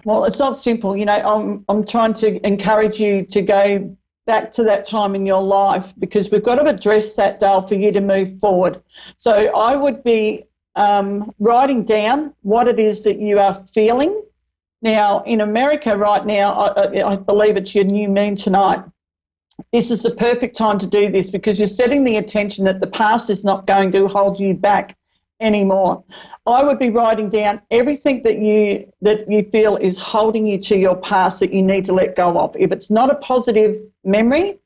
Speaker 8: well, it's not simple. I'm trying to encourage you to go back to that time in your life, because we've got to address that, Dale, for you to move forward. So I would be writing down what it is that you are feeling. Now, in America right now, I believe it's your new moon tonight. This is the perfect time to do this, because you're setting the intention that the past is not going to hold you back anymore. I would be writing down everything that you feel is holding you to your past that you need to let go of. If it's not a positive memory,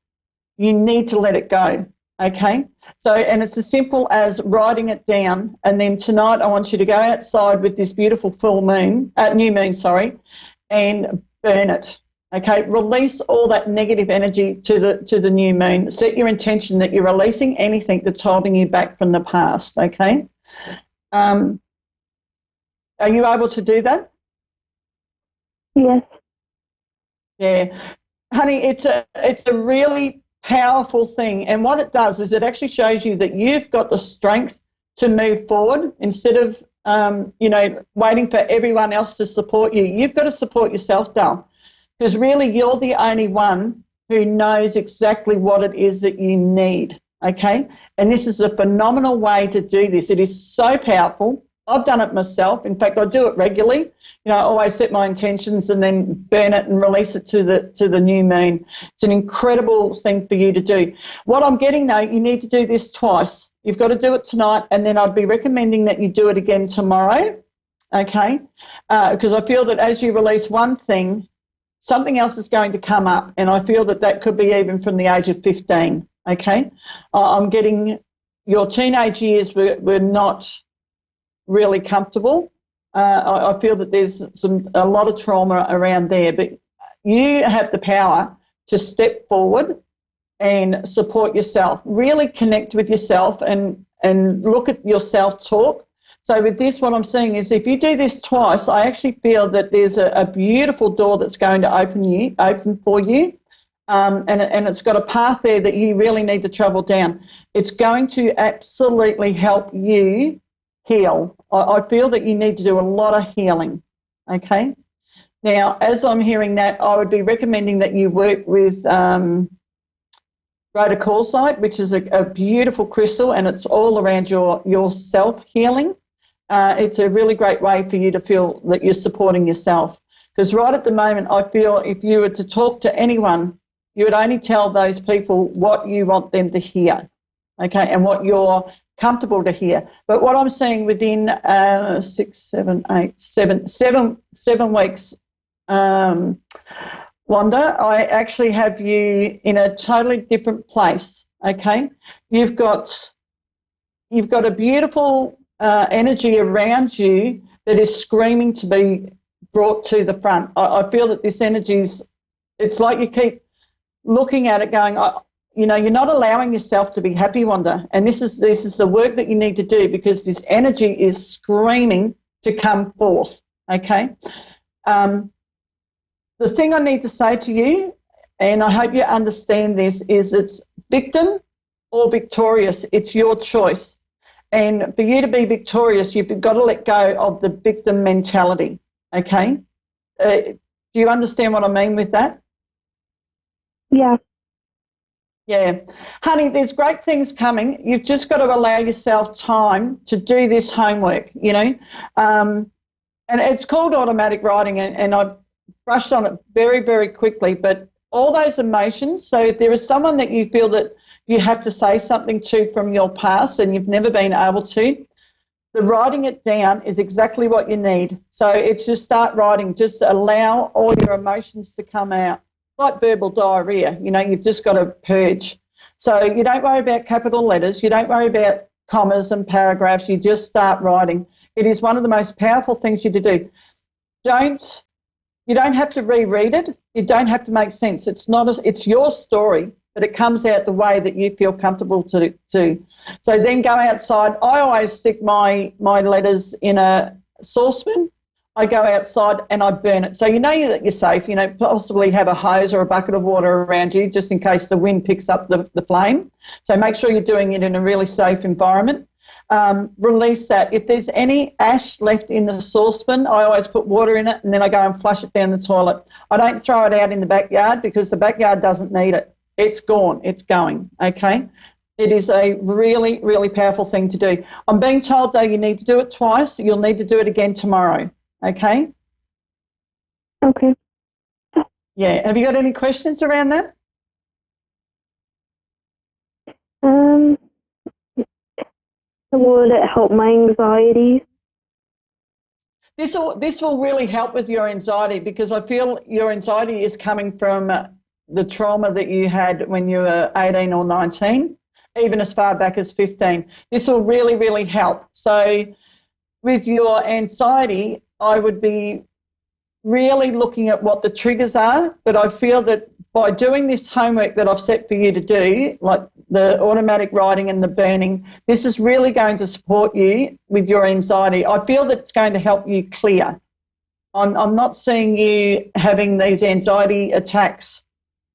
Speaker 8: you need to let it go. Okay? So, and it's as simple as writing it down, and then tonight I want you to go outside with this beautiful new moon, and burn it. Okay, release all that negative energy to the new moon. Set your intention that you're releasing anything that's holding you back from the past. Okay, are you able to do that?
Speaker 12: Yes.
Speaker 8: Yeah, honey, it's a really powerful thing, and what it does is it actually shows you that you've got the strength to move forward instead of waiting for everyone else to support you. You've got to support yourself, Dale. Because really you're the only one who knows exactly what it is that you need. okay? And this is a phenomenal way to do this. It is so powerful. I've done it myself. In fact, I do it regularly. You know, I always set my intentions and then burn it and release it to the new moon. It's an incredible thing for you to do. What I'm getting, though, you need to do this twice. You've got to do it tonight, and then I'd be recommending that you do it again tomorrow, okay? Because I feel that as you release one thing, something else is going to come up, and I feel that that could be even from the age of 15, okay? I'm getting your teenage years were not really comfortable. I feel that there's a lot of trauma around there, but you have the power to step forward and support yourself. Really connect with yourself and look at your self-talk. So with this, what I'm saying is if you do this twice, I actually feel that there's a beautiful door that's going to open for you. And it's got a path there that you really need to travel down. It's going to absolutely help you heal. I feel that you need to do a lot of healing, okay? Now, as I'm hearing that, I would be recommending that you work with rhodochrosite, which is a beautiful crystal, and it's all around your self-healing. It's a really great way for you to feel that you're supporting yourself. Because right at the moment, I feel if you were to talk to anyone, you would only tell those people what you want them to hear, okay, and what you're comfortable to hear. But what I'm seeing within 7 weeks, Wanda, I actually have you in a totally different place, okay? You've got a beautiful energy around you that is screaming to be brought to the front. I feel that this energy's, it's like you keep looking at it going, you know, you're not allowing yourself to be happy, Wanda, and this is the work that you need to do because this energy is screaming to come forth, okay? The thing I need to say to you, and I hope you understand this, is it's victim or victorious. It's your choice. And for you to be victorious, you've got to let go of the victim mentality, okay? Do you understand what I mean with that?
Speaker 12: Yeah.
Speaker 8: Yeah. Honey, there's great things coming. You've just got to allow yourself time to do this homework, you know. And it's called automatic writing, and I brushed on it very, very quickly. But all those emotions, so if there is someone that you feel that you have to say something to from your past and you've never been able to, the writing it down is exactly what you need. So it's just start writing. Just allow all your emotions to come out. Like verbal diarrhea, you know, you've just got to purge. So you don't worry about capital letters, you don't worry about commas and paragraphs, you just start writing. It is one of the most powerful things you to do. You don't have to reread it, you don't have to make sense. It's your story, but it comes out the way that you feel comfortable to. So then go outside. I always stick my letters in a saucepan. I go outside and I burn it. So you know that you're safe, you know, possibly have a hose or a bucket of water around you just in case the wind picks up the flame. So make sure you're doing it in a really safe environment. Release that. If there's any ash left in the saucepan, I always put water in it and then I go and flush it down the toilet. I don't throw it out in the backyard because the backyard doesn't need it. It's gone. It's going, okay? It is a really, really powerful thing to do. I'm being told, though, you need to do it twice. You'll need to do it again tomorrow. Okay?
Speaker 12: Okay.
Speaker 8: Yeah. Have you got any questions around that?
Speaker 12: Would it help my anxiety?
Speaker 8: This will really help with your anxiety because I feel your anxiety is coming from the trauma that you had when you were 18 or 19, even as far back as 15. This will really, really help. So with your anxiety, I would be really looking at what the triggers are, but I feel that by doing this homework that I've set for you to do, like the automatic writing and the burning, this is really going to support you with your anxiety. I feel that it's going to help you clear. I'm not seeing you having these anxiety attacks,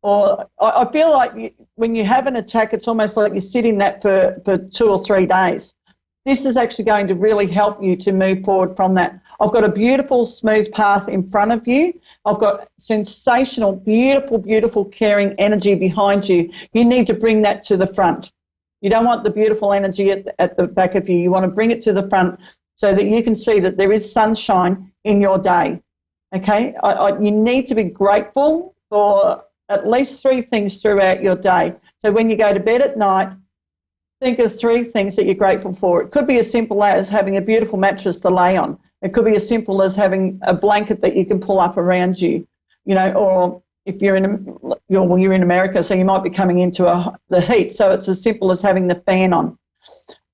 Speaker 8: or I feel like when you have an attack, it's almost like you sit in that for 2 or 3 days. This is actually going to really help you to move forward from that. I've got a beautiful, smooth path in front of you. I've got sensational, beautiful, beautiful, caring energy behind you. You need to bring that to the front. You don't want the beautiful energy at the back of you. You want to bring it to the front so that you can see that there is sunshine in your day. Okay? You need to be grateful for at least 3 things throughout your day. So when you go to bed at night, think of 3 things that you're grateful for. It could be as simple as having a beautiful mattress to lay on. It could be as simple as having a blanket that you can pull up around you, or if you're in America, so you might be coming into the heat. So it's as simple as having the fan on.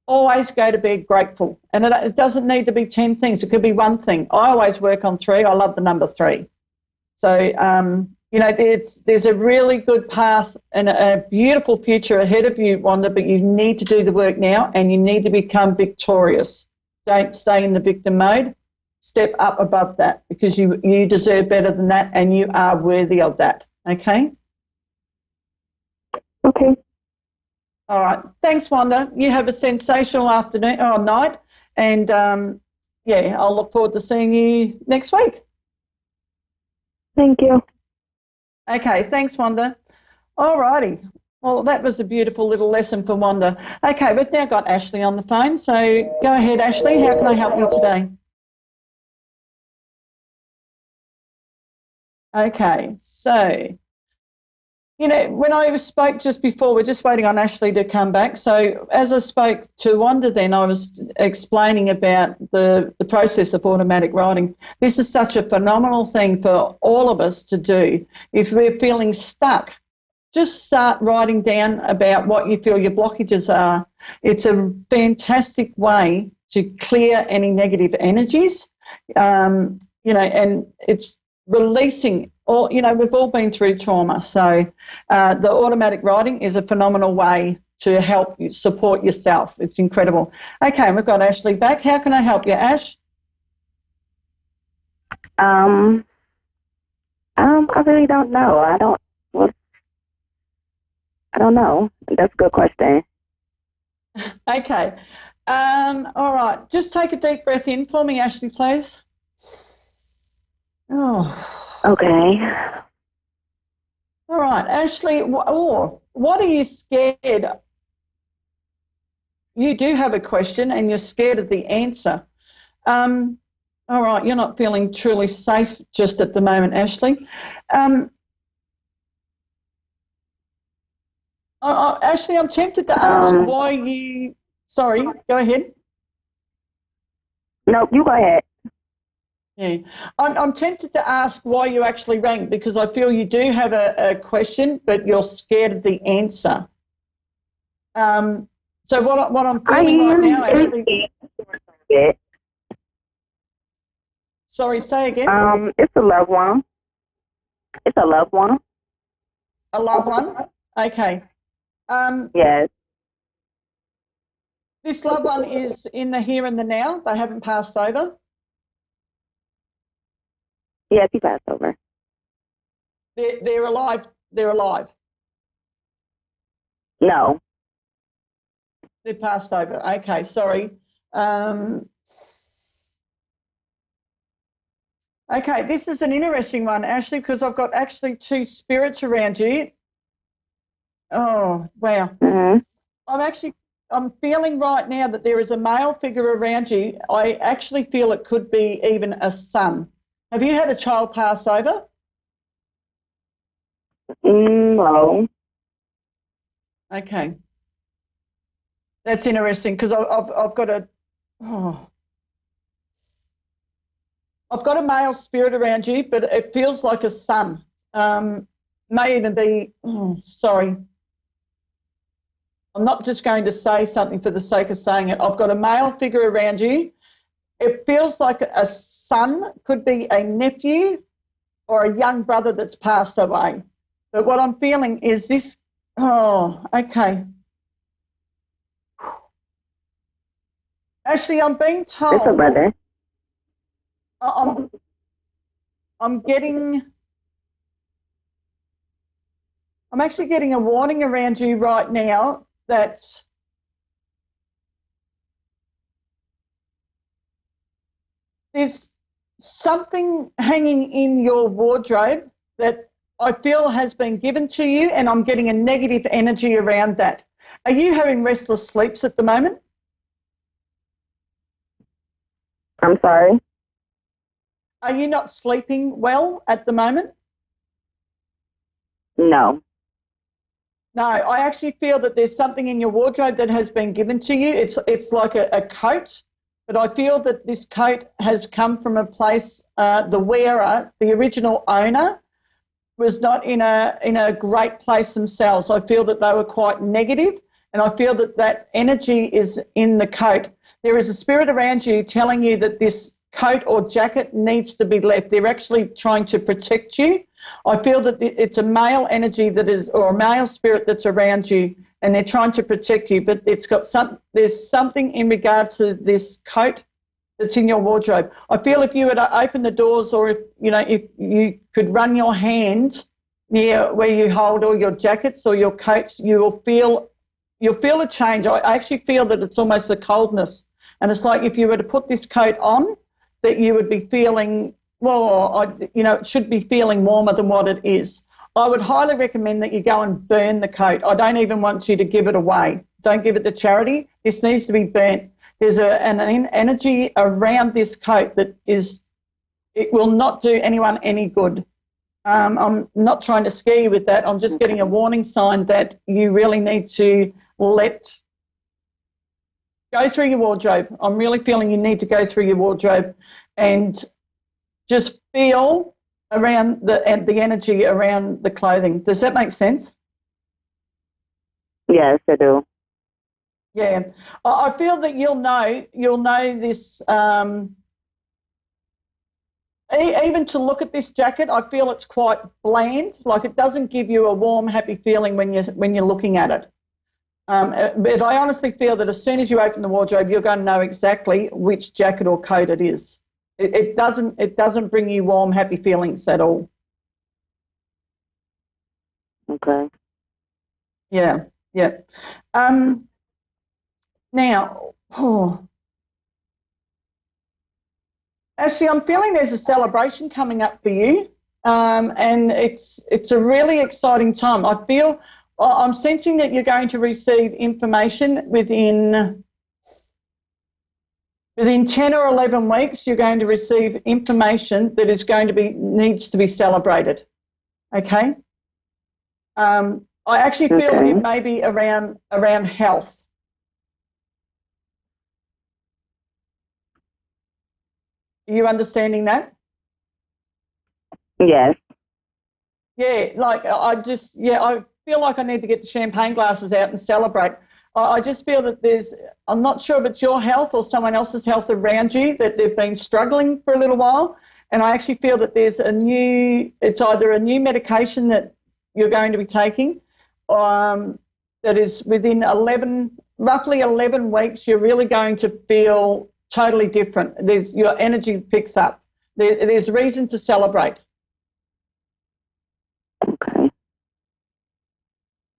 Speaker 8: Always go to bed grateful. And it doesn't need to be 10 things. It could be 1 thing. I always work on 3. I love the number 3. So, there's a really good path and a beautiful future ahead of you, Wanda, but you need to do the work now and you need to become victorious. Don't stay in the victim mode. Step up above that because you deserve better than that and you are worthy of that, okay?
Speaker 10: Okay.
Speaker 8: All right. Thanks, Wanda. You have a sensational afternoon or night and, I'll look forward to seeing you next week.
Speaker 10: Thank you.
Speaker 8: Okay, thanks, Wanda. All righty. Well, that was a beautiful little lesson for Wanda. Okay, we've now got Ashley on the phone. So go ahead, Ashley. How can I help you today? Okay, so, when I spoke just before, we're just waiting on Ashley to come back. So as I spoke to Wanda then, I was explaining about the process of automatic writing. This is such a phenomenal thing for all of us to do. If we're feeling stuck, just start writing down about what you feel your blockages are. It's a fantastic way to clear any negative energies, and it's releasing we've all been through trauma. So the automatic writing is a phenomenal way to help you support yourself. It's incredible. Okay, we've got Ashley back. How can I help you, Ash?
Speaker 7: I really don't know. I don't know. That's a good question.
Speaker 8: Okay. All right. Just take a deep breath in for me, Ashley, please. Oh.
Speaker 7: Okay.
Speaker 8: All right, Ashley, what are you scared? You do have a question and you're scared of the answer. All right, you're not feeling truly safe just at the moment, Ashley. Ashley, I'm tempted to ask why you... Sorry, go ahead.
Speaker 7: No, you go ahead.
Speaker 8: Yeah, I'm tempted to ask why you actually rang because I feel you do have a question, but you're scared of the answer. So what I'm feeling right now, Ashley. Sorry, say again.
Speaker 7: It's a loved one. It's a loved one.
Speaker 8: A loved one. Okay.
Speaker 7: Yes.
Speaker 8: This loved one is in the here and the now. They haven't passed over.
Speaker 7: Yes, he passed over.
Speaker 8: They're alive. They're alive.
Speaker 7: No.
Speaker 8: They passed over. Okay, sorry. Okay, this is an interesting one, Ashley, because I've got actually 2 spirits around you. Oh, wow.
Speaker 7: Mm-hmm.
Speaker 8: I'm feeling right now that there is a male figure around you. I actually feel it could be even a son. Have you had a child pass over?
Speaker 7: No.
Speaker 8: Okay. That's interesting because I've got a male spirit around you, but it feels like a son. May even be, sorry. I'm not just going to say something for the sake of saying it. I've got a male figure around you. It feels like a son, could be a nephew or a young brother that's passed away. But what I'm feeling is this, okay. Actually, I'm being told.
Speaker 7: It's a brother.
Speaker 8: I'm actually getting a warning around you right now that there's something hanging in your wardrobe that I feel has been given to you, and I'm getting a negative energy around that. Are you having restless sleeps at the moment?
Speaker 7: I'm sorry?
Speaker 8: Are you not sleeping well at the moment?
Speaker 7: No.
Speaker 8: No, I actually feel that there's something in your wardrobe that has been given to you. It's like a coat, but I feel that this coat has come from a place, the wearer, the original owner, was not in a great place themselves. I feel that they were quite negative, and I feel that that energy is in the coat. There is a spirit around you telling you that this coat or jacket needs to be left. They're actually trying to protect you. I feel that it's a male energy that is, or a male spirit that's around you, and they're trying to protect you, but there's something in regard to this coat that's in your wardrobe. I feel if you were to open the doors, or if you could run your hand near where you hold all your jackets or your coats, you'll feel a change. I actually feel that it's almost a coldness, and it's like if you were to put this coat on, that you would be feeling, it should be feeling warmer than what it is. I would highly recommend that you go and burn the coat. I don't even want you to give it away. Don't give it to charity. This needs to be burnt. There's an energy around this coat that it will not do anyone any good. I'm not trying to scare you with that. I'm just getting a warning sign that you really need to go through your wardrobe. I'm really feeling you need to go through your wardrobe and just feel around the energy around the clothing. Does that make sense?
Speaker 7: Yes, I do.
Speaker 8: Yeah. I feel that you'll know this, even to look at this jacket, I feel it's quite bland. Like it doesn't give you a warm, happy feeling when you're looking at it. But I honestly feel that as soon as you open the wardrobe, you're going to know exactly which jacket or coat it is. It doesn't bring you warm, happy feelings at all.
Speaker 7: Okay.
Speaker 8: Yeah. Now, actually, I'm feeling there's a celebration coming up for you, and it's a really exciting time. I'm sensing that you're going to receive information within 10 or 11 weeks. You're going to receive information that needs to be celebrated. Okay. I actually feel it may be around health. Are you understanding that?
Speaker 7: Yes.
Speaker 8: Yeah, like I feel like I need to get the champagne glasses out and celebrate. I just feel that I'm not sure if it's your health or someone else's health around you, that they've been struggling for a little while. And I actually feel that it's either a new medication that you're going to be taking, that is within roughly 11 weeks, you're really going to feel totally different. Your energy picks up. There's reason to celebrate.
Speaker 7: Okay.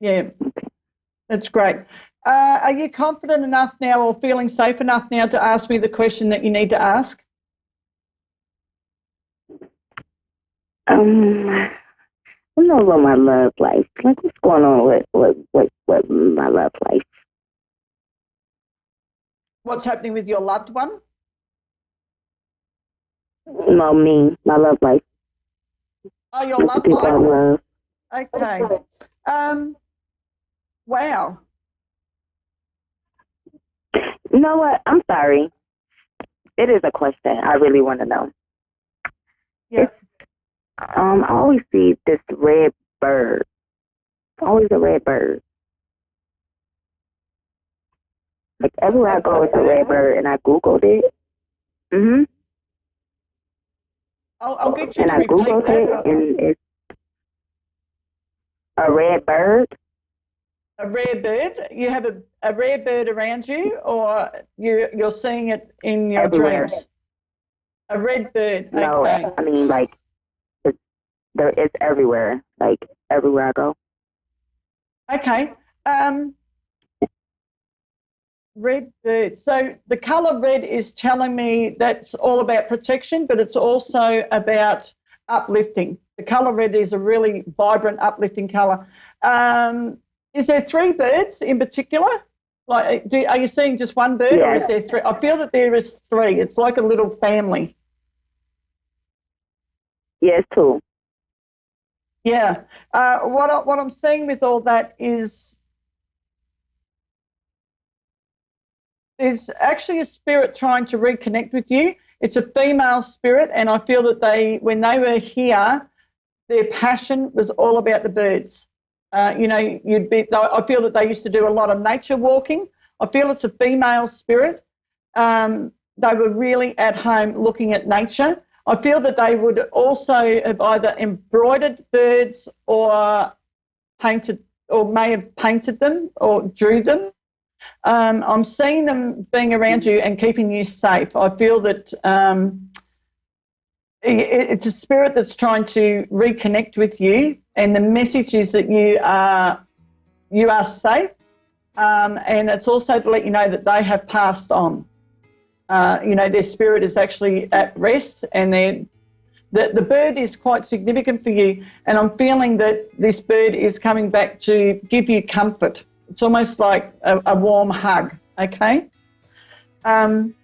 Speaker 8: Yeah, that's great. Are you confident enough now or feeling safe enough now to ask me the question that you need to ask?
Speaker 7: I don't know about my love life. Like, what's going on with my love life?
Speaker 8: What's happening with your loved one?
Speaker 7: No, me, my love life.
Speaker 8: Oh, your loved one? Okay. Wow.
Speaker 7: You know what? I'm sorry. It is a question I really want to know.
Speaker 8: Yeah.
Speaker 7: I always see this red bird. Always a red bird. Like everywhere I go, it's a red bird, and I Googled it. Mhm.
Speaker 8: I'll get you
Speaker 7: and
Speaker 8: to
Speaker 7: I
Speaker 8: repeat
Speaker 7: Googled
Speaker 8: that.
Speaker 7: it, and it's a red bird.
Speaker 8: A rare bird? You have a rare bird around you, or you're seeing it in your
Speaker 7: Everywhere.
Speaker 8: dreams? A red bird.
Speaker 7: No,
Speaker 8: Okay.
Speaker 7: I mean like it's everywhere. Like everywhere I go.
Speaker 8: Okay. Red bird. So the colour red is telling me that's all about protection, but it's also about uplifting. The colour red is a really vibrant, uplifting colour. Is there 3 birds in particular? Like, are you seeing just one bird, or is there 3? I feel that there is 3. It's like a little family.
Speaker 9: Yes, 2.
Speaker 8: Yeah. What I'm seeing with all that is there's actually a spirit trying to reconnect with you. It's a female spirit, and I feel that when they were here, their passion was all about the birds. I feel that they used to do a lot of nature walking. I feel it's a female spirit. They were really at home looking at nature. I feel that they would also have either embroidered birds or painted, or may have painted them or drew them. I'm seeing them being around you and keeping you safe. I feel that it's a spirit that's trying to reconnect with you, and the message is that you are safe, and it's also to let you know that they have passed on. Their spirit is actually at rest, and the bird is quite significant for you, and I'm feeling that this bird is coming back to give you comfort. It's almost like a warm hug, okay? I'm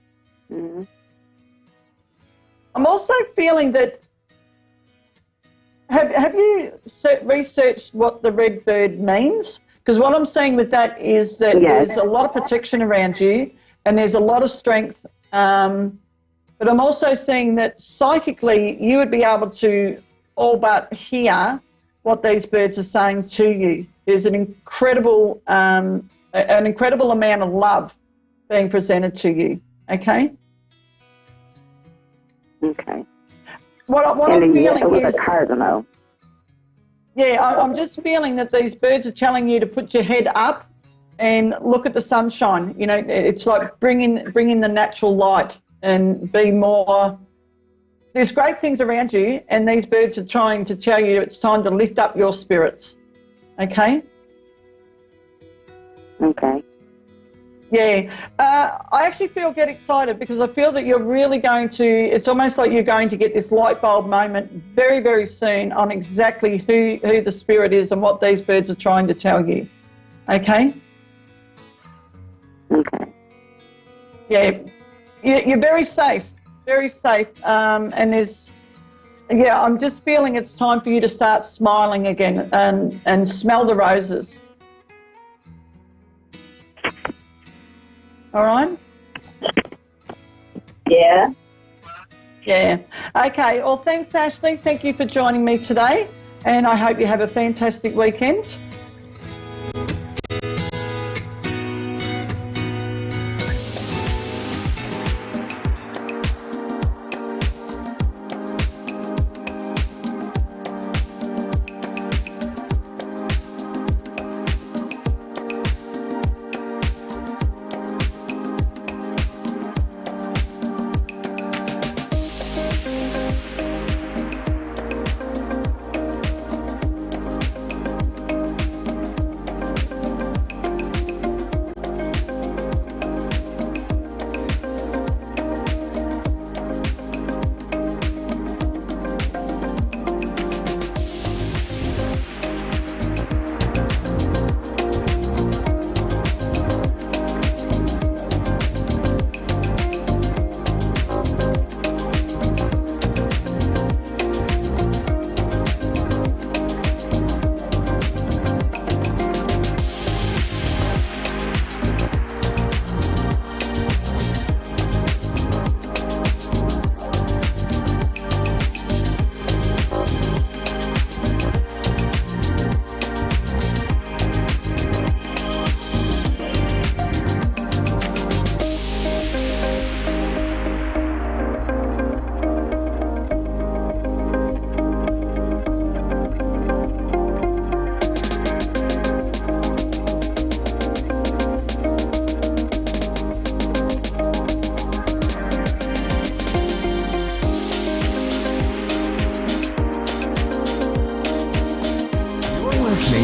Speaker 8: also feeling that, have you researched what the red bird means? Because what I'm seeing with that is that there's a lot of protection around you, and there's a lot of strength, but I'm also seeing that psychically you would be able to all but hear what these birds are saying to you. There's an incredible amount of love being presented to you. Okay.
Speaker 9: Okay.
Speaker 8: What I'm feeling is
Speaker 9: a cardinal.
Speaker 8: Yeah, I'm just feeling that these birds are telling you to put your head up and look at the sunshine. It's like bring in the natural light and be more. There's great things around you, and these birds are trying to tell you it's time to lift up your spirits. Okay?
Speaker 9: Okay.
Speaker 8: Yeah. I actually get excited because I feel that you're really it's almost like you're going to get this light bulb moment very, very soon on exactly who the spirit is and what these birds are trying to tell you. Okay?
Speaker 9: Okay.
Speaker 8: Yeah. You're very safe. Very safe, and I'm just feeling it's time for you to start smiling again and smell the roses. All right?
Speaker 9: Yeah.
Speaker 8: Yeah. Okay, well, thanks, Ashley. Thank you for joining me today, and I hope you have a fantastic weekend.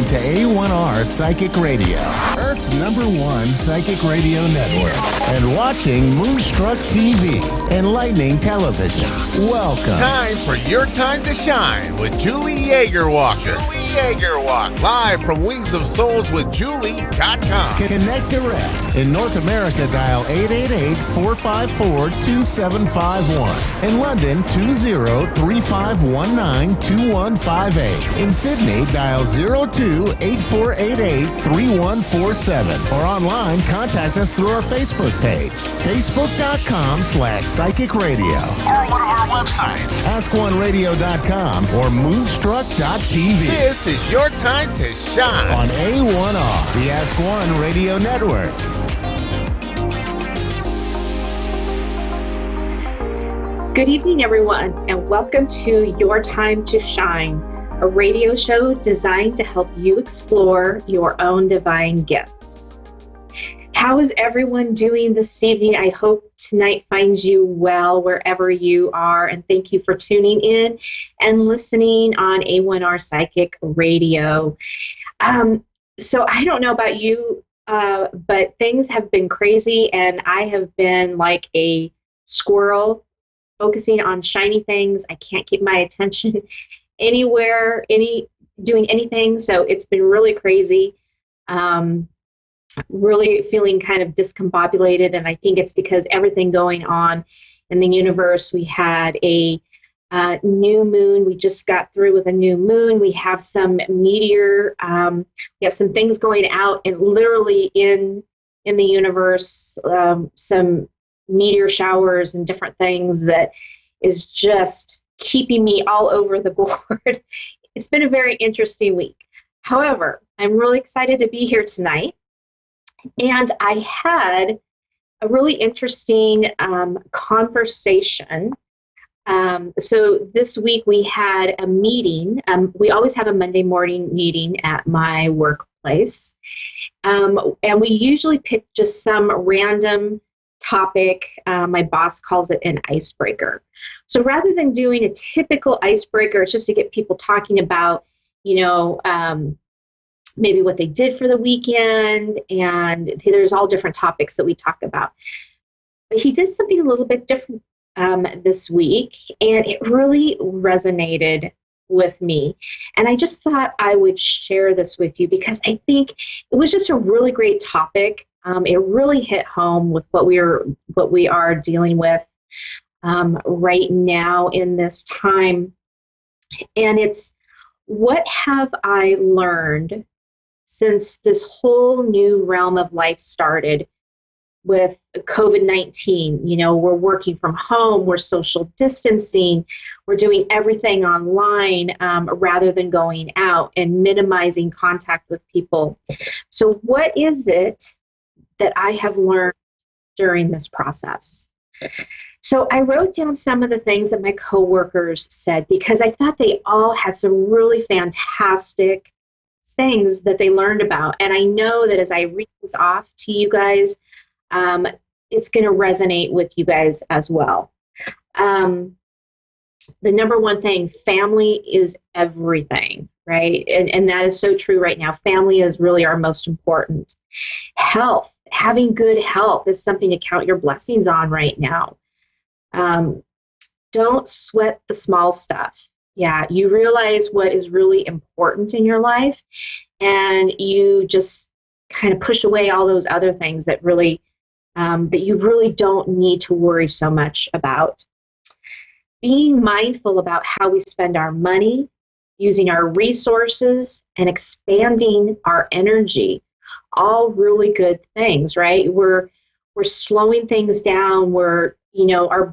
Speaker 1: To A1R Psychic Radio. Earth's #1 psychic radio network, and watching Moonstruck TV, enlightening television. Welcome.
Speaker 3: Time for Your Time to Shine with Julie Yeager-Walker. Live from Wings of Souls with Julie.com.
Speaker 1: Connect direct. In North America, dial 888-454-2751. In London, 20-3519-2158. In Sydney, dial 02-8488-3147. Or online, contact us through our Facebook page, facebook.com/psychic radio.
Speaker 3: Or one of our websites,
Speaker 1: AskOneRadio.com or Moonstruck.tv.
Speaker 3: This is Your Time to Shine
Speaker 1: on A1R, the Ask One Radio Network.
Speaker 13: Good evening, everyone, and welcome to Your Time to Shine, a radio show designed to help you explore your own divine gifts. How is everyone doing this evening? I hope tonight finds you well wherever you are, and thank you for tuning in and listening on A1R Psychic Radio. So I don't know about you, but things have been crazy, and I have been like a squirrel focusing on shiny things. I can't keep my attention anywhere, doing anything, so it's been really crazy. Really feeling kind of discombobulated, and I think it's because everything going on in the universe. We had a new moon. We just got through with a new moon. We have some meteor. We have some things going out, and literally in the universe, some meteor showers and different things that is just keeping me all over the board. It's been a very interesting week. However, I'm really excited to be here tonight. And I had a really interesting conversation. So this week we had a meeting. We always have a Monday morning meeting at my workplace. And we usually pick just some random topic. My boss calls it an icebreaker. So rather than doing a typical icebreaker, it's just to get people talking about, maybe what they did for the weekend, and there's all different topics that we talk about. But he did something a little bit different this week, and it really resonated with me. And I just thought I would share this with you because I think it was just a really great topic. It really hit home with what we are dealing with right now in this time. And it's, what have I learned since this whole new realm of life started with COVID-19? We're working from home, we're social distancing, we're doing everything online rather than going out and minimizing contact with people. So what is it that I have learned during this process? So I wrote down some of the things that my coworkers said because I thought they all had some really fantastic things that they learned about. And I know that as I read this off to you guys, it's going to resonate with you guys as well. The number one thing, family is everything, right? And that is so true right now. Family is really our most important. Health, having good health is something to count your blessings on right now. Don't sweat the small stuff. Yeah, you realize what is really important in your life, and you just kind of push away all those other things that really, that you really don't need to worry so much about. Being mindful about how we spend our money, using our resources, and expanding our energy, all really good things, right? We're slowing things down. Our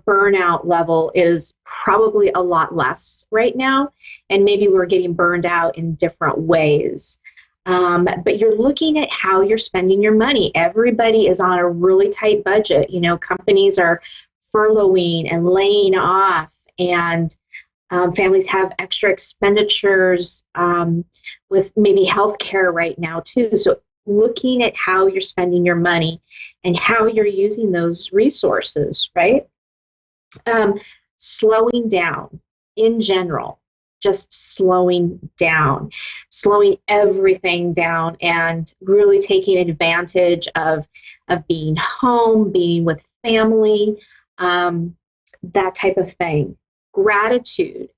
Speaker 13: burnout level is probably a lot less right now, and maybe we're getting burned out in different ways. But you're looking at how you're spending your money. Everybody is on a really tight budget. Companies are furloughing and laying off, and families have extra expenditures with maybe healthcare right now too. So looking at how you're spending your money and how you're using those resources, right? Slowing down in general. just slowing everything down, and really taking advantage of being home, being with family, that type of thing. Gratitude.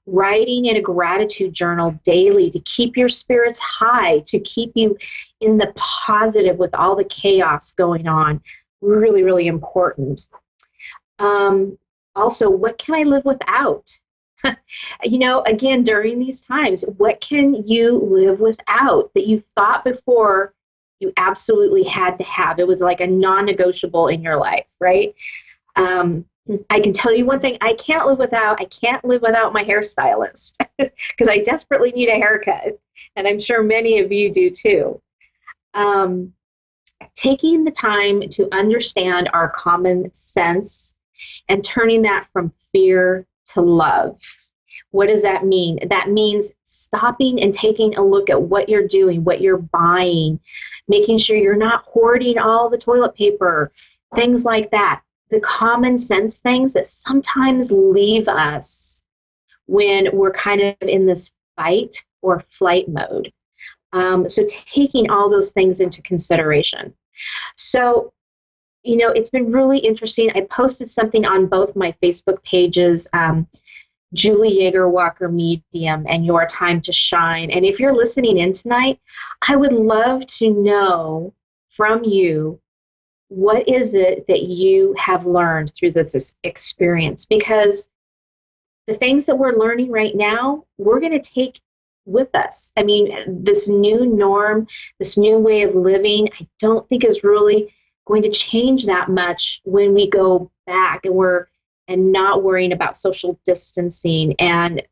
Speaker 13: Writing in a gratitude journal daily to keep your spirits high, to keep you in the positive with all the chaos going on. Really, really important. Also, what can I live without? Again, during these times, what can you live without that you thought before you absolutely had to have? It was like a non-negotiable in your life, right? I can tell you one thing I can't live without. I can't live without my hairstylist because I desperately need a haircut. And I'm sure many of you do too. Taking the time to understand our common sense and turning that from fear to love. What does that mean? That means stopping and taking a look at what you're doing, what you're buying, making sure you're not hoarding all the toilet paper, things like that. The common sense things that sometimes leave us when we're kind of in this fight or flight mode. So taking all those things into consideration. So, it's been really interesting. I posted something on both my Facebook pages, Julie Yeager Walker Medium and Your Time to Shine. And if you're listening in tonight, I would love to know from you, what is it that you have learned through this experience? Because the things that we're learning right now, we're going to take with us. I mean, this new norm, this new way of living, I don't think is really going to change that much when we go back and not worrying about social distancing, and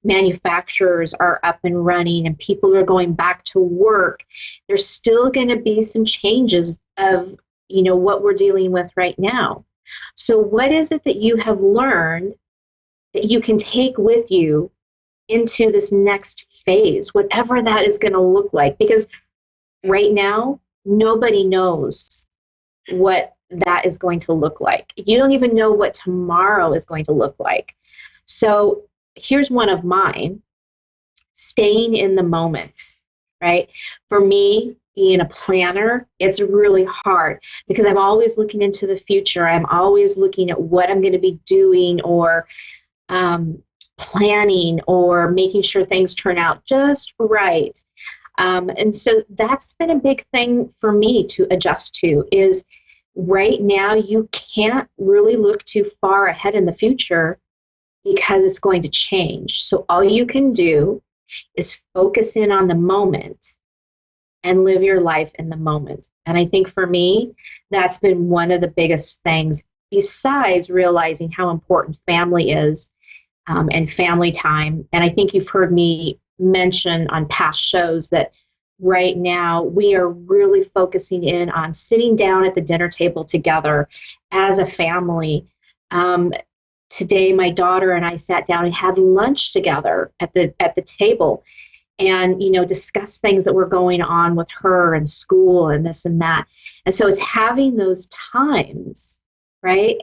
Speaker 13: manufacturers are up and running and people are going back to work. There's still going to be some changes of what we're dealing with right now. So what is it that you have learned that you can take with you into this next phase, whatever that is going to look like? Because right now nobody knows what that is going to look like. You don't even know what tomorrow is going to look like. So here's one of mine: staying in the moment, right? For me, being a planner, it's really hard because I'm always looking into the future. I'm always looking at what I'm going to be doing, or planning, or making sure things turn out just right. And so that's been a big thing for me to adjust to, is right now you can't really look too far ahead in the future because it's going to change. So all you can do is focus in on the moment and live your life in the moment. And I think for me, that's been one of the biggest things, besides realizing how important family is, and family time. And I think you've heard me mention on past shows that right now we are really focusing in on sitting down at the dinner table together as a family. Today, my daughter and I sat down and had lunch together at the table, and discuss things that were going on with her and school and this and that. And so it's having those times, right?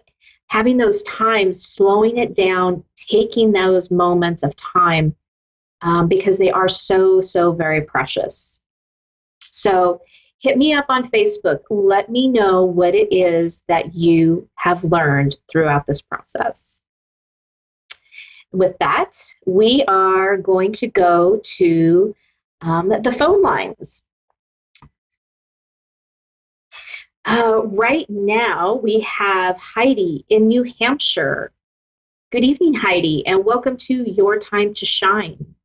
Speaker 13: Having those times, slowing it down, taking those moments of time, because they are so, so very precious. So hit me up on Facebook. Let me know what it is that you have learned throughout this process. With that, we are going to go to the phone lines. Right now, we have Heidi in New Hampshire. Good evening, Heidi, and welcome to Your Time to Shine.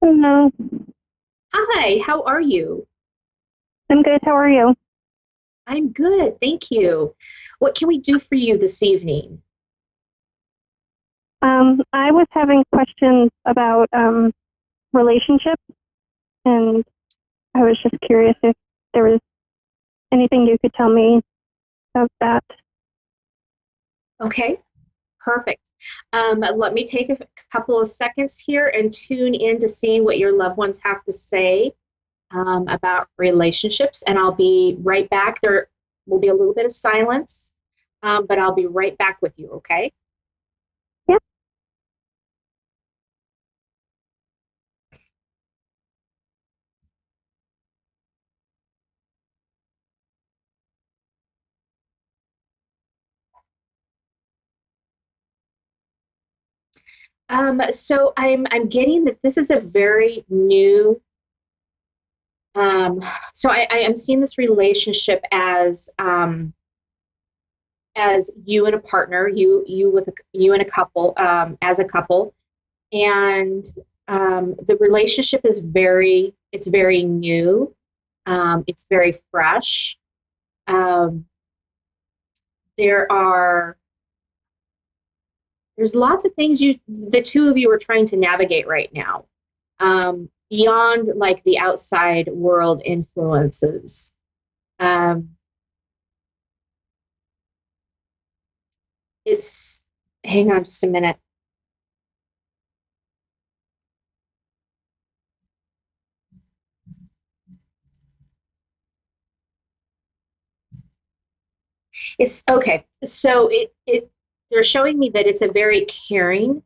Speaker 14: Hello.
Speaker 13: Hi, how are you?
Speaker 14: I'm good. How are you?
Speaker 13: I'm good, thank you. What can we do for you this evening?
Speaker 14: I was having questions about relationships, and I was just curious if there was anything you could tell me about that.
Speaker 13: Okay, perfect. Let me take a couple of seconds here and tune in to see what your loved ones have to say about relationships, and I'll be right back. There will be a little bit of silence, but I'll be right back with you, okay?
Speaker 14: Yep.
Speaker 13: So I'm getting that this is a very new. So I am seeing this relationship as you and a partner, you and a couple, as a couple, and the relationship is it's very new, it's very fresh. Um, there are there's lots of things the two of you are trying to navigate right now, beyond like the outside world influences. Um, it's Hang on just a minute. It's okay. So they're showing me that it's a very caring,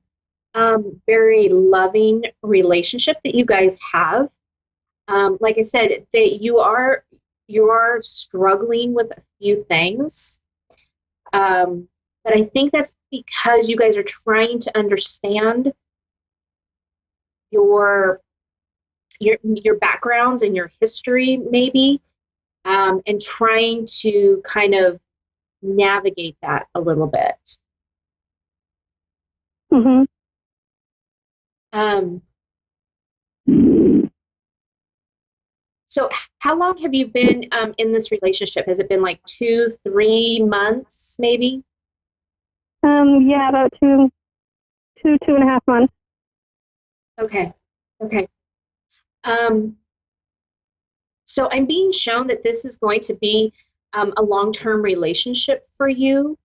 Speaker 13: very loving relationship that you guys have. Like I said, that you are struggling with a few things, but I think that's because you guys are trying to understand your your backgrounds and your history, maybe, and trying to kind of navigate that a little bit.
Speaker 14: Mm-hmm.
Speaker 13: Um, so how long have you been in this relationship? Has it been like 2, 3 months, maybe?
Speaker 14: Yeah, about 2.5 months.
Speaker 13: Okay. Okay. So I'm being shown that this is going to be a long-term relationship for you.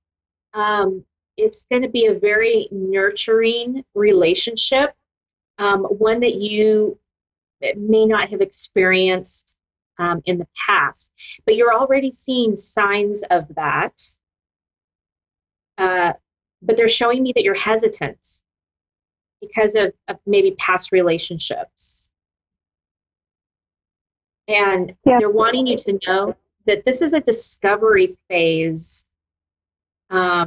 Speaker 13: It's going to be a very nurturing relationship, one that you may not have experienced in the past, but you're already seeing signs of that. But they're showing me that you're hesitant because of maybe past relationships. And they're wanting you to know that this is a discovery phase. Does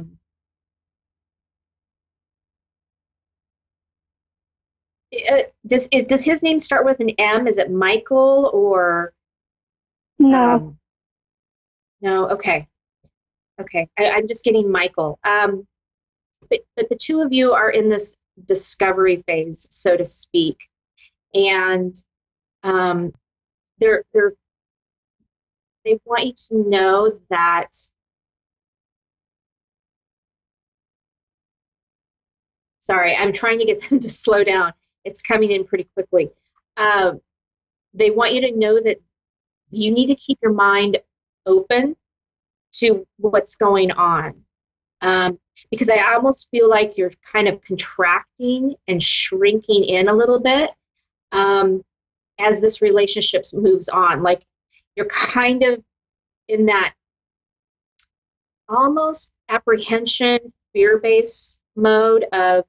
Speaker 13: his name start with an M? Is it Michael or
Speaker 14: no?
Speaker 13: No. Okay. Okay. I'm just getting Michael. But the two of you are in this discovery phase, so to speak, and they're they want you to know that sorry, I'm trying to get them to slow down. It's coming in pretty quickly. They want you to know that you need to keep your mind open to what's going on. Because I almost feel like you're kind of contracting and shrinking in a little bit as this relationship moves on. Like you're kind of in that almost apprehension, fear-based mode of,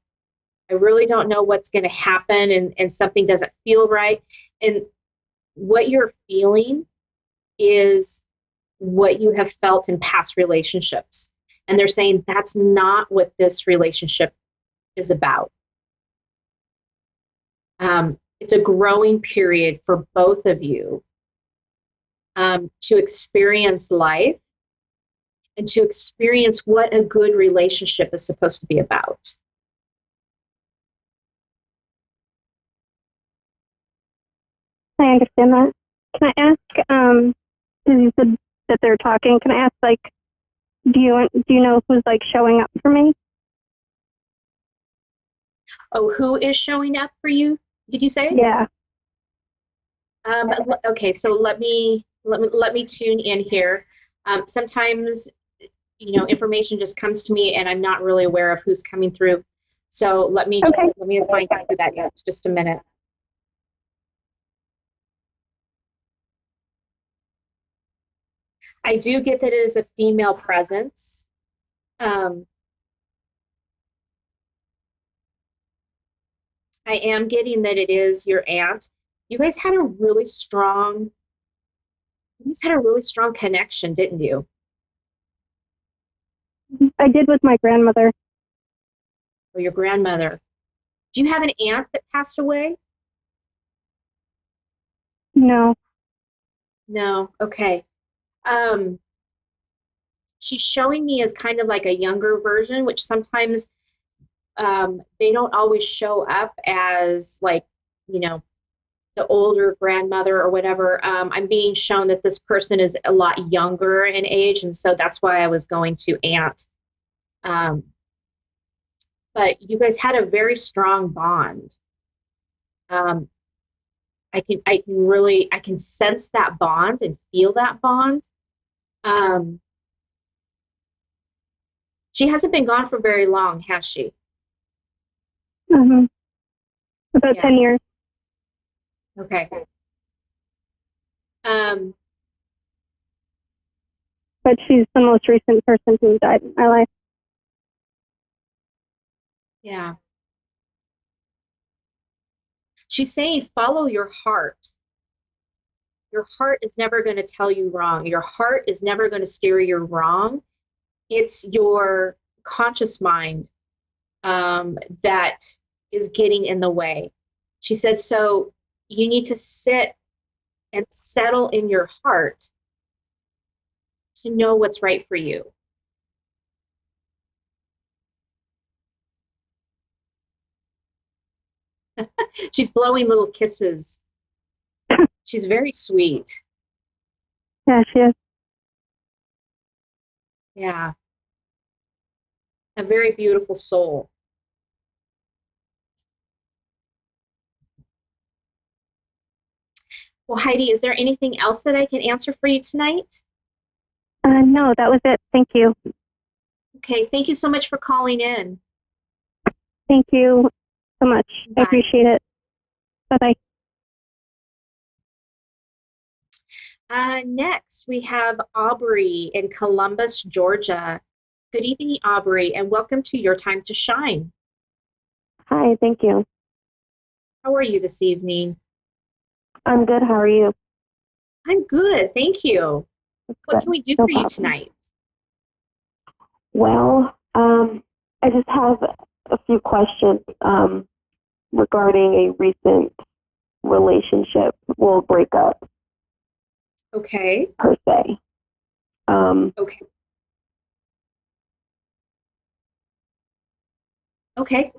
Speaker 13: I really don't know what's going to happen and something doesn't feel right. And what you're feeling is what you have felt in past relationships. And they're saying that's not what this relationship is about. It's a growing period for both of you to experience life and to experience what a good relationship is supposed to be about.
Speaker 14: I understand that. Can I ask, because you said that they're talking, can I ask, like, do you know who's, like, showing up for me?
Speaker 13: Oh, who is showing up for you? Did you say?
Speaker 14: Yeah.
Speaker 13: Okay, so let me tune in here. Sometimes, information just comes to me and I'm not really aware of who's coming through. So let me find out who that is. Just a minute. I do get that it is a female presence. I am getting that it is your aunt. You guys had a really strong connection, didn't you?
Speaker 14: I did with my grandmother.
Speaker 13: or your grandmother. Do you have an aunt that passed away?
Speaker 14: No.
Speaker 13: No. Okay. She's showing me as kind of like a younger version, which sometimes they don't always show up as like, you know, the older grandmother or whatever. I'm being shown that this person is a lot younger in age, and so that's why I was going to aunt. But you guys had a very strong bond. I can sense that bond and feel that bond. She hasn't been gone for very long, has she?
Speaker 14: Mm-hmm. About 10 years.
Speaker 13: Okay.
Speaker 14: But she's the most recent person who died in my life.
Speaker 13: Yeah. She's saying, follow your heart. Your heart is never going to tell you wrong. Your heart is never going to steer you wrong. It's your conscious mind that is getting in the way. She said, so you need to sit and settle in your heart to know what's right for you. She's blowing little kisses. She's very sweet.
Speaker 14: Yeah, she is.
Speaker 13: Yeah. A very beautiful soul. Well, Heidi, is there anything else that I can answer for you tonight?
Speaker 14: No, that was it. Thank you.
Speaker 13: Okay, thank you so much for calling in.
Speaker 14: Thank you so much.
Speaker 13: Bye.
Speaker 14: I appreciate it. Bye-bye.
Speaker 13: Next, we have Aubrey in Columbus, Georgia. Good evening, Aubrey, and welcome to Your Time to Shine.
Speaker 15: Hi, thank you.
Speaker 13: How are you this evening?
Speaker 15: I'm good. How are you?
Speaker 13: I'm good, thank you. What can we do for you tonight?
Speaker 15: Well, I just have a few questions regarding a recent relationship, well, breakup.
Speaker 13: Okay.
Speaker 15: Per se.
Speaker 13: Okay. Okay.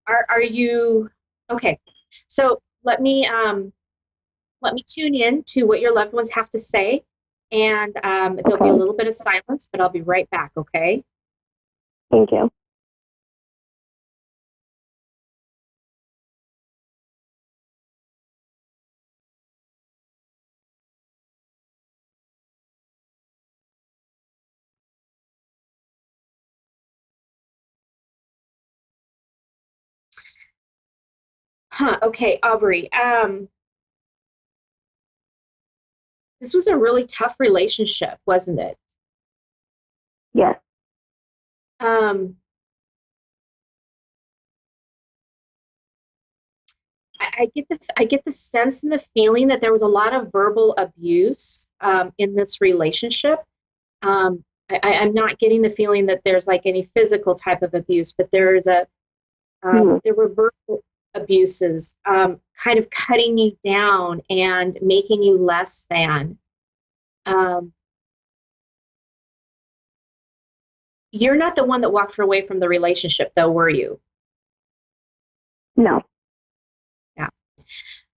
Speaker 13: Are you okay? So let me tune in to what your loved ones have to say, and there'll be a little bit of silence, but I'll be right back. Okay.
Speaker 15: Thank you.
Speaker 13: Okay, Aubrey. This was a really tough relationship, wasn't it?
Speaker 15: Yes.
Speaker 13: I get the sense and the feeling that there was a lot of verbal abuse in this relationship. I'm not getting the feeling that there's like any physical type of abuse, but there's there were verbal abuses, kind of cutting you down and making you less than. You're not the one that walked away from the relationship, though, were you?
Speaker 15: No.
Speaker 13: Yeah.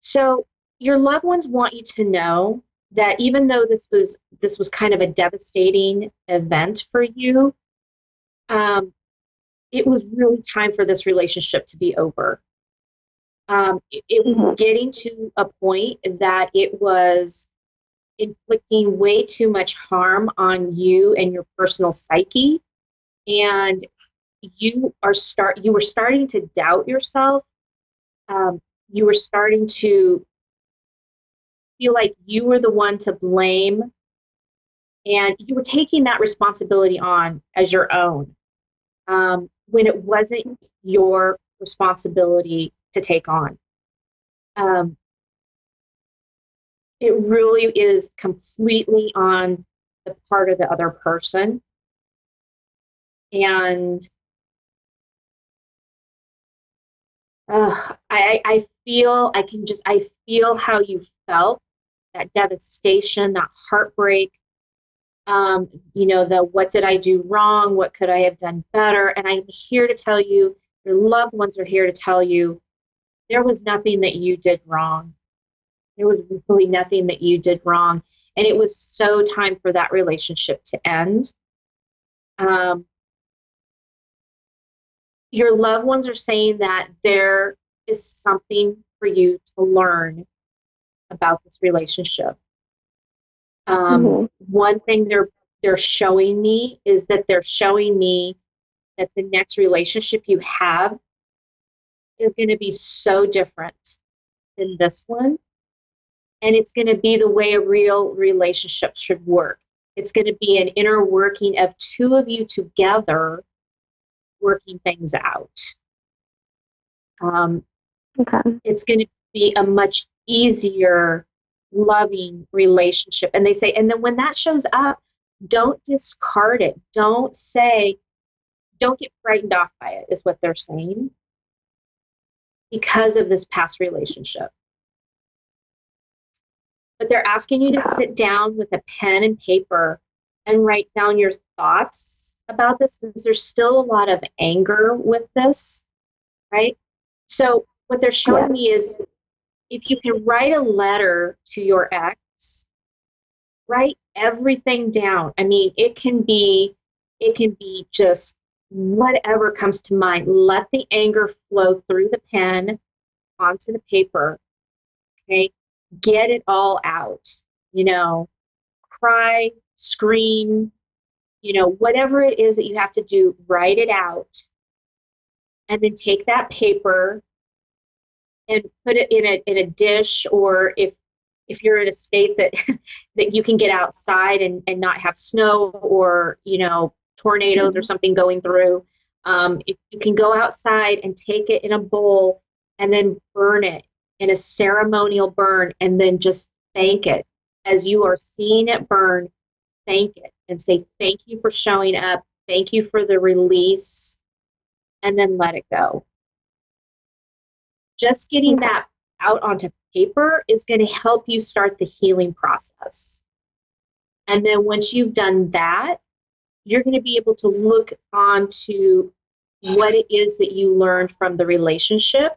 Speaker 13: So your loved ones want you to know that even though this was kind of a devastating event for you, it was really time for this relationship to be over. It was getting to a point that it was inflicting way too much harm on you and your personal psyche, and you were starting to doubt yourself. You were starting to feel like you were the one to blame, and you were taking that responsibility on as your own, when it wasn't your responsibility to take on. It really is completely on the part of the other person. And I feel how you felt, that devastation, that heartbreak, the what did I do wrong? What could I have done better? And I'm here to tell you, your loved ones are here to tell you, there was nothing that you did wrong. There was really nothing that you did wrong. And it was so time for that relationship to end. Your loved ones are saying that there is something for you to learn about this relationship. One thing they're showing me is that they're showing me that the next relationship you have is going to be so different than this one. And it's going to be the way a real relationship should work. It's going to be an inner working of two of you together working things out. It's going to be a much easier, loving relationship. And they say, and then when that shows up, don't discard it. Don't get frightened off by it, is what they're saying, because of this past relationship. But they're asking you to sit down with a pen and paper and write down your thoughts about this, because there's still a lot of anger with this, right? So what they're showing me is, if you can write a letter to your ex, write everything down. I mean, it can be just whatever comes to mind. Let the anger flow through the pen onto the paper. Okay? Get it all out. Cry, scream, whatever it is that you have to do, write it out. And then take that paper and put it in a dish, or if you're in a state that that you can get outside and not have snow or tornadoes or something going through, if you can go outside and take it in a bowl and then burn it in a ceremonial burn, and then just thank it as you are seeing it burn. Thank it and say, thank you for showing up, thank you for the release, and then let it go. Just getting that out onto paper is going to help you start the healing process. And then once you've done that, you're going to be able to look onto what it is that you learned from the relationship,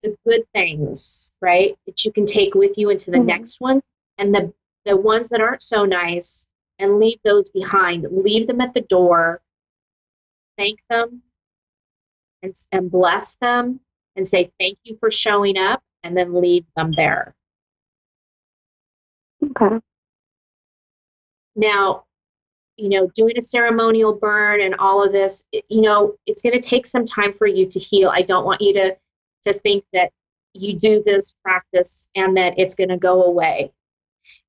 Speaker 13: the good things, right, that you can take with you into the next one, and the ones that aren't so nice, and leave those behind. Leave them at the door, thank them, and bless them, and say thank you for showing up, and then leave them there.
Speaker 15: Okay.
Speaker 13: Now, doing a ceremonial burn and all of this, it's going to take some time for you to heal. I don't want you to think that you do this practice and that it's going to go away.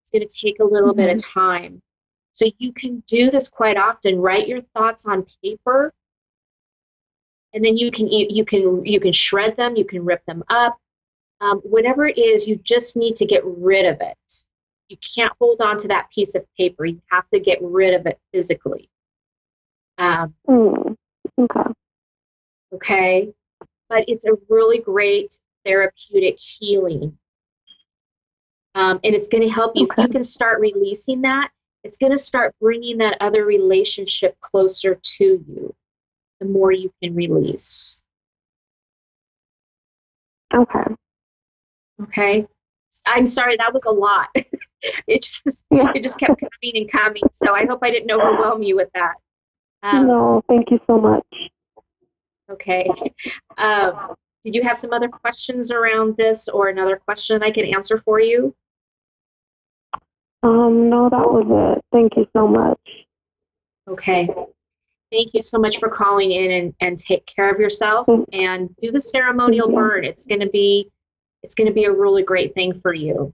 Speaker 13: It's going to take a little bit of time. So you can do this quite often. Write your thoughts on paper, and then you can shred them, you can rip them up. Whatever it is, you just need to get rid of it. You can't hold on to that piece of paper. You have to get rid of it physically. Okay. But it's a really great therapeutic healing. And it's going to help you. If you can start releasing that, it's going to start bringing that other relationship closer to you, the more you can release. Okay. I'm sorry, that was a lot. It just kept coming and coming. So I hope I didn't overwhelm you with that.
Speaker 15: No, thank you so much.
Speaker 13: Okay. Did you have some other questions around this, or another question I can answer for you?
Speaker 15: No, that was it. Thank you so much.
Speaker 13: Okay. Thank you so much for calling in, and take care of yourself and do the ceremonial burn. It's going to be a really great thing for you.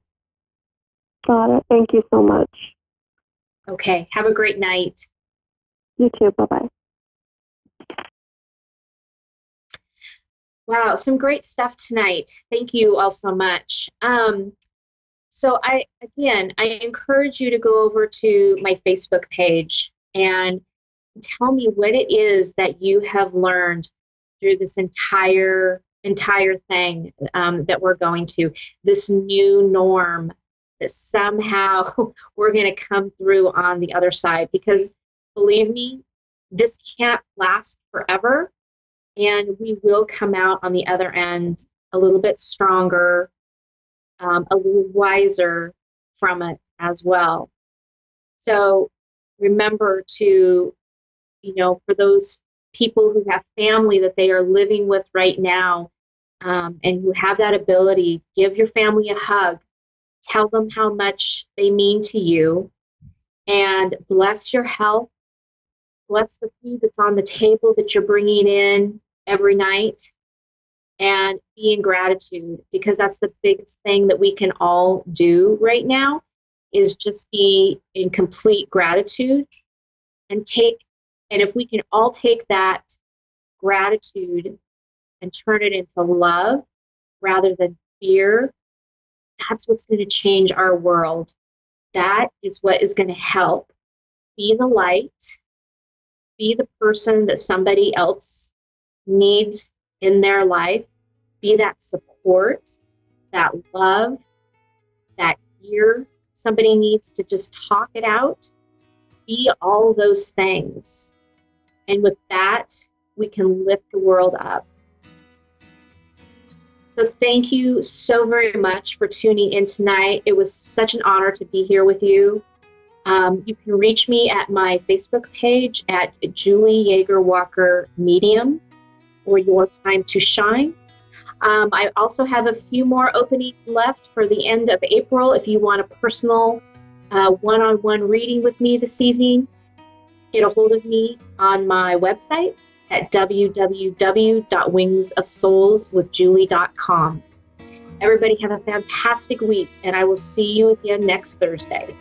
Speaker 15: Got it. Thank you so much.
Speaker 13: Okay. Have a great night.
Speaker 15: You too. Bye-bye.
Speaker 13: Wow, some great stuff tonight. Thank you all so much. So I encourage you to go over to my Facebook page and tell me what it is that you have learned through this entire entire thing that we're going to, this new norm that somehow we're going to come through on the other side. Because believe me, this can't last forever. And we will come out on the other end a little bit stronger, a little wiser from it as well. So remember to, for those people who have family that they are living with right now, and who have that ability, give your family a hug, tell them how much they mean to you, and bless your health, bless the food that's on the table that you're bringing in every night, and be in gratitude, because that's the biggest thing that we can all do right now, is just be in complete gratitude and if we can all take that gratitude and turn it into love rather than fear, that's what's going to change our world. That is what is going to help. Be the light, be the person that somebody else needs in their life, be that support, that love, that ear somebody needs to just talk it out. Be all those things. And with that, we can lift the world up. So thank you so very much for tuning in tonight. It was such an honor to be here with you. You can reach me at my Facebook page at Julie Yeager Walker Medium, or Your Time to Shine. I also have a few more openings left for the end of April. If you want a personal one-on-one reading with me this evening, get a hold of me on my website at www.wingsofsoulswithjulie.com. Everybody have a fantastic week, and I will see you again next Thursday.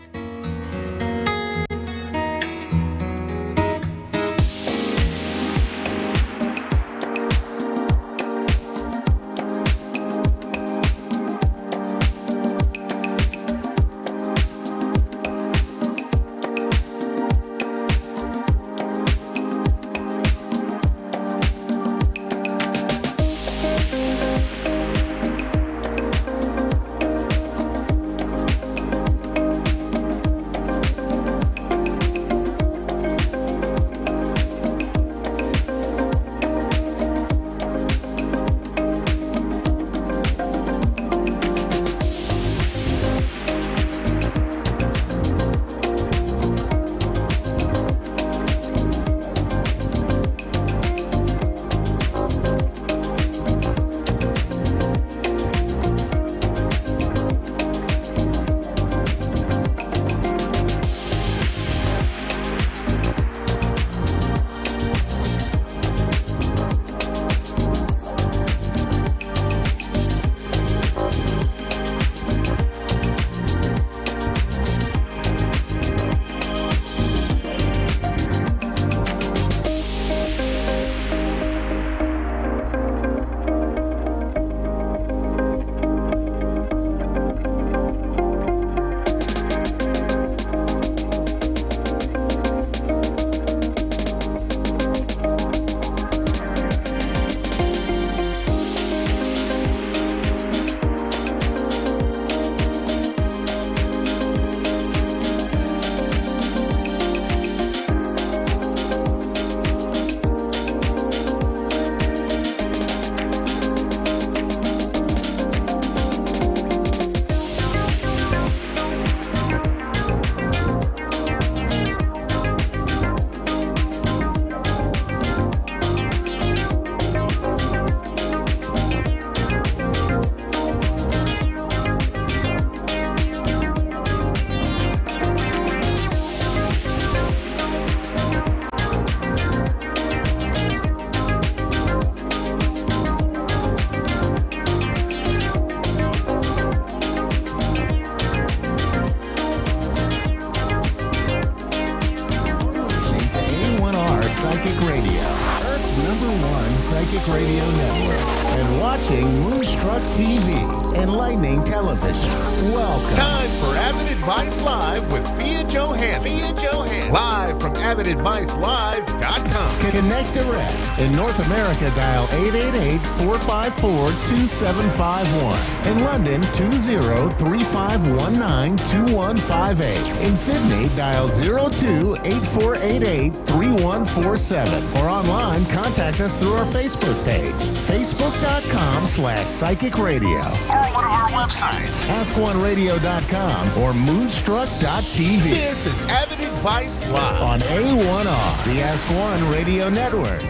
Speaker 1: Psychic Radio Network and watching Moonstruck TV, enlightening television. Welcome.
Speaker 3: Time for Avid Advice Live with Fia Johansson. Live from AvidAdviceLive.com.
Speaker 1: Connect direct. In North America, dial 888-454-2751. In London, 20-3519-2158. In Sydney, dial 02-8488-3147. Or online, contact us through our Facebook page, facebook.com/Psychic Radio. Or one of our websites, AskOneRadio.com or Moonstruck.tv.
Speaker 3: This is Avid Advice Live
Speaker 1: on A1R, the Ask One Radio Network.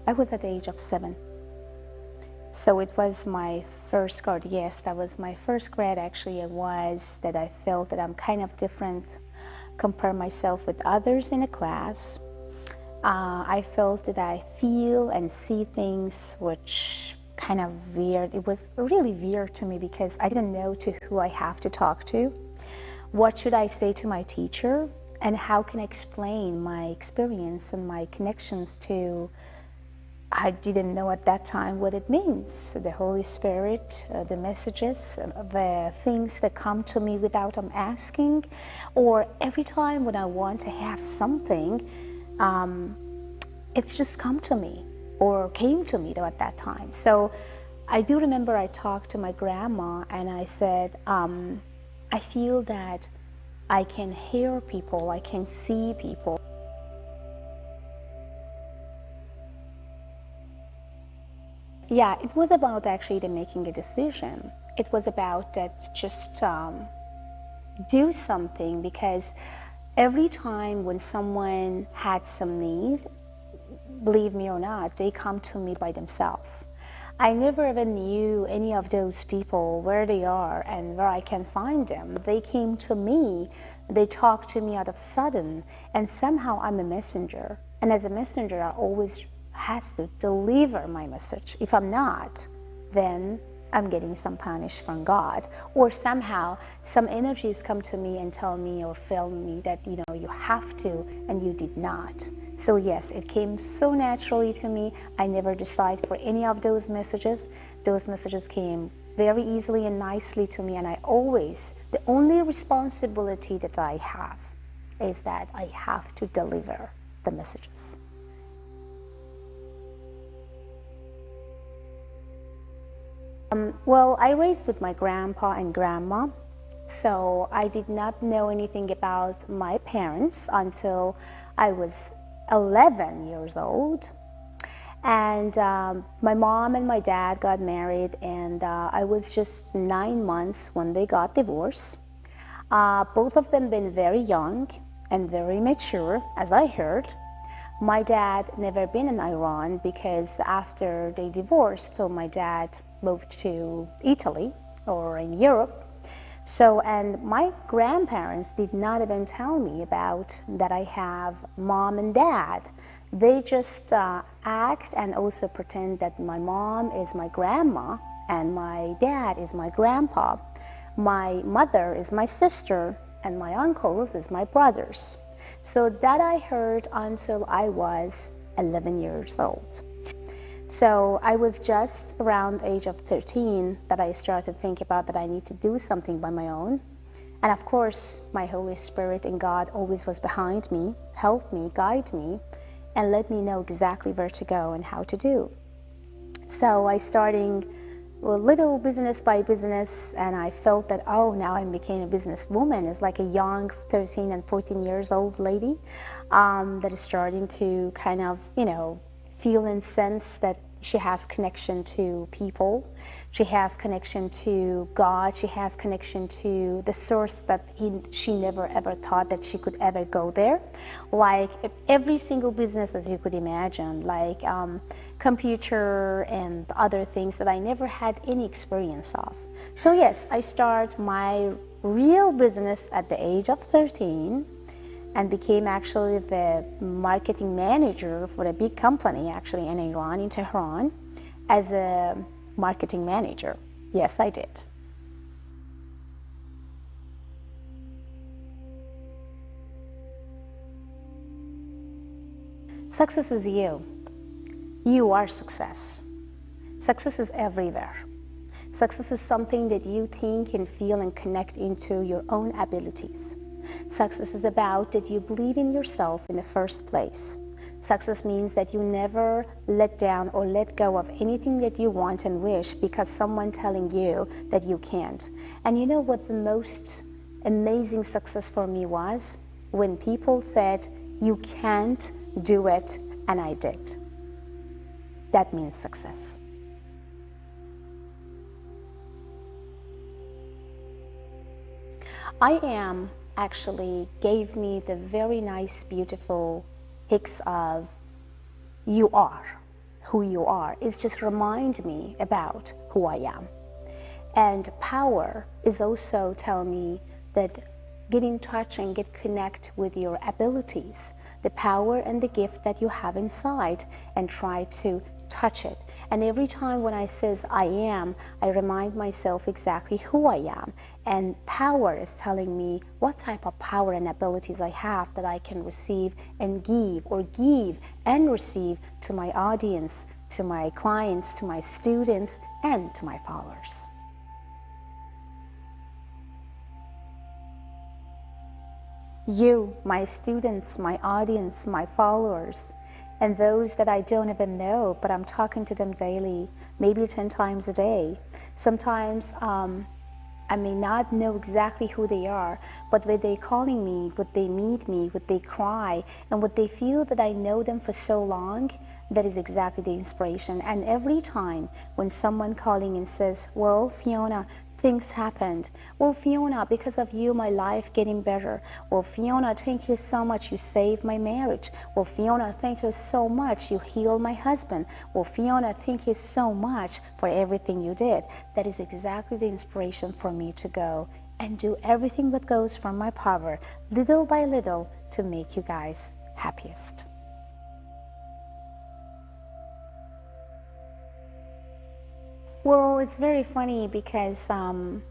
Speaker 16: I was at the age of 7. So it was my first grade. Yes, that was my first grade. Actually, it was that I felt that I'm kind of different, compare myself with others in the class. I felt that I feel and see things which kind of weird. It was really weird to me because I didn't know to who I have to talk to. What should I say to my teacher? And how can I explain my experience and my connections to I didn't know at that time what it means. The Holy Spirit, the messages, the things that come to me without asking, or every time when I want to have something, it's just come to me or came to me at that time. So I do remember I talked to my grandma and I said, I feel that I can hear people, I can see people. Yeah, it was about actually making a decision. It was about that just do something, because every time when someone had some need, believe me or not, they come to me by themselves. I never even knew any of those people, where they are and where I can find them. They came to me, they talked to me out of sudden, and somehow I'm a messenger. And as a messenger, I always has to deliver my message. If I'm not, then I'm getting some punish from God, or somehow some energies come to me and tell me or tell me that you have to, and you did not. So yes, it came so naturally to me. I never decided for any of those messages. Those messages came very easily and nicely to me, and the only responsibility that I have is that I have to deliver the messages. Well, I raised with my grandpa and grandma, so I did not know anything about my parents until I was 11 years old. And my mom and my dad got married, and I was just 9 months when they got divorced. Both of them been very young and very mature, as I heard. My dad never been in Iran because after they divorced, so my dad moved to Italy or in Europe. So, and my grandparents did not even tell me about that I have mom and dad. They just act and also pretend that my mom is my grandma and my dad is my grandpa. My mother is my sister and my uncles is my brothers. So that I heard until I was 11 years old. So I was just around the age of 13 that I started thinking about that I need to do something by my own. And of course, my Holy Spirit and God always was behind me, helped me, guide me, and let me know exactly where to go and how to do. So I started a little business by business, and I felt that, oh, now I became a businesswoman. It's like a young 13 and 14 years old lady that is starting to kind of, feel and sense that she has connection to people. She has connection to God. She has connection to the source that she never ever thought that she could ever go there. Like every single business as you could imagine, like computer and other things that I never had any experience of. So yes, I start my real business at the age of 13. and became actually the marketing manager for a big company actually in Iran, in Tehran, as a marketing manager. Yes, I did. Success is you. You are success. Success is everywhere. Success is something that you think and feel and connect into your own abilities. Success is about that you believe in yourself in the first place. Success means that you never let down or let go of anything that you want and wish because someone telling you that you can't. And you know what the most amazing success for me was? When people said, you can't do it, and I did. That means success. I am actually gave me the very nice, beautiful hicks of you are who you are. It's just remind me about who I am. And power is also tell me that get in touch and get connect with your abilities, the power and the gift that you have inside, and try to touch it. And every time when I says I am, I remind myself exactly who I am. And power is telling me what type of power and abilities I have that I can receive and give, or give and receive to my audience, to my clients, to my students, and to my followers. You, my students, my audience, my followers, and those that I don't even know, but I'm talking to them daily, maybe 10 times a day. Sometimes I may not know exactly who they are, but when they're calling me, when they meet me, when they cry, and when they feel that I know them for so long, that is exactly the inspiration. And every time when someone calling and says, well, Fiona, things happened. Well, Fiona, because of you, my life getting better. Well, Fiona, thank you so much. You saved my marriage. Well, Fiona, thank you so much. You healed my husband. Well, Fiona, thank you so much for everything you did. That is exactly the inspiration for me to go and do everything that goes from my power, little by little, to make you guys happiest. Well, it's very funny because I'm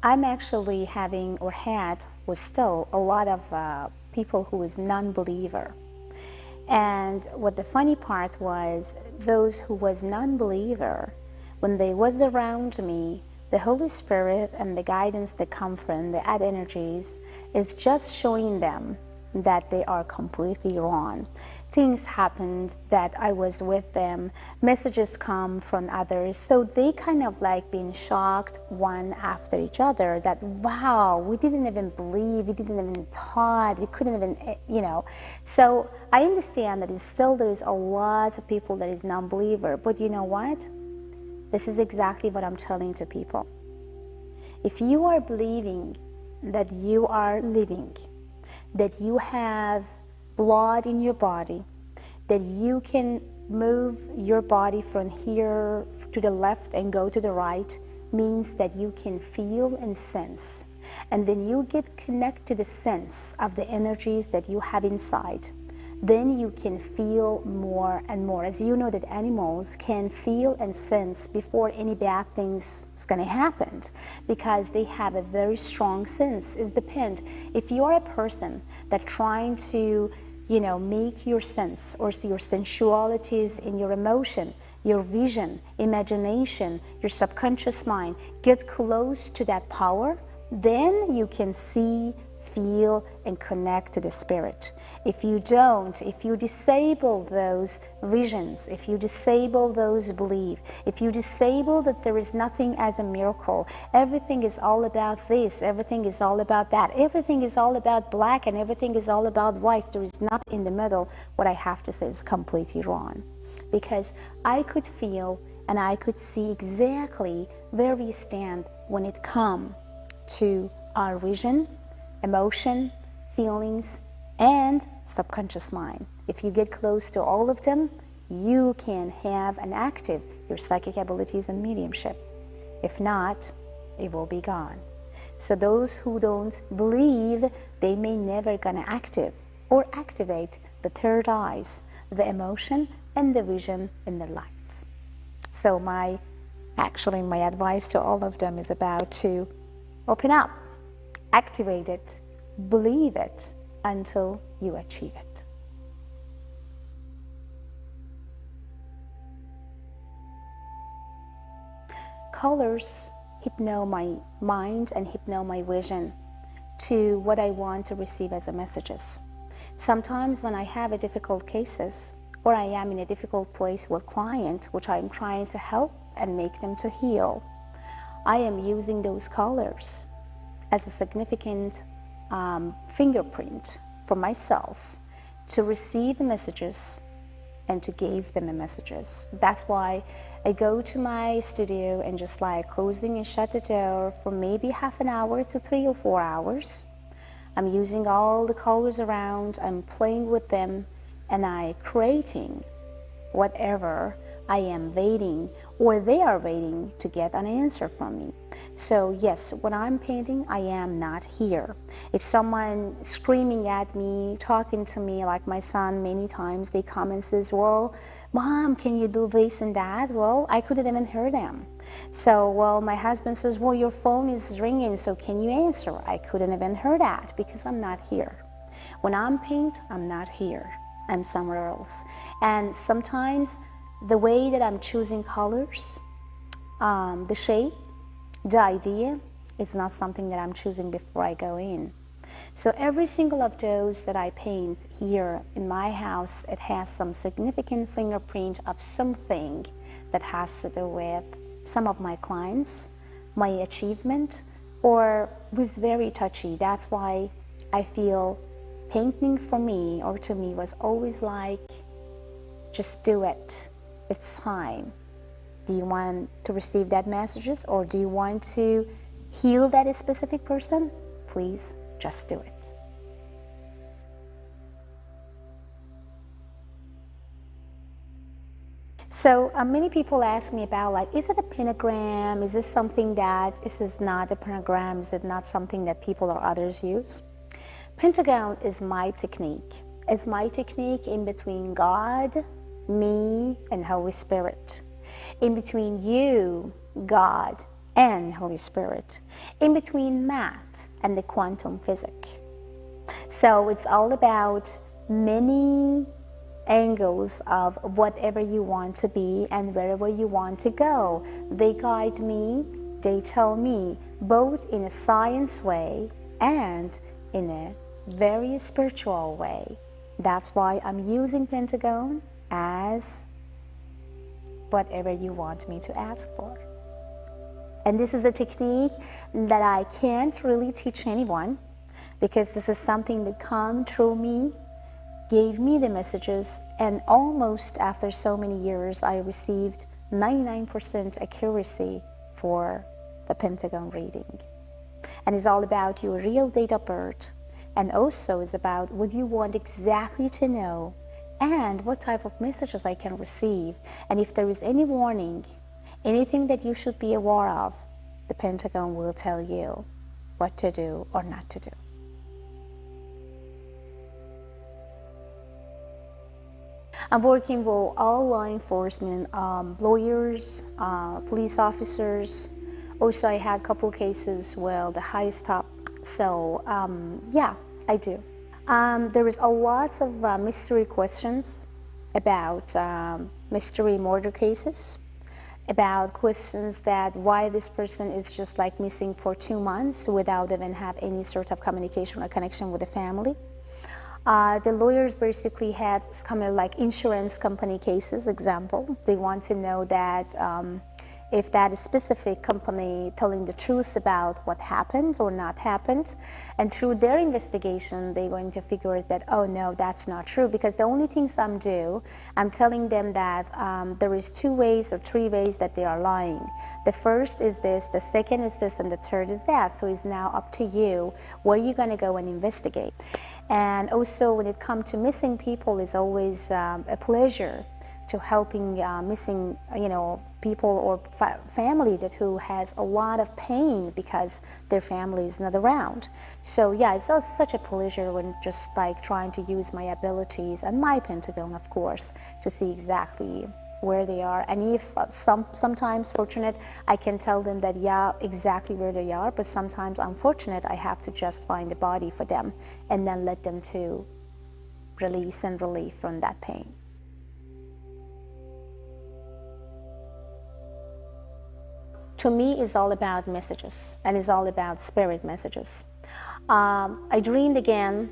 Speaker 16: actually having, or had, was still a lot of people who is non-believer. And what the funny part was, those who was non-believer, when they was around me, the Holy Spirit and the guidance that come from the add energies is just showing them that they are completely wrong. Things happened that I was with them, messages come from others, so they kind of like being shocked one after each other that, wow, we didn't even believe, we didn't even thought, we couldn't even, you know. So I understand that there's a lot of people that is non-believer, but you know what? This is exactly what I'm telling to people. If you are believing that you are living, that you have blood in your body, that you can move your body from here to the left and go to the right, means that you can feel and sense. And then you get connected to the sense of the energies that you have inside. Then you can feel more and more. As you know that animals can feel and sense before any bad things is going to happen, because they have a very strong sense. It depends. If you are a person that trying to, you know, make your sense or see your sensualities in your emotion, your vision, imagination, your subconscious mind, get close to that power, then you can see, feel, and connect to the spirit. If you don't, if you disable those visions, if you disable those beliefs, if you disable that there is nothing as a miracle, everything is all about this, everything is all about that, everything is all about black and everything is all about white, there is not in the middle, what I have to say is completely wrong. Because I could feel and I could see exactly where we stand when it comes to our vision, emotion, feelings, and subconscious mind. If you get close to all of them, you can have and active your psychic abilities and mediumship. If not, it will be gone. So those who don't believe, they may never gonna activate the third eyes, the emotion and the vision in their life. So my advice to all of them is about to open up, activate it, believe it until you achieve it. Colors hypno my mind and hypno my vision to what I want to receive as a messages. Sometimes when I have a difficult cases or I am in a difficult place with client which I'm trying to help and make them to heal, I am using those colors as a significant fingerprint for myself to receive the messages and to give them the messages. That's why I go to my studio and just like closing and shut the door for maybe half an hour to 3 or 4 hours. I'm using all the colors around, I'm playing with them, and I creating whatever I am waiting or they are waiting to get an answer from me. So yes, when I'm painting, I am not here. If someone screaming at me, talking to me, like my son many times, they come and says, well, Mom, can you do this and that? Well, I couldn't even hear them. So, well, my husband says, well, your phone is ringing, so can you answer? I couldn't even hear that because I'm not here. When I'm paint, I'm not here. I'm somewhere else. And sometimes the way that I'm choosing colors, the shape, the idea, is not something that I'm choosing before I go in. So every single of those that I paint here in my house, it has some significant fingerprint of something that has to do with some of my clients, my achievement, or was very touchy. That's why I feel painting for me, or to me, was always like, just do it. It's time. Do you want to receive that messages, or do you want to heal that specific person? Please just do it. So many people ask me about, like, is it a pentagram? Is this something that, is this not a pentagram? Is it not something that people or others use? Pentagon is my technique. It's my technique in between God, me, and Holy Spirit. In between you, God, and Holy Spirit. In between math and the quantum physics. So it's all about many angles of whatever you want to be and wherever you want to go. They guide me, they tell me, both in a science way and in a very spiritual way. That's why I'm using Pentagon as whatever you want me to ask for. And this is a technique that I can't really teach anyone, because this is something that come through me, gave me the messages, and almost after so many years, I received 99% accuracy for the Pentagon reading. And it's all about your real date of birth, and also is about what you want exactly to know, and what type of messages I can receive. And if there is any warning, anything that you should be aware of, the Pentagon will tell you what to do or not to do. I'm working with all law enforcement, lawyers, police officers. Also, I had a couple cases with the highest top. So, yeah, I do. There is a lot of mystery questions about mystery murder cases, about questions that why this person is just like missing for 2 months without even have any sort of communication or connection with the family. The lawyers basically had kind of like insurance company cases, example. They want to know that if that specific company telling the truth about what happened or not happened. And through their investigation, they're going to figure that, oh no, that's not true. Because the only things I'm telling them that there is 2 ways or 3 ways that they are lying. The first is this, the second is this, and the third is that. So it's now up to you where you're going to go and investigate. And also when it comes to missing people, it's always a pleasure to helping missing, people or family that who has a lot of pain because their family is not around. So yeah, it's such a pleasure when just like trying to use my abilities and my Pentagon, of course, to see exactly where they are. And if sometimes fortunate, I can tell them that yeah, exactly where they are, but sometimes unfortunate, I have to just find a body for them and then let them to release and relief from that pain. To me, it's all about messages, and it's all about spirit messages. I dreamed again,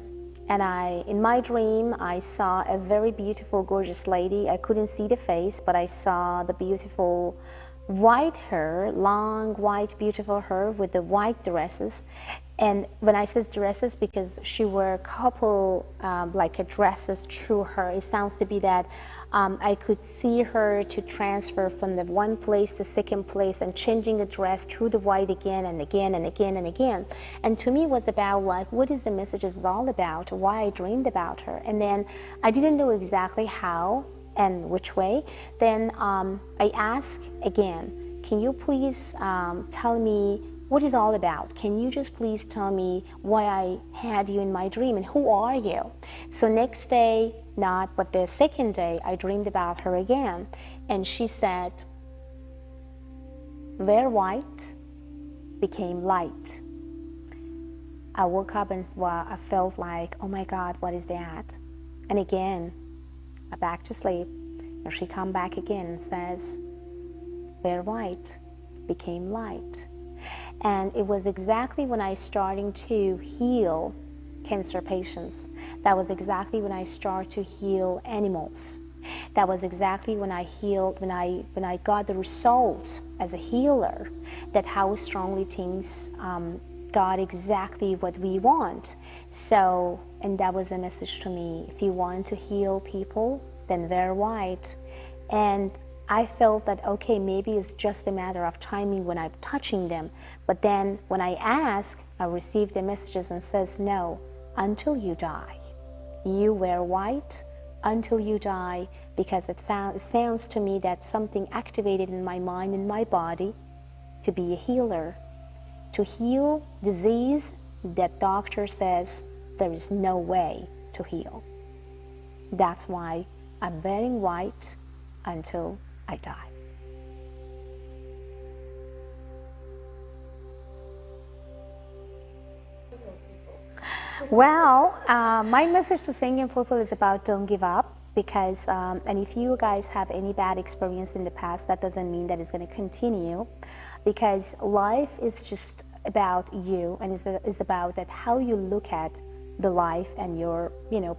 Speaker 16: and in my dream, I saw a very beautiful, gorgeous lady. I couldn't see the face, but I saw the beautiful white hair, long, white, beautiful hair with the white dresses. And when I said dresses, because she wore a couple like dresses through her, it sounds to be that I could see her to transfer from the one place to second place and changing the dress through the white again and again and again and again. And to me it was about what is the message is all about, why I dreamed about her. And then I didn't know exactly how and which way. Then I asked again, can you please tell me what is all about? Can you just please tell me why I had you in my dream and who are you? So next day, not, but the second day, I dreamed about her again. And she said, where white became light. I woke up and I felt like, oh my God, what is that? And again, I back to sleep. And she come back again and says, where white became light. And it was exactly when I started to heal cancer patients. That was exactly when I started to heal animals. That was exactly when I healed, when I got the results as a healer, that how strongly things got exactly what we want. So, and that was a message to me. If you want to heal people, then wear white. And I felt that, okay, maybe it's just a matter of timing when I'm touching them. But then when I ask, I receive the messages and says, no, until you die. You wear white until you die, because it sounds to me that something activated in my mind and my body to be a healer, to heal disease that doctor says there is no way to heal. That's why I'm wearing white until I die. Well, my message to singing people is about don't give up, because, and if you guys have any bad experience in the past, that doesn't mean that it's going to continue, because life is just about you, and is about that how you look at the life and your,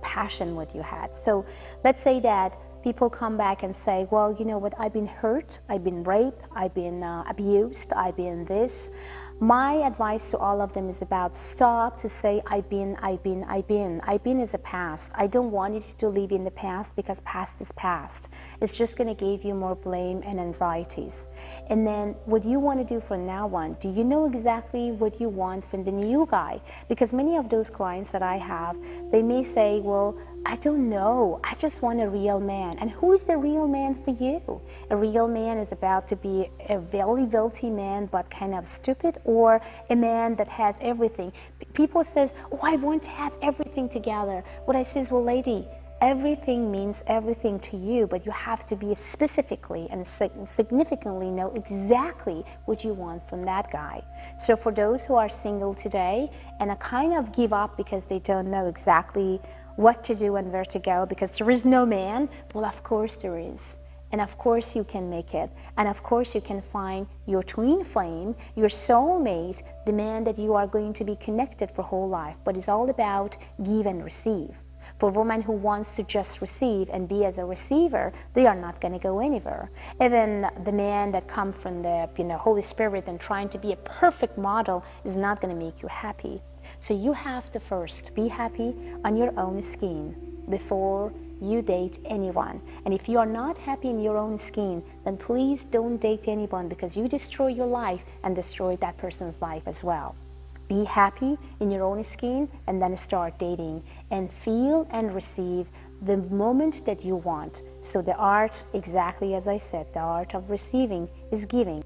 Speaker 16: passion what you had. So let's say that people come back and say, well, you know what, I've been hurt, I've been raped, I've been abused, I've been this. My advice to all of them is about stop to say, I've been is a past. I don't want you to live in the past, because past is past. It's just going to give you more blame and anxieties. And then what you want to do from now on, do you know exactly what you want from the new guy? Because many of those clients that I have, they may say, well, I don't know, I just want a real man. And who is the real man for you? A real man is about to be a very wealthy man but kind of stupid, or a man that has everything. People says, oh, I want to have everything together. What I says, well, lady, everything means everything to you, but you have to be specifically and significantly know exactly what you want from that guy. So for those who are single today and a kind of give up because they don't know exactly what to do and where to go because there is no man, well, of course there is. And of course you can make it. And of course you can find your twin flame, your soulmate, the man that you are going to be connected for whole life. But it's all about give and receive. For a woman who wants to just receive and be as a receiver, they are not going to go anywhere. Even the man that comes from the Holy Spirit and trying to be a perfect model is not going to make you happy. So you have to first be happy on your own skin before you date anyone. And if you are not happy in your own skin, then please don't date anyone, because you destroy your life and destroy that person's life as well. Be happy in your own skin and then start dating and feel and receive the moment that you want. So the art, exactly as I said, the art of receiving is giving.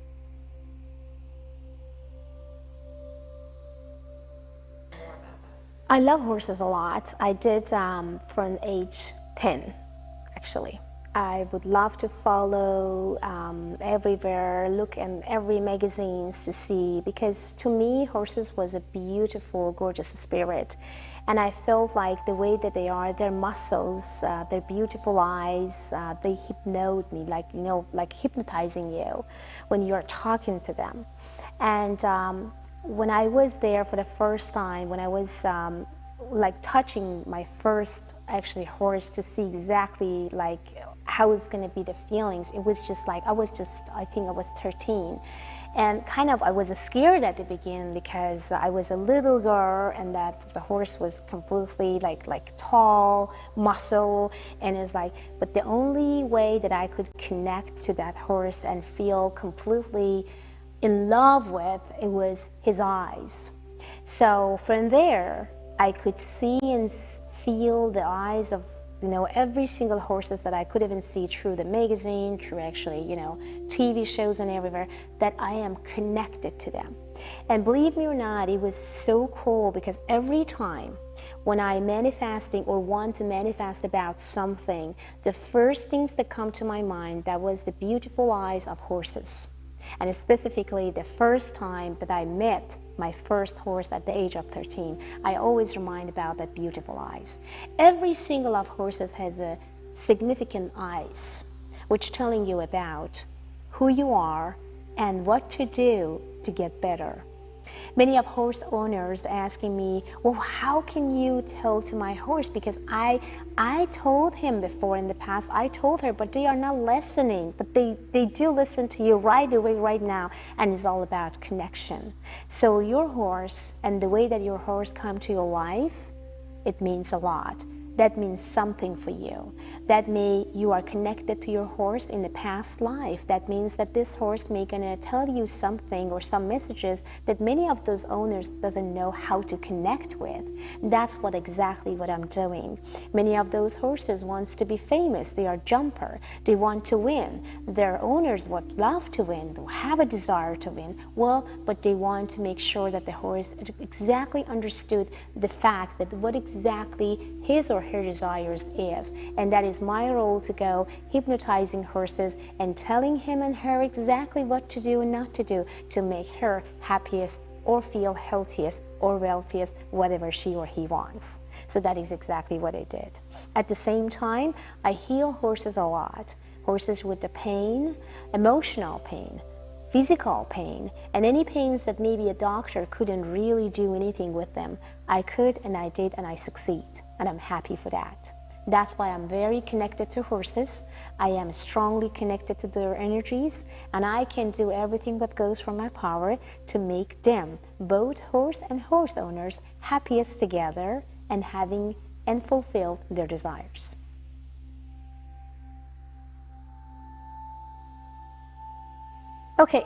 Speaker 16: I love horses a lot. I did from age 10, actually. I would love to follow everywhere, look in every magazines to see, because to me, horses was a beautiful, gorgeous spirit. And I felt like the way that they are, their muscles, their beautiful eyes, they hypnote me, like, you know, like hypnotizing you when you're talking to them. And when I was there for the first time, when I was like touching my first actually horse to see exactly like how it's going to be the feelings, it was just like, I think I was 13. And kind of I was scared at the beginning because I was a little girl and that the horse was completely like tall, muscle, and it's like, but the only way that I could connect to that horse and feel completely in love with it was his eyes. So from there, I could see and feel the eyes of, you know, every single horses that I could even see through the magazine, through actually, you know, TV shows and everywhere, that I am connected to them. And believe me or not, it was so cool because every time when I manifesting or want to manifest about something, the first things that come to my mind, that was the beautiful eyes of horses. And specifically the first time that I met my first horse at the age of 13, I always remind about that beautiful eyes. Every single of horses has a significant eyes, which telling you about who you are and what to do to get better. Many of horse owners asking me, well, how can you tell to my horse? Because I told him before in the past, I told her, but they are not listening. But they do listen to you right away, right now, and it's all about connection. So your horse and the way that your horse come to your life, it means a lot. That means something for you. That you are connected to your horse in the past life. That means that this horse may gonna tell you something or some messages that many of those owners doesn't know how to connect with. That's exactly what I'm doing. Many of those horses wants to be famous. They are jumper. They want to win. Their owners would love to win, have a desire to win. Well, but they want to make sure that the horse exactly understood the fact that what exactly his or her desires is. And that is my role, to go hypnotizing horses and telling him and her exactly what to do and not to do to make her happiest or feel healthiest or wealthiest, whatever she or he wants. So that is exactly what I did. At the same time, I heal horses a lot. Horses with the pain, emotional pain, physical pain, and any pains that maybe a doctor couldn't really do anything with them. I could, and I did, and I succeed, and I'm happy for that. That's why I'm very connected to horses. I am strongly connected to their energies, and I can do everything that goes from my power to make them, both horse and horse owners, happiest together and having and fulfill their desires. Okay,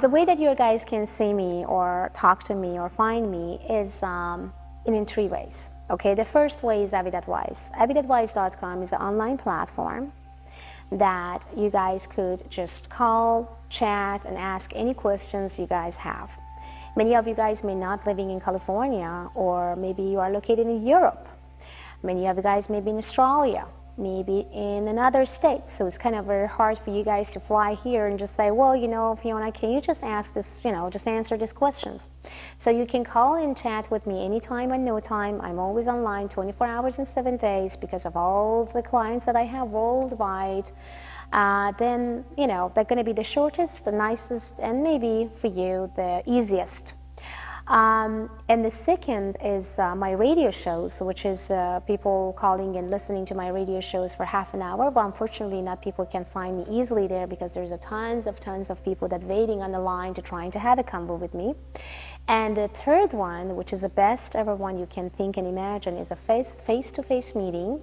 Speaker 16: the way that you guys can see me or talk to me or find me is in 3 ways. Okay, the first way is Avid Advice. AvidAdvice.com is an online platform that you guys could just call, chat, and ask any questions you guys have. Many of you guys may not living in California, or maybe you are located in Europe. Many of you guys may be in Australia, maybe in another state. So it's kind of very hard for you guys to fly here and just say, well, you know, Fiona, can you just ask this, you know, just answer these questions. So you can call and chat with me anytime and no time. I'm always online 24 hours and 7 days because of all the clients that I have worldwide. Then, you know, they're going to be the shortest, the nicest, and maybe for you, the easiest. And the second is my radio shows, which is people calling and listening to my radio shows for half an hour, but unfortunately not people can find me easily there because there's tons of people that waiting on the line to trying to have a convo with me. And the third one, which is the best ever one you can think and imagine, is a face-to-face meeting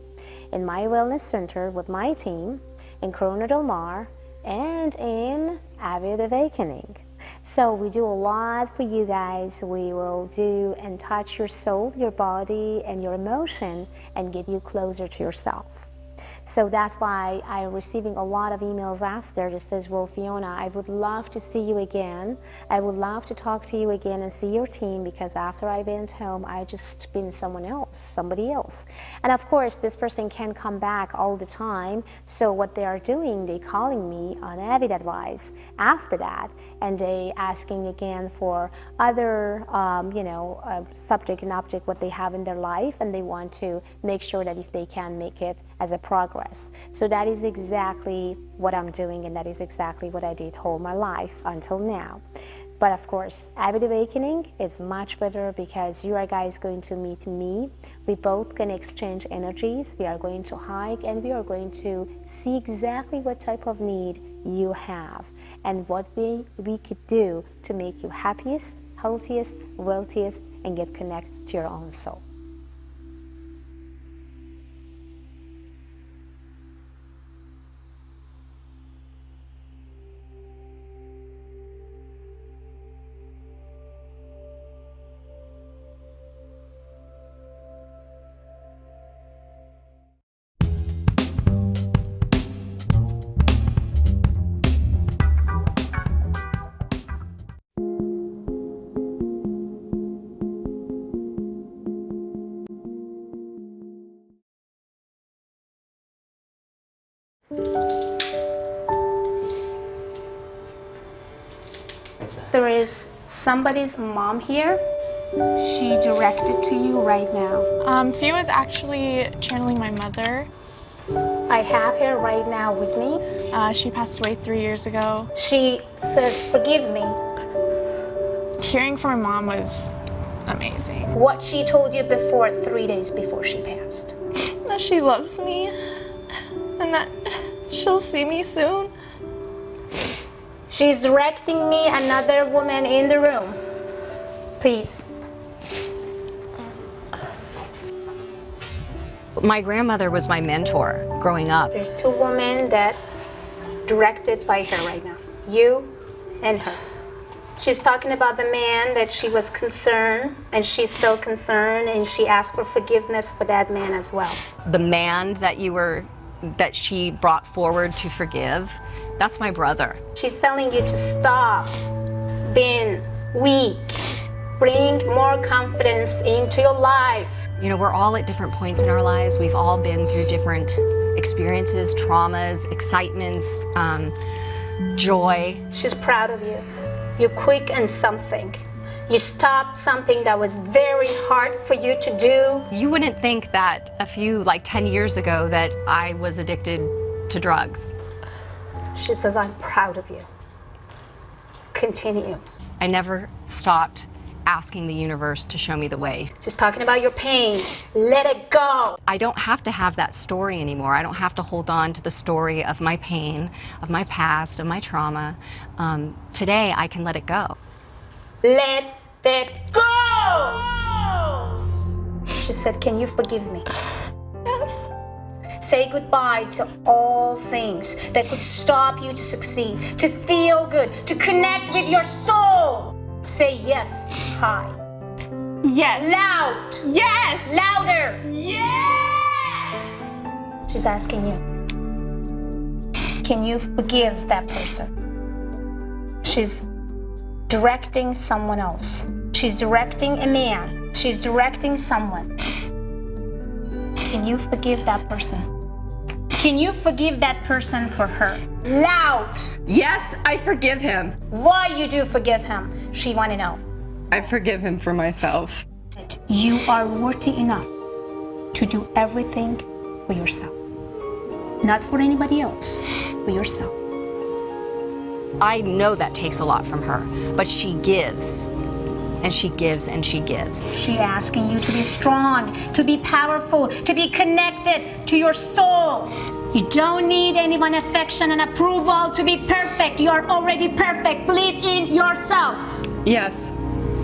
Speaker 16: in my wellness center with my team in Corona Del Mar and in Avid Awakening. So we do a lot for you guys. We will do and touch your soul, your body, and your emotion, and get you closer to yourself. So that's why I'm receiving a lot of emails after that says, well, Fiona, I would love to see you again. I would love to talk to you again and see your team, because after I went home, I just been someone else, somebody else. And of course, this person can't come back all the time. So what they are doing, they calling me on Avid Advice after that, and they asking again for other, subject and object what they have in their life, and they want to make sure that if they can make it as a progress. So that is exactly what I'm doing, and that is exactly what I did all my life until now. But of course, Avid Awakening is much better because you are guys going to meet me. We both can exchange energies. We are going to hike, and we are going to see exactly what type of need you have and what we could do to make you happiest, healthiest, wealthiest, and get connected to your own soul. There is somebody's mom here. She directed to you right now.
Speaker 17: Fio is actually channeling my mother.
Speaker 16: I have her right now with me.
Speaker 17: She passed away 3 years ago.
Speaker 16: She says, forgive me.
Speaker 17: Hearing from my mom was amazing.
Speaker 16: What she told you before, 3 days before she passed?
Speaker 17: That she loves me and that she'll see me soon.
Speaker 16: She's directing me another woman in the room. Please.
Speaker 18: My grandmother was my mentor growing up.
Speaker 16: There's two women that directed by her right now. You and her. She's talking about the man that she was concerned, and she's still concerned, and she asked for forgiveness for that man as well.
Speaker 18: The man that she brought forward to forgive, that's my brother.
Speaker 16: She's telling you to stop being weak. Bring more confidence into your life.
Speaker 18: You know, we're all at different points in our lives. We've all been through different experiences, traumas, excitements, joy.
Speaker 16: She's proud of you. You're quick in something. You stopped something that was very hard for you to do.
Speaker 18: You wouldn't think that 10 years ago that I was addicted to drugs.
Speaker 16: She says, I'm proud of you. Continue.
Speaker 18: I never stopped asking the universe to show me the way.
Speaker 16: She's talking about your pain. Let it go.
Speaker 18: I don't have to have that story anymore. I don't have to hold on to the story of my pain, of my past, of my trauma. Today, I can let it go.
Speaker 16: Let it go! She said, can you forgive me?
Speaker 17: Yes.
Speaker 16: Say goodbye to all things that could stop you to succeed, to feel good, to connect with your soul. Say yes high.
Speaker 17: Yes.
Speaker 16: Loud.
Speaker 17: Yes.
Speaker 16: Louder.
Speaker 17: Yes.
Speaker 16: She's asking you, can you forgive that person? She's directing someone else. She's directing a man. She's directing someone. Can you forgive that person? Can you forgive that person for her? Loud.
Speaker 18: Yes, I forgive him.
Speaker 16: Why you do forgive him? She want to know.
Speaker 18: I forgive him for myself.
Speaker 16: You are worthy enough to do everything for yourself. Not for anybody else, for yourself.
Speaker 18: I know that takes a lot from her, but she gives. And she gives and she gives.
Speaker 16: She's asking you to be strong, to be powerful, to be connected to your soul. You don't need anyone's affection and approval to be perfect. You are already perfect. Believe in yourself.
Speaker 18: Yes.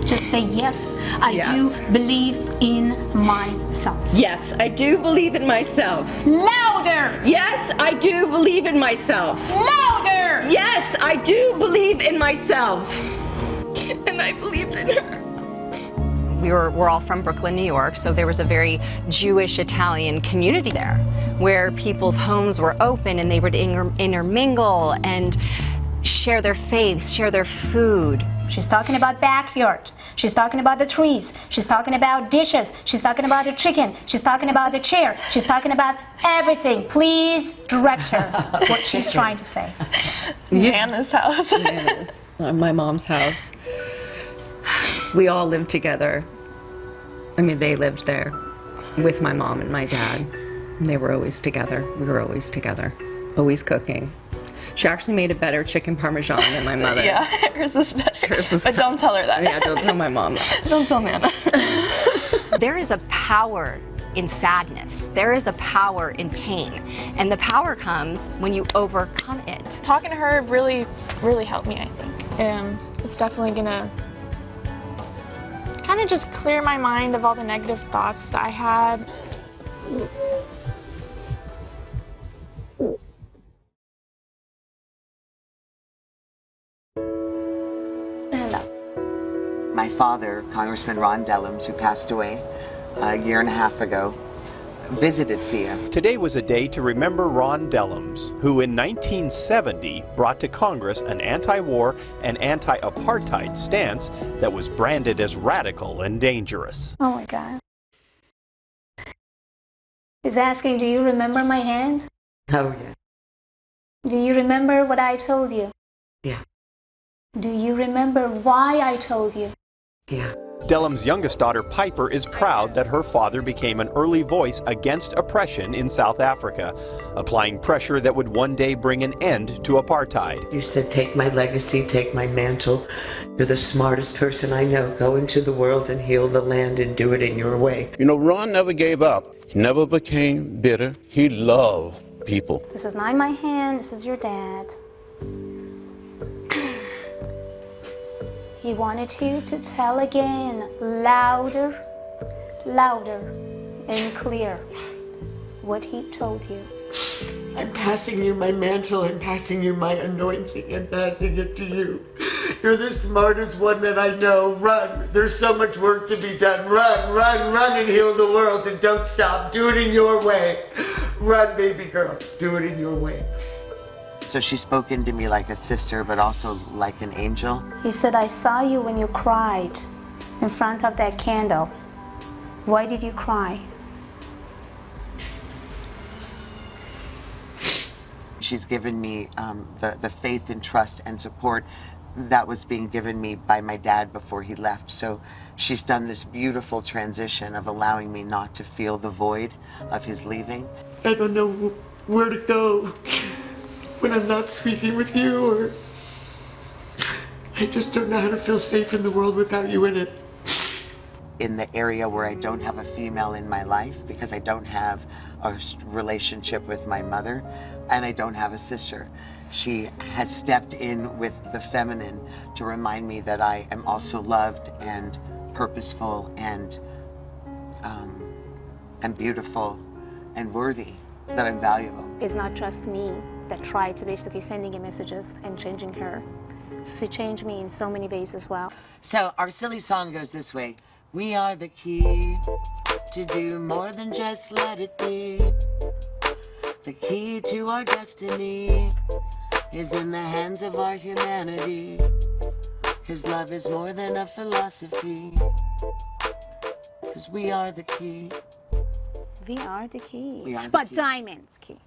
Speaker 16: Just say, yes, I do believe in myself.
Speaker 18: Yes, I do believe in myself.
Speaker 16: Louder.
Speaker 18: Yes, I do believe in myself.
Speaker 16: Louder.
Speaker 5: her.
Speaker 19: Yes, I do believe in myself. And I believed in her.
Speaker 18: We're all from Brooklyn, New York, so there was a very Jewish Italian community there where people's homes were open and they would intermingle and share their faiths, share their food.
Speaker 20: She's talking about backyard. She's talking about the trees. She's talking about dishes. She's talking about the chicken. She's talking about the chair. She's talking about everything. Please direct her what she's trying to say.
Speaker 17: Nana's house.
Speaker 19: Nana's. My mom's house. We all lived together. I mean, they lived there with my mom and my dad. And they were always together. We were always together, always cooking. She actually made a better chicken parmesan than my mother.
Speaker 17: Yeah, hers was better.
Speaker 19: Hers was
Speaker 17: but don't tell her that.
Speaker 19: Yeah, don't tell my mom.
Speaker 17: Don't tell Nana.
Speaker 18: There is a power in sadness. There is a power in pain. And the power comes when you overcome it.
Speaker 17: Talking to her really helped me, I think. It's definitely gonna kind of just clear my mind of all the negative thoughts that I had.
Speaker 21: My father, Congressman Ron Dellums, who passed away a year and a half ago, visited FIA.
Speaker 22: Today was a day to remember Ron Dellums, who in 1970 brought to Congress an anti-war and anti-apartheid stance that was branded as radical and dangerous.
Speaker 20: Oh my God. He's asking, do you remember my hand?
Speaker 21: Oh, yeah.
Speaker 20: Do you remember what I told you?
Speaker 21: Yeah.
Speaker 20: Do you remember why I told you?
Speaker 21: Yeah.
Speaker 22: Dellums' youngest daughter, Piper, is proud that her father became an early voice against oppression in South Africa, applying pressure that would one day bring an end to apartheid.
Speaker 23: You said, take my legacy, take my mantle. You're the smartest person I know. Go into the world and heal the land and do it in your way.
Speaker 24: You know, Ron never gave up. He never became bitter. He loved people.
Speaker 20: This is not my hand, this is your dad. He wanted you to tell again, louder, louder and clear, what he told you.
Speaker 25: I'm passing you my mantle, I'm passing you my anointing, and passing it to you. You're the smartest one that I know. Run. There's so much work to be done. Run, run, run and heal the world, and don't stop. Do it in your way. Run, baby girl. Do it in your way.
Speaker 21: So she spoke into me like a sister, but also like an angel.
Speaker 20: He said, I saw you when you cried in front of that candle. Why did you cry?
Speaker 21: She's given me the faith and trust and support that was being given me by my dad before he left. So she's done this beautiful transition of allowing me not to feel the void of his leaving.
Speaker 25: I don't know where to go when I'm not speaking with you, or I just don't know how to feel safe in the world without you in it.
Speaker 21: In the area where I don't have a female in my life, because I don't have a relationship with my mother, and I don't have a sister. She has stepped in with the feminine to remind me that I am also loved and purposeful and beautiful and worthy, that I'm valuable.
Speaker 20: It's not just me that tried to basically sending you messages and changing her. So she changed me in so many ways as well.
Speaker 21: So our silly song goes this way. We are the key to do more than just let it be. The key to our destiny is in the hands of our humanity. His love is more than a philosophy. 'Cause we are the key.
Speaker 20: We are the key.
Speaker 21: We are the
Speaker 20: but
Speaker 21: key.
Speaker 20: diamonds key.